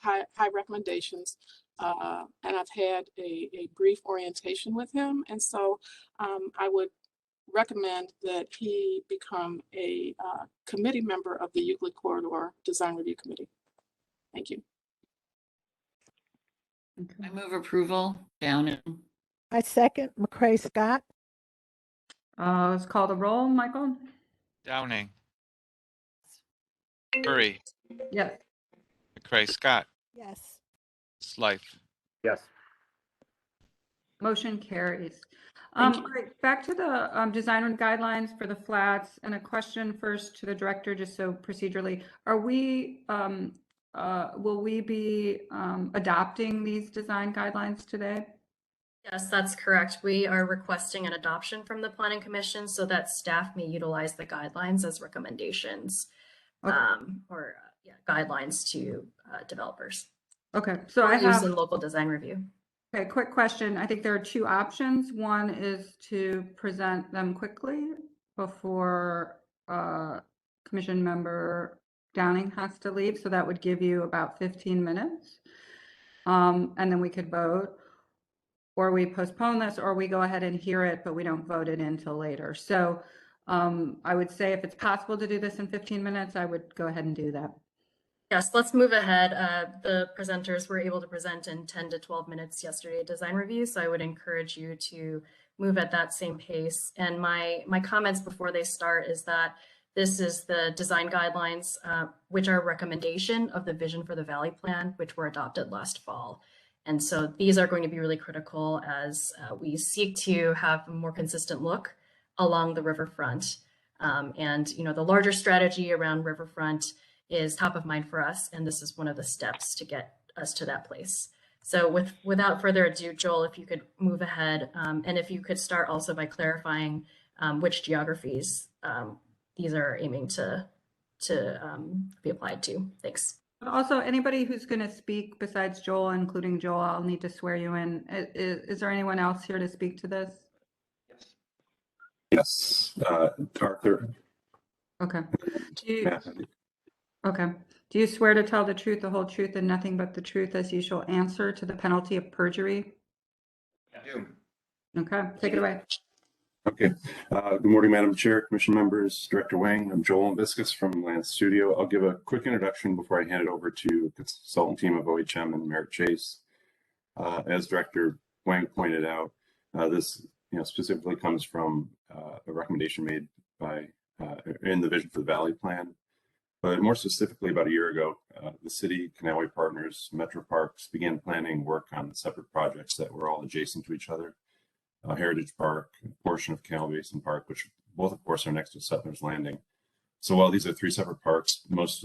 high recommendations. And I've had a brief orientation with him. And so I would recommend that he become a committee member of the Euclid Corridor Design Review Committee. Thank you. I move approval. Downing. I second, McCray Scott. Let's call the roll, Michael. Downing, Murray, Yes. McCray Scott, Yes. Slife. Yes. Motion carries. Thank you. All right, back to the design guidelines for the flats, and a question first to the director, just so procedurally, are we, will we be adopting these design guidelines today? Yes, that's correct. We are requesting an adoption from the Planning Commission so that staff may utilize the guidelines as recommendations or guidelines to developers. Okay, so or I have use in local design review. Okay, quick question. I think there are two options. One is to present them quickly before Commission Member Downing has to leave. So that would give you about 15 minutes. And then we could vote, or we postpone this, or we go ahead and hear it, but we don't vote it until later. So I would say if it's possible to do this in 15 minutes, I would go ahead and do that. Yes, let's move ahead. The presenters were able to present in 10 to 12 minutes yesterday at design review, so I would encourage you to move at that same pace. And my comments before they start is that this is the design guidelines, which are a recommendation of the Vision for the Valley Plan, which were adopted last fall. And so these are going to be really critical as we seek to have a more consistent look along the riverfront. And the larger strategy around riverfront is top of mind for us, and this is one of the steps to get us to that place. So without further ado, Joel, if you could move ahead, and if you could start also by clarifying which geographies these are aiming to be applied to. Thanks. Also, anybody who's going to speak besides Joel, including Joel, I'll need to swear you in. Is there anyone else here to speak to this? Yes, Arthur. Okay. Okay. Do you swear to tell the truth, the whole truth, and nothing but the truth as you shall answer to the penalty of perjury? I do. Okay, take it away. Okay. Good morning, Madam Chair, Commission members, Director Wang. I'm Joel Viscus from Land Studio. I'll give a quick introduction before I hand it over to the consultant team of OHM and Merritt Chase. As Director Wang pointed out, this specifically comes from a recommendation made by in the Vision for the Valley Plan. But more specifically, about a year ago, the city, Canalway Partners, Metro Parks began planning work on separate projects that were all adjacent to each other. Heritage Park, a portion of Canal Basin Park, which both, of course, are next to Settlers Landing. So while these are three separate parks, most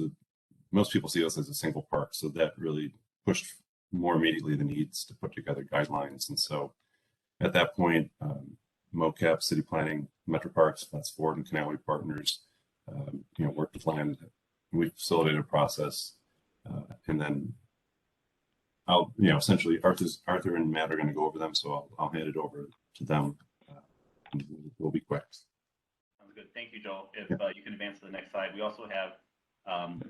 people see this as a single park. So that really pushed more immediately the needs to put together guidelines. And so at that point, MoCap, City Planning, Metro Parks, Flats Ford, and Canalway Partners, worked to plan. We facilitated a process, and then I'll, essentially Arthur and Matt are going to go over them, so I'll hand it over to them. And we'll be quick. Sounds good. Thank you, Joel. If you can advance to the next slide. We also have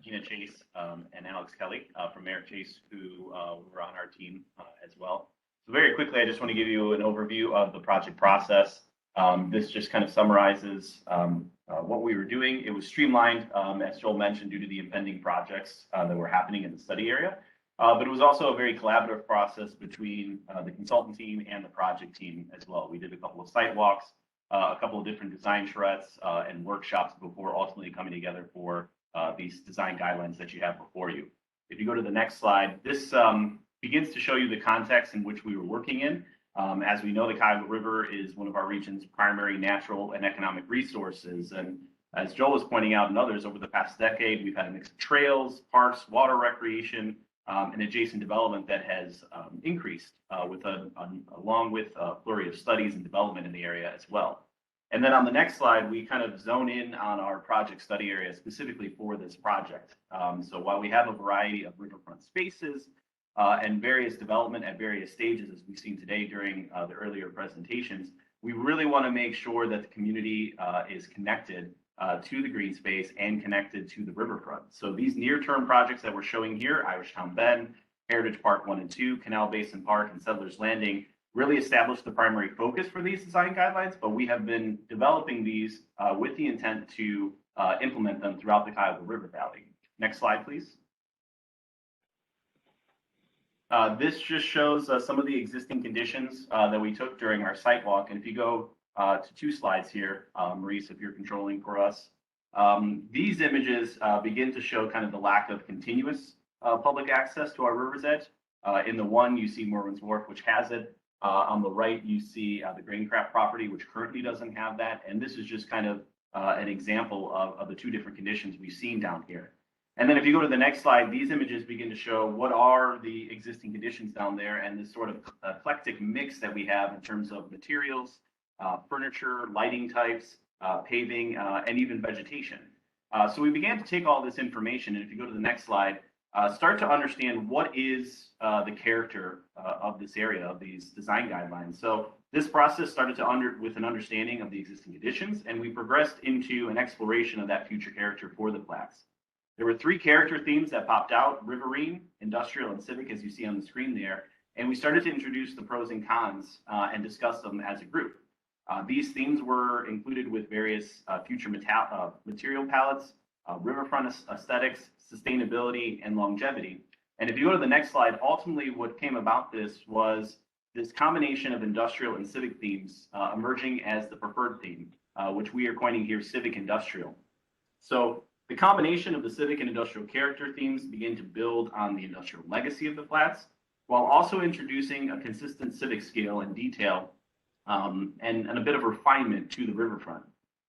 Gina Chase and Alex Kelly from Merritt Chase, who were on our team as well. So very quickly, I just want to give you an overview of the project process. This just kind of summarizes what we were doing. It was streamlined, as Joel mentioned, due to the impending projects that were happening in the study area. But it was also a very collaborative process between the consultant team and the project team as well. We did a couple of site walks, a couple of different design charrettes and workshops before ultimately coming together for these design guidelines that you have before you. If you go to the next slide, this begins to show you the context in which we were working in. As we know, the Cuyahoga River is one of our region's primary natural and economic resources. And as Joel was pointing out and others, over the past decade, we've had a mix of trails, parks, water recreation, and adjacent development that has increased along with a flurry of studies and development in the area as well. And then on the next slide, we kind of zone in on our project study area specifically for this project. So while we have a variety of riverfront spaces, and various development at various stages, as we've seen today during the earlier presentations, we really want to make sure that the community is connected to the green space and connected to the riverfront. So these near-term projects that we're showing here, Irishtown Bend, Heritage Park 1 and 2, Canal Basin Park, and Settlers Landing, really established the primary focus for these design guidelines, but we have been developing these with the intent to implement them throughout the Cuyahoga River Valley. Next slide, please. This just shows some of the existing conditions that we took during our site walk. And if you go to 2 slides here, Maurice, if you're controlling for us, these images begin to show kind of the lack of continuous public access to our river's edge. In the one, you see Merwin's Wharf, which has it. On the right, you see the Graincraft property, which currently doesn't have that. And this is just kind of an example of the 2 different conditions we've seen down here. And then if you go to the next slide, these images begin to show what are the existing conditions down there and this sort of eclectic mix that we have in terms of materials, furniture, lighting types, paving, and even vegetation. So we began to take all this information, and if you go to the next slide, start to understand what is the character of this area, of these design guidelines. So this process started with an understanding of the existing conditions, and we progressed into an exploration of that future character for the flats. There were 3 character themes that popped out: riverine, industrial, and civic, as you see on the screen there. And we started to introduce the pros and cons and discuss them as a group. These themes were included with various future material palettes, riverfront aesthetics, sustainability, and longevity. And if you go to the next slide, ultimately what came about this was this combination of industrial and civic themes emerging as the preferred theme, which we are coining here civic industrial. So the combination of the civic and industrial character themes begin to build on the industrial legacy of the flats, while also introducing a consistent civic scale and detail and a bit of refinement to the riverfront.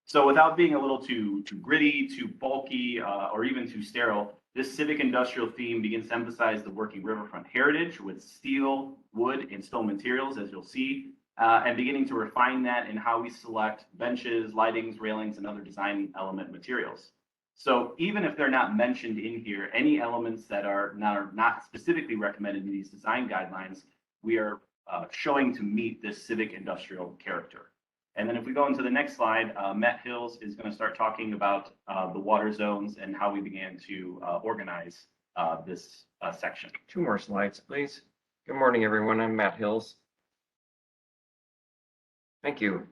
So without being a little too gritty, too bulky, or even too sterile, this civic industrial theme begins to emphasize the working riverfront heritage with steel, wood, and stone materials, as you'll see, and beginning to refine that in how we select benches, lightings, railings, and other design element materials. So even if they're not mentioned in here, any elements that are not specifically recommended in these design guidelines, we are showing to meet this civic industrial character. And then if we go into the next slide, Matt Hills is going to start talking about the water zones and how we began to organize this section. 2 more slides, please. Good morning, everyone. I'm Matt Hills. Thank you.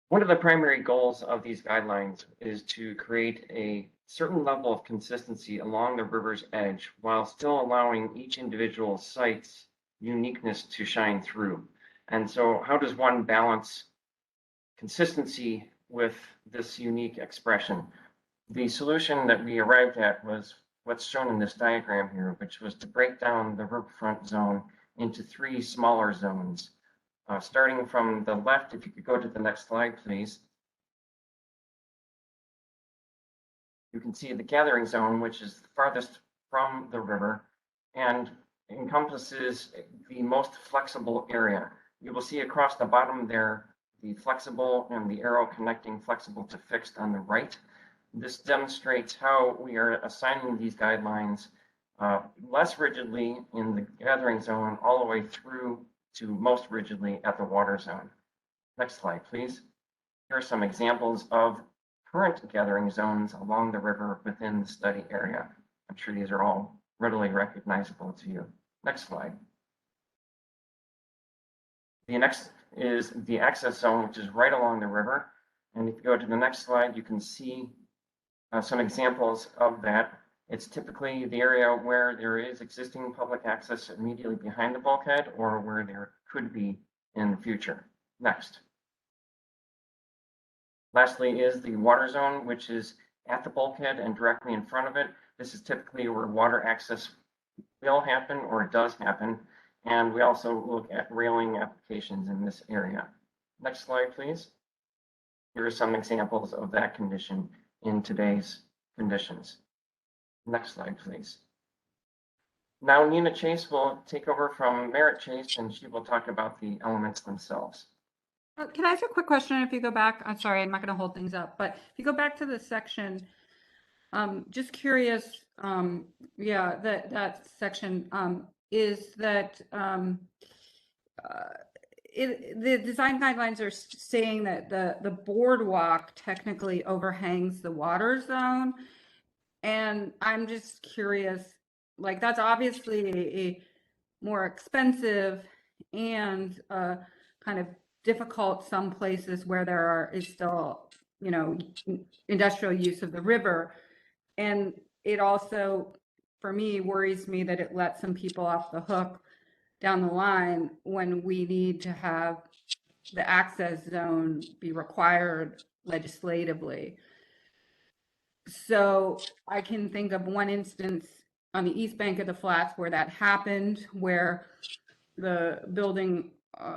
One of the primary goals of these guidelines is to create a certain level of consistency along the river's edge while still allowing each individual site's uniqueness to shine through. And so how does one balance consistency with this unique expression? The solution that we arrived at was what's shown in this diagram here, which was to break down the riverfront zone into 3 smaller zones. Starting from the left, if you could go to the next slide, please. You can see the gathering zone, which is the farthest from the river and encompasses the most flexible area. You will see across the bottom there, the flexible and the arrow connecting flexible to fixed on the right. This demonstrates how we are assigning these guidelines less rigidly in the gathering zone all the way through to most rigidly at the water zone. Next slide, please. Here are some examples of current gathering zones along the river within the study area. I'm sure these are all readily recognizable to you. Next slide. The next is the access zone, which is right along the river. And if you go to the next slide, you can see some examples of that. It's typically the area where there is existing public access immediately behind the bulkhead or where there could be in the future. Next. Lastly is the water zone, which is at the bulkhead and directly in front of it. This is typically where water access will happen or does happen. And we also look at railing applications in this area. Next slide, please. Here are some examples of that condition in today's conditions. Next slide, please. Now Nina Chase will take over from Merritt Chase and she will talk about the elements themselves. Can I ask a quick question? If you go back, I'm sorry, I'm not going to hold things up, but if you go back to the section, just curious, yeah, that section is that the design guidelines are saying that the boardwalk technically overhangs the water zone. And I'm just curious, like that's obviously a more expensive and kind of difficult some places where there is still, you know, industrial use of the river. And it also, for me, worries me that it lets some people off the hook down the line when we need to have the access zone be required legislatively. So I can think of one instance on the east bank of the flats where that happened, where the building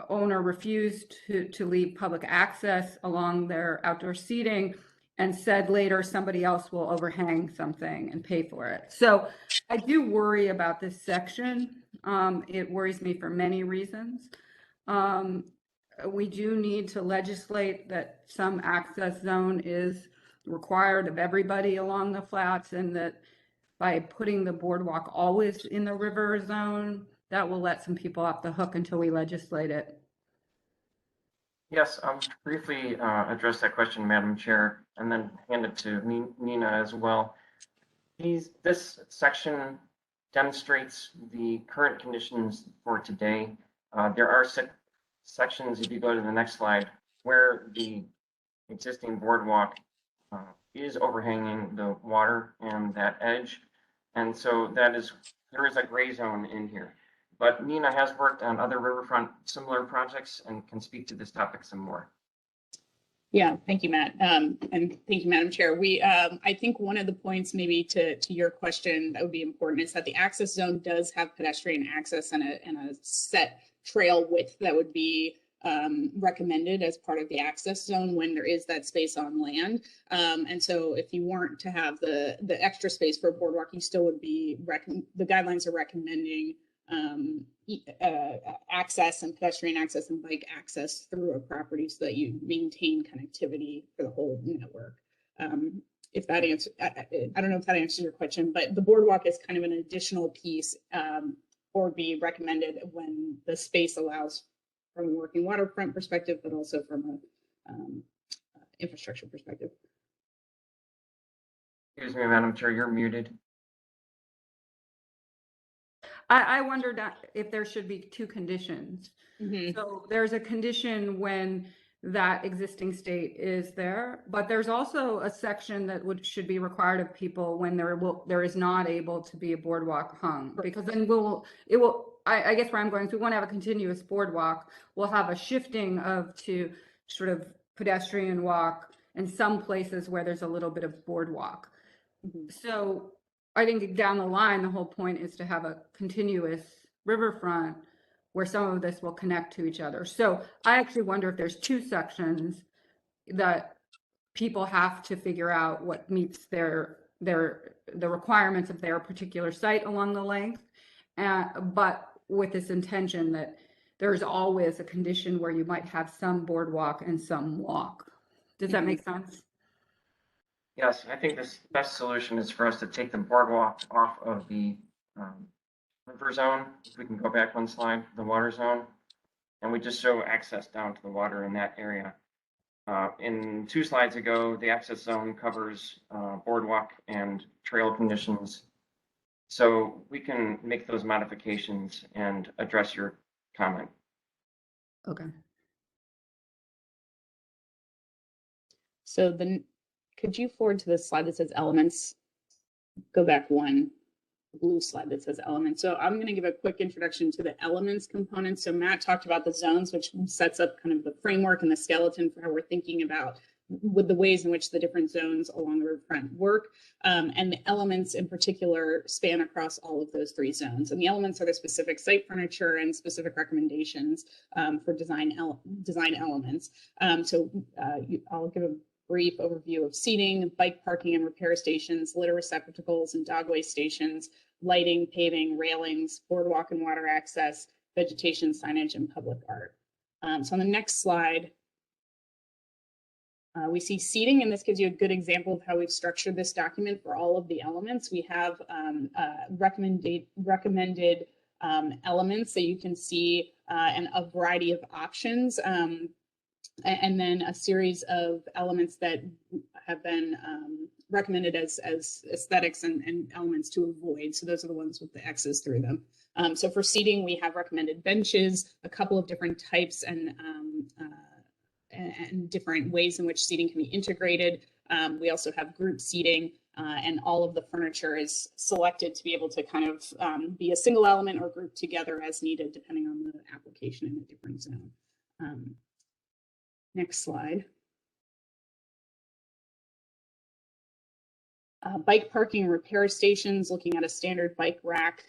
owner refused to leave public access along their outdoor seating and said later somebody else will overhang something and pay for it. So I do worry about this section. It worries me for many reasons. We do need to legislate that some access zone is required of everybody along the flats, and that by putting the boardwalk always in the river zone, that will let some people off the hook until we legislate it. Yes, I'll briefly address that question, Madam Chair, and then hand it to Nina as well. This section demonstrates the current conditions for today. There are sections, if you go to the next slide, where the existing boardwalk is overhanging the water and that edge. And so there is a gray zone in here. But Nina has worked on other riverfront similar projects and can speak to this topic some more. Yeah, thank you, Matt. And thank you, Madam Chair. I think one of the points maybe to your question that would be important is that the access zone does have pedestrian access and a set trail width that would be recommended as part of the access zone when there is that space on land. And so if you weren't to have the extra space for a boardwalk, you still would be, the guidelines are recommending access and pedestrian access and bike access through a property so that you maintain connectivity for the whole network. If that answer, I don't know if that answers your question, but the boardwalk is kind of an additional piece or be recommended when the space allows from a working waterfront perspective, but also from a infrastructure perspective. Excuse me, Madam Chair, you're muted. I wondered if there should be two conditions. Mm-hmm. So there's a condition when that existing state is there, but there's also a section that should be required of people when there is not able to be a boardwalk hung, because then I guess where I'm going, if we want to have a continuous boardwalk, we'll have a shifting to sort of pedestrian walk in some places where there's a little bit of boardwalk. So I think down the line, the whole point is to have a continuous riverfront where some of this will connect to each other. So I actually wonder if there's two sections that people have to figure out what meets the requirements of their particular site along the length, but with this intention that there's always a condition where you might have some boardwalk and some walk. Does that make sense? Yes, I think this best solution is for us to take the boardwalk off of the river zone. If we can go back one slide, the water zone, and we just show access down to the water in that area. In 2 slides ago, the access zone covers boardwalk and trail conditions. So we can make those modifications and address your comment. Okay. So then, could you forward to the slide that says elements? Go back one, blue slide that says elements. So I'm going to give a quick introduction to the elements component. So Matt talked about the zones, which sets up kind of the framework and the skeleton for how we're thinking about with the ways in which the different zones along the riverfront work. And the elements in particular span across all of those 3 zones. And the elements are the specific site furniture and specific recommendations for design elements. I'll give a brief overview of seating, bike parking and repair stations, litter receptacles and dogway stations, lighting, paving, railings, boardwalk and water access, vegetation, signage, and public art. So on the next slide, we see seating, and this gives you a good example of how we've structured this document for all of the elements. We have recommended elements that you can see and a variety of options, and then a series of elements that have been recommended as aesthetics and elements to avoid. So those are the ones with the X's through them. So for seating, we have recommended benches, a couple of different types and different ways in which seating can be integrated. We also have group seating, and all of the furniture is selected to be able to kind of be a single element or grouped together as needed, depending on the application in a different zone. Next slide. Bike parking repair stations, looking at a standard bike rack,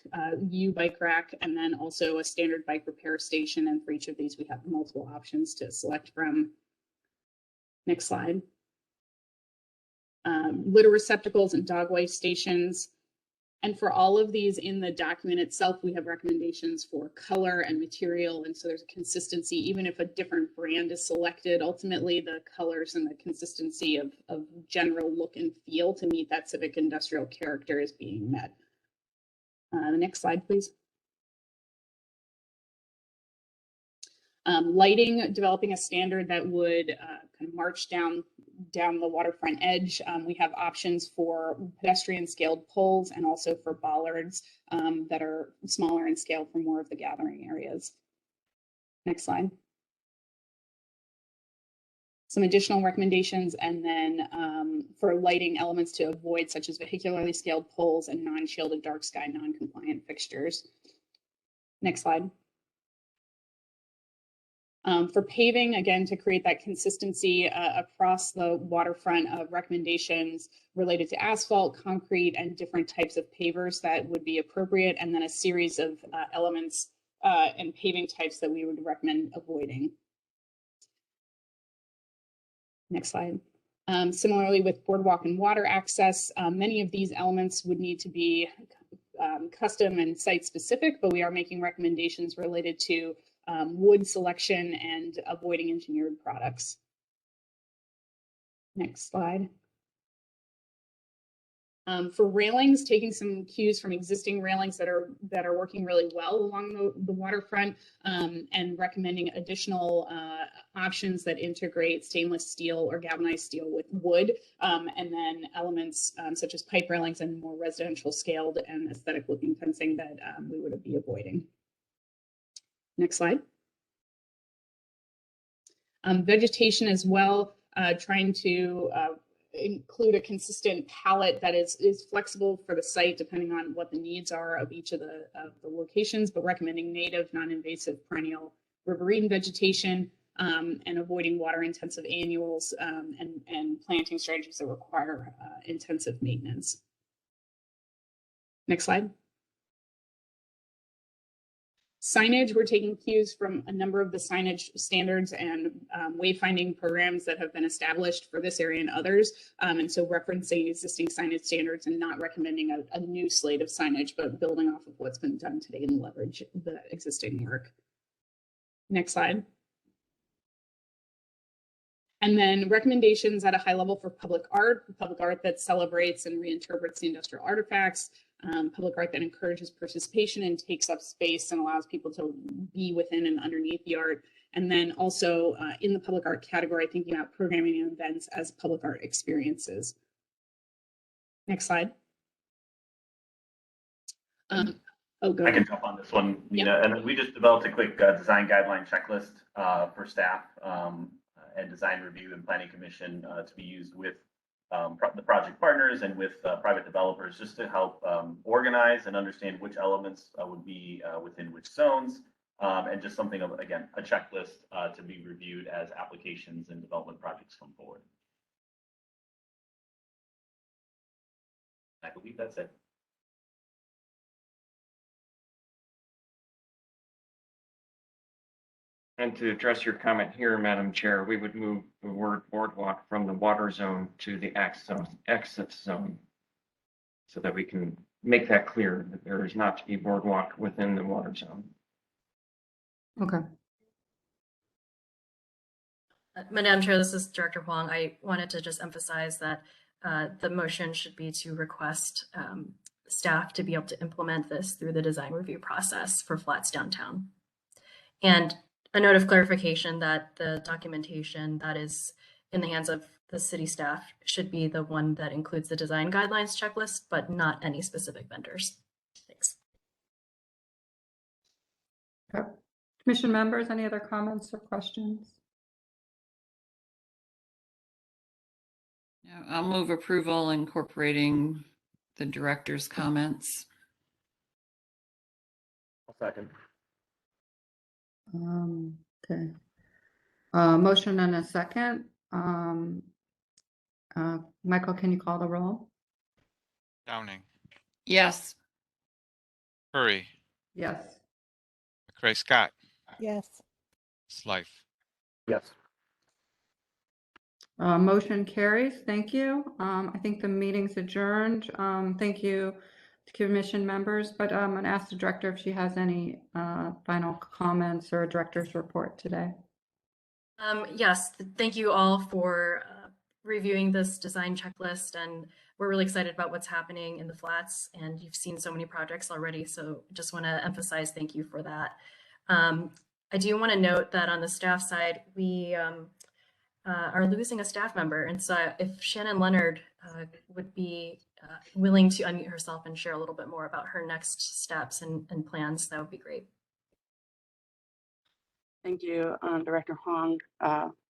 bike rack, and then also a standard bike repair station. And for each of these, we have multiple options to select from. Next slide. Litter receptacles and dogway stations. And for all of these in the document itself, we have recommendations for color and material. And so there's a consistency, even if a different brand is selected, ultimately the colors and the consistency of general look and feel to meet that civic industrial character is being met. The next slide, please. Lighting, developing a standard that would kind of march down the waterfront edge. We have options for pedestrian scaled poles and also for bollards that are smaller in scale for more of the gathering areas. Next slide. Some additional recommendations, and then for lighting elements to avoid, such as vehicularly scaled poles and non-shielded dark sky non-compliant fixtures. Next slide. For paving, again, to create that consistency across the waterfront of recommendations related to asphalt, concrete, and different types of pavers that would be appropriate, and then a series of elements and paving types that we would recommend avoiding. Next slide. Similarly, with boardwalk and water access, many of these elements would need to be custom and site specific, but we are making recommendations related to wood selection and avoiding engineered products. Next slide. For railings, taking some cues from existing railings that are working really well along the waterfront, and recommending additional options that integrate stainless steel or galvanized steel with wood, and then elements such as pipe railings and more residential scaled and aesthetic looking fencing that we would be avoiding. Next slide. Vegetation as well, trying to include a consistent palette that is flexible for the site depending on what the needs are of each of the locations, but recommending native, non-invasive, perennial riverine vegetation, and avoiding water-intensive annuals, and planting strategies that require intensive maintenance. Next slide. Signage, we're taking cues from a number of the signage standards and wayfinding programs that have been established for this area and others. And so referencing existing signage standards and not recommending a new slate of signage, but building off of what's been done today and leverage the existing work. Next slide. And then recommendations at a high level for public art that celebrates and reinterprets the industrial artifacts, public art that encourages participation and takes up space and allows people to be within and underneath the art. And then also in the public art category, thinking about programming and events as public art experiences. Next slide. Oh, go I ahead. can jump on this one, Nina. Yep. And we just developed a quick design guideline checklist for staff and design review and planning commission to be used with the project partners and with private developers, just to help organize and understand which elements would be within which zones, and just something of, again, a checklist to be reviewed as applications and development projects come forward. I believe that's it. And to address your comment here, Madam Chair, we would move the word boardwalk from the water zone to the exit zone so that we can make that clear that there is not to be boardwalk within the water zone. Okay. Madam Chair, this is Director Huang. I wanted to just emphasize that the motion should be to request staff to be able to implement this through the design review process for flats downtown. And a note of clarification that the documentation that is in the hands of the city staff should be the one that includes the design guidelines checklist, but not any specific vendors. Thanks. Okay. Commission members, any other comments or questions? I'll move approval incorporating the director's comments. I'll second. Okay. Motion and a second. Michael, can you call the roll? Downing, Yes. Curry, Yes. McCray Scott, Yes. Slife. Yes. Motion carries. Thank you. I think the meeting's adjourned. Thank you to commission members, but I'm going to ask the director if she has any final comments or a director's report today. Yes, thank you all for reviewing this design checklist, and we're really excited about what's happening in the flats, and you've seen so many projects already, so just want to emphasize thank you for that. I do want to note that on the staff side, we are losing a staff member, and so if Shannon Leonard would be willing to unmute herself and share a little bit more about her next steps and plans, that would be great. Thank you, Director Huang.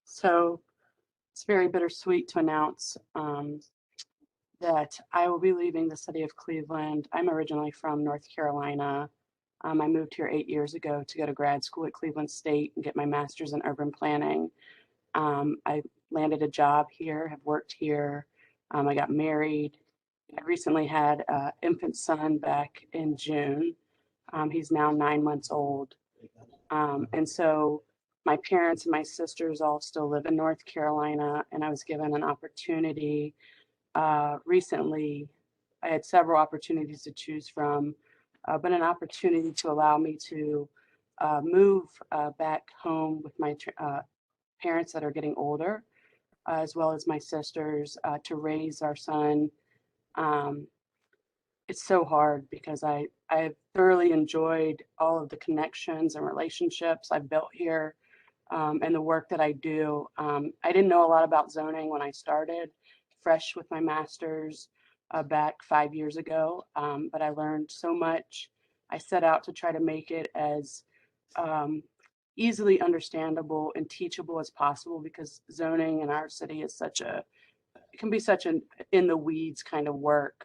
So it's very bittersweet to announce that I will be leaving the city of Cleveland. I'm originally from North Carolina. I moved here 8 years ago to go to grad school at Cleveland State and get my master's in urban planning. I landed a job here, have worked here. I got married. I recently had an infant son back in June. He's now 9 months old. And so my parents and my sisters all still live in North Carolina, and I was given an opportunity recently. I had several opportunities to choose from, but an opportunity to allow me to move back home with my parents that are getting older, as well as my sisters, to raise our son. It's so hard because I've thoroughly enjoyed all of the connections and relationships I've built here, and the work that I do. I didn't know a lot about zoning when I started, fresh with my master's back 5 years ago, but I learned so much. I set out to try to make it as easily understandable and teachable as possible, because zoning in our city is such a it can be such an in the weeds kind of work.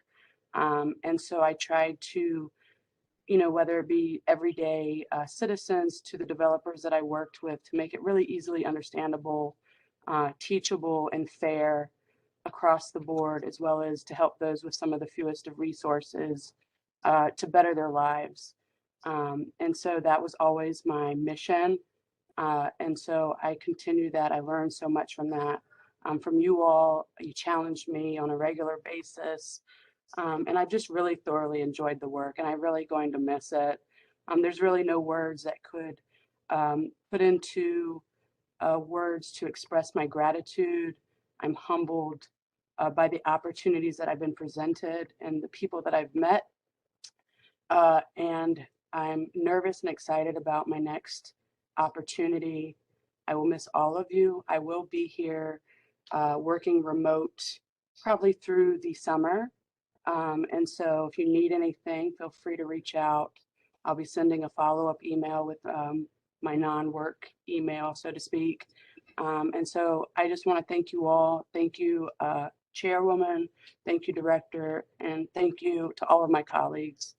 And so I tried to, you know, whether it be everyday citizens to the developers that I worked with, to make it really easily understandable, teachable, and fair across the board, as well as to help those with some of the fewest of resources to better their lives. And so that was always my mission. And so I continue that. I learned so much from that. From you all, you challenged me on a regular basis. And I just really thoroughly enjoyed the work, and I'm really going to miss it. There's really no words that could put into words to express my gratitude. I'm humbled by the opportunities that I've been presented and the people that I've met. And I'm nervous and excited about my next opportunity. I will miss all of you. I will be here working remote probably through the summer. And so if you need anything, feel free to reach out. I'll be sending a follow-up email with my non-work email, so to speak. And so I just want to thank you all. Thank you, Chairwoman. Thank you, Director. And thank you to all of my colleagues.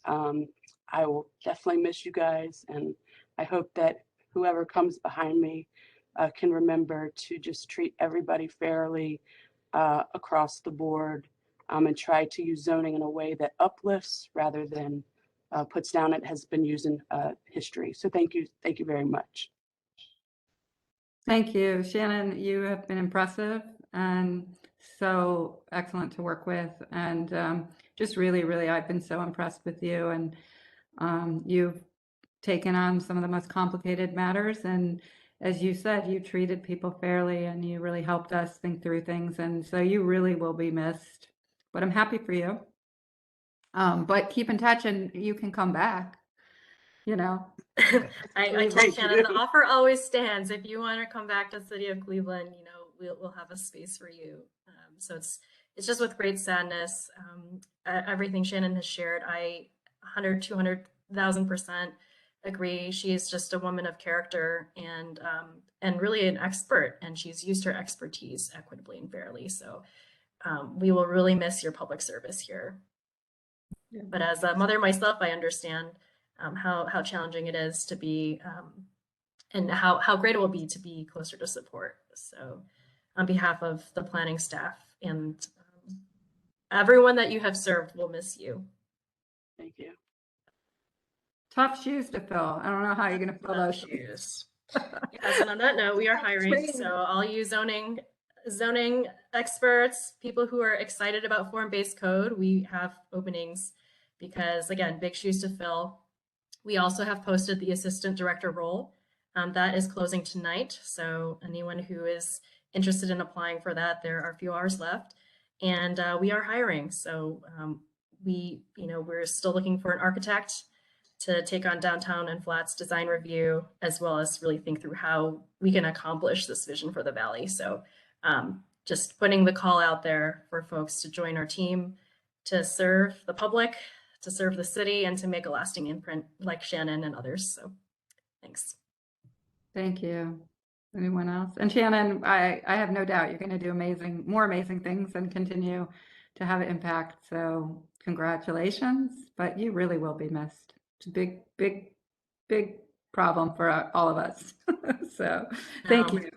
I will definitely miss you guys. And I hope that whoever comes behind me can remember to just treat everybody fairly across the board. And try to use zoning in a way that uplifts rather than puts down. It has been used in history. So thank you very much. Thank you, Shannon. You have been impressive and so excellent to work with, and just really, I've been so impressed with you. And you've taken on some of the most complicated matters, and as you said, you treated people fairly, and you really helped us think through things. And so you really will be missed. But I'm happy for you. But keep in touch, and you can come back, you know. I told Shannon, the offer always stands. If you want to come back to the city of Cleveland, you know, we'll have a space for you. So it's just with great sadness. Everything Shannon has shared, I 200,000% agree. She is just a woman of character and really an expert, and she's used her expertise equitably and fairly. So we will really miss your public service here. Yeah. But as a mother myself, I understand how challenging it is to be, and how great it will be to be closer to support. So on behalf of the planning staff and everyone that you have served, we'll miss you. Thank you. Tough shoes to fill. I don't know how you're going to fill those shoes. Yes, and on that note, we are hiring. So all you zoning experts, people who are excited about form-based code, we have openings because, again, big shoes to fill. We also have posted the assistant director role. That is closing tonight. So anyone who is interested in applying for that, there are a few hours left, and we are hiring. So we're still looking for an architect to take on downtown and flats design review, as well as really think through how we can accomplish this vision for the Valley. So just putting the call out there for folks to join our team to serve the public, to serve the city, and to make a lasting imprint like Shannon and others. So thanks. Thank you. Anyone else? And Shannon, I have no doubt you're going to do more amazing things and continue to have an impact. So congratulations, but you really will be missed. It's a big problem for all of us. So thank you.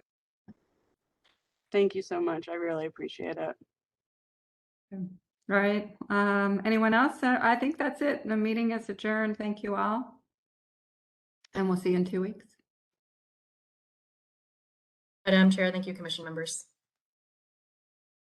Thank you so much. I really appreciate it. All right. Anyone else? I think that's it. The meeting is adjourned. Thank you all. And we'll see you in 2 weeks. Madam Chair, thank you, Commission members.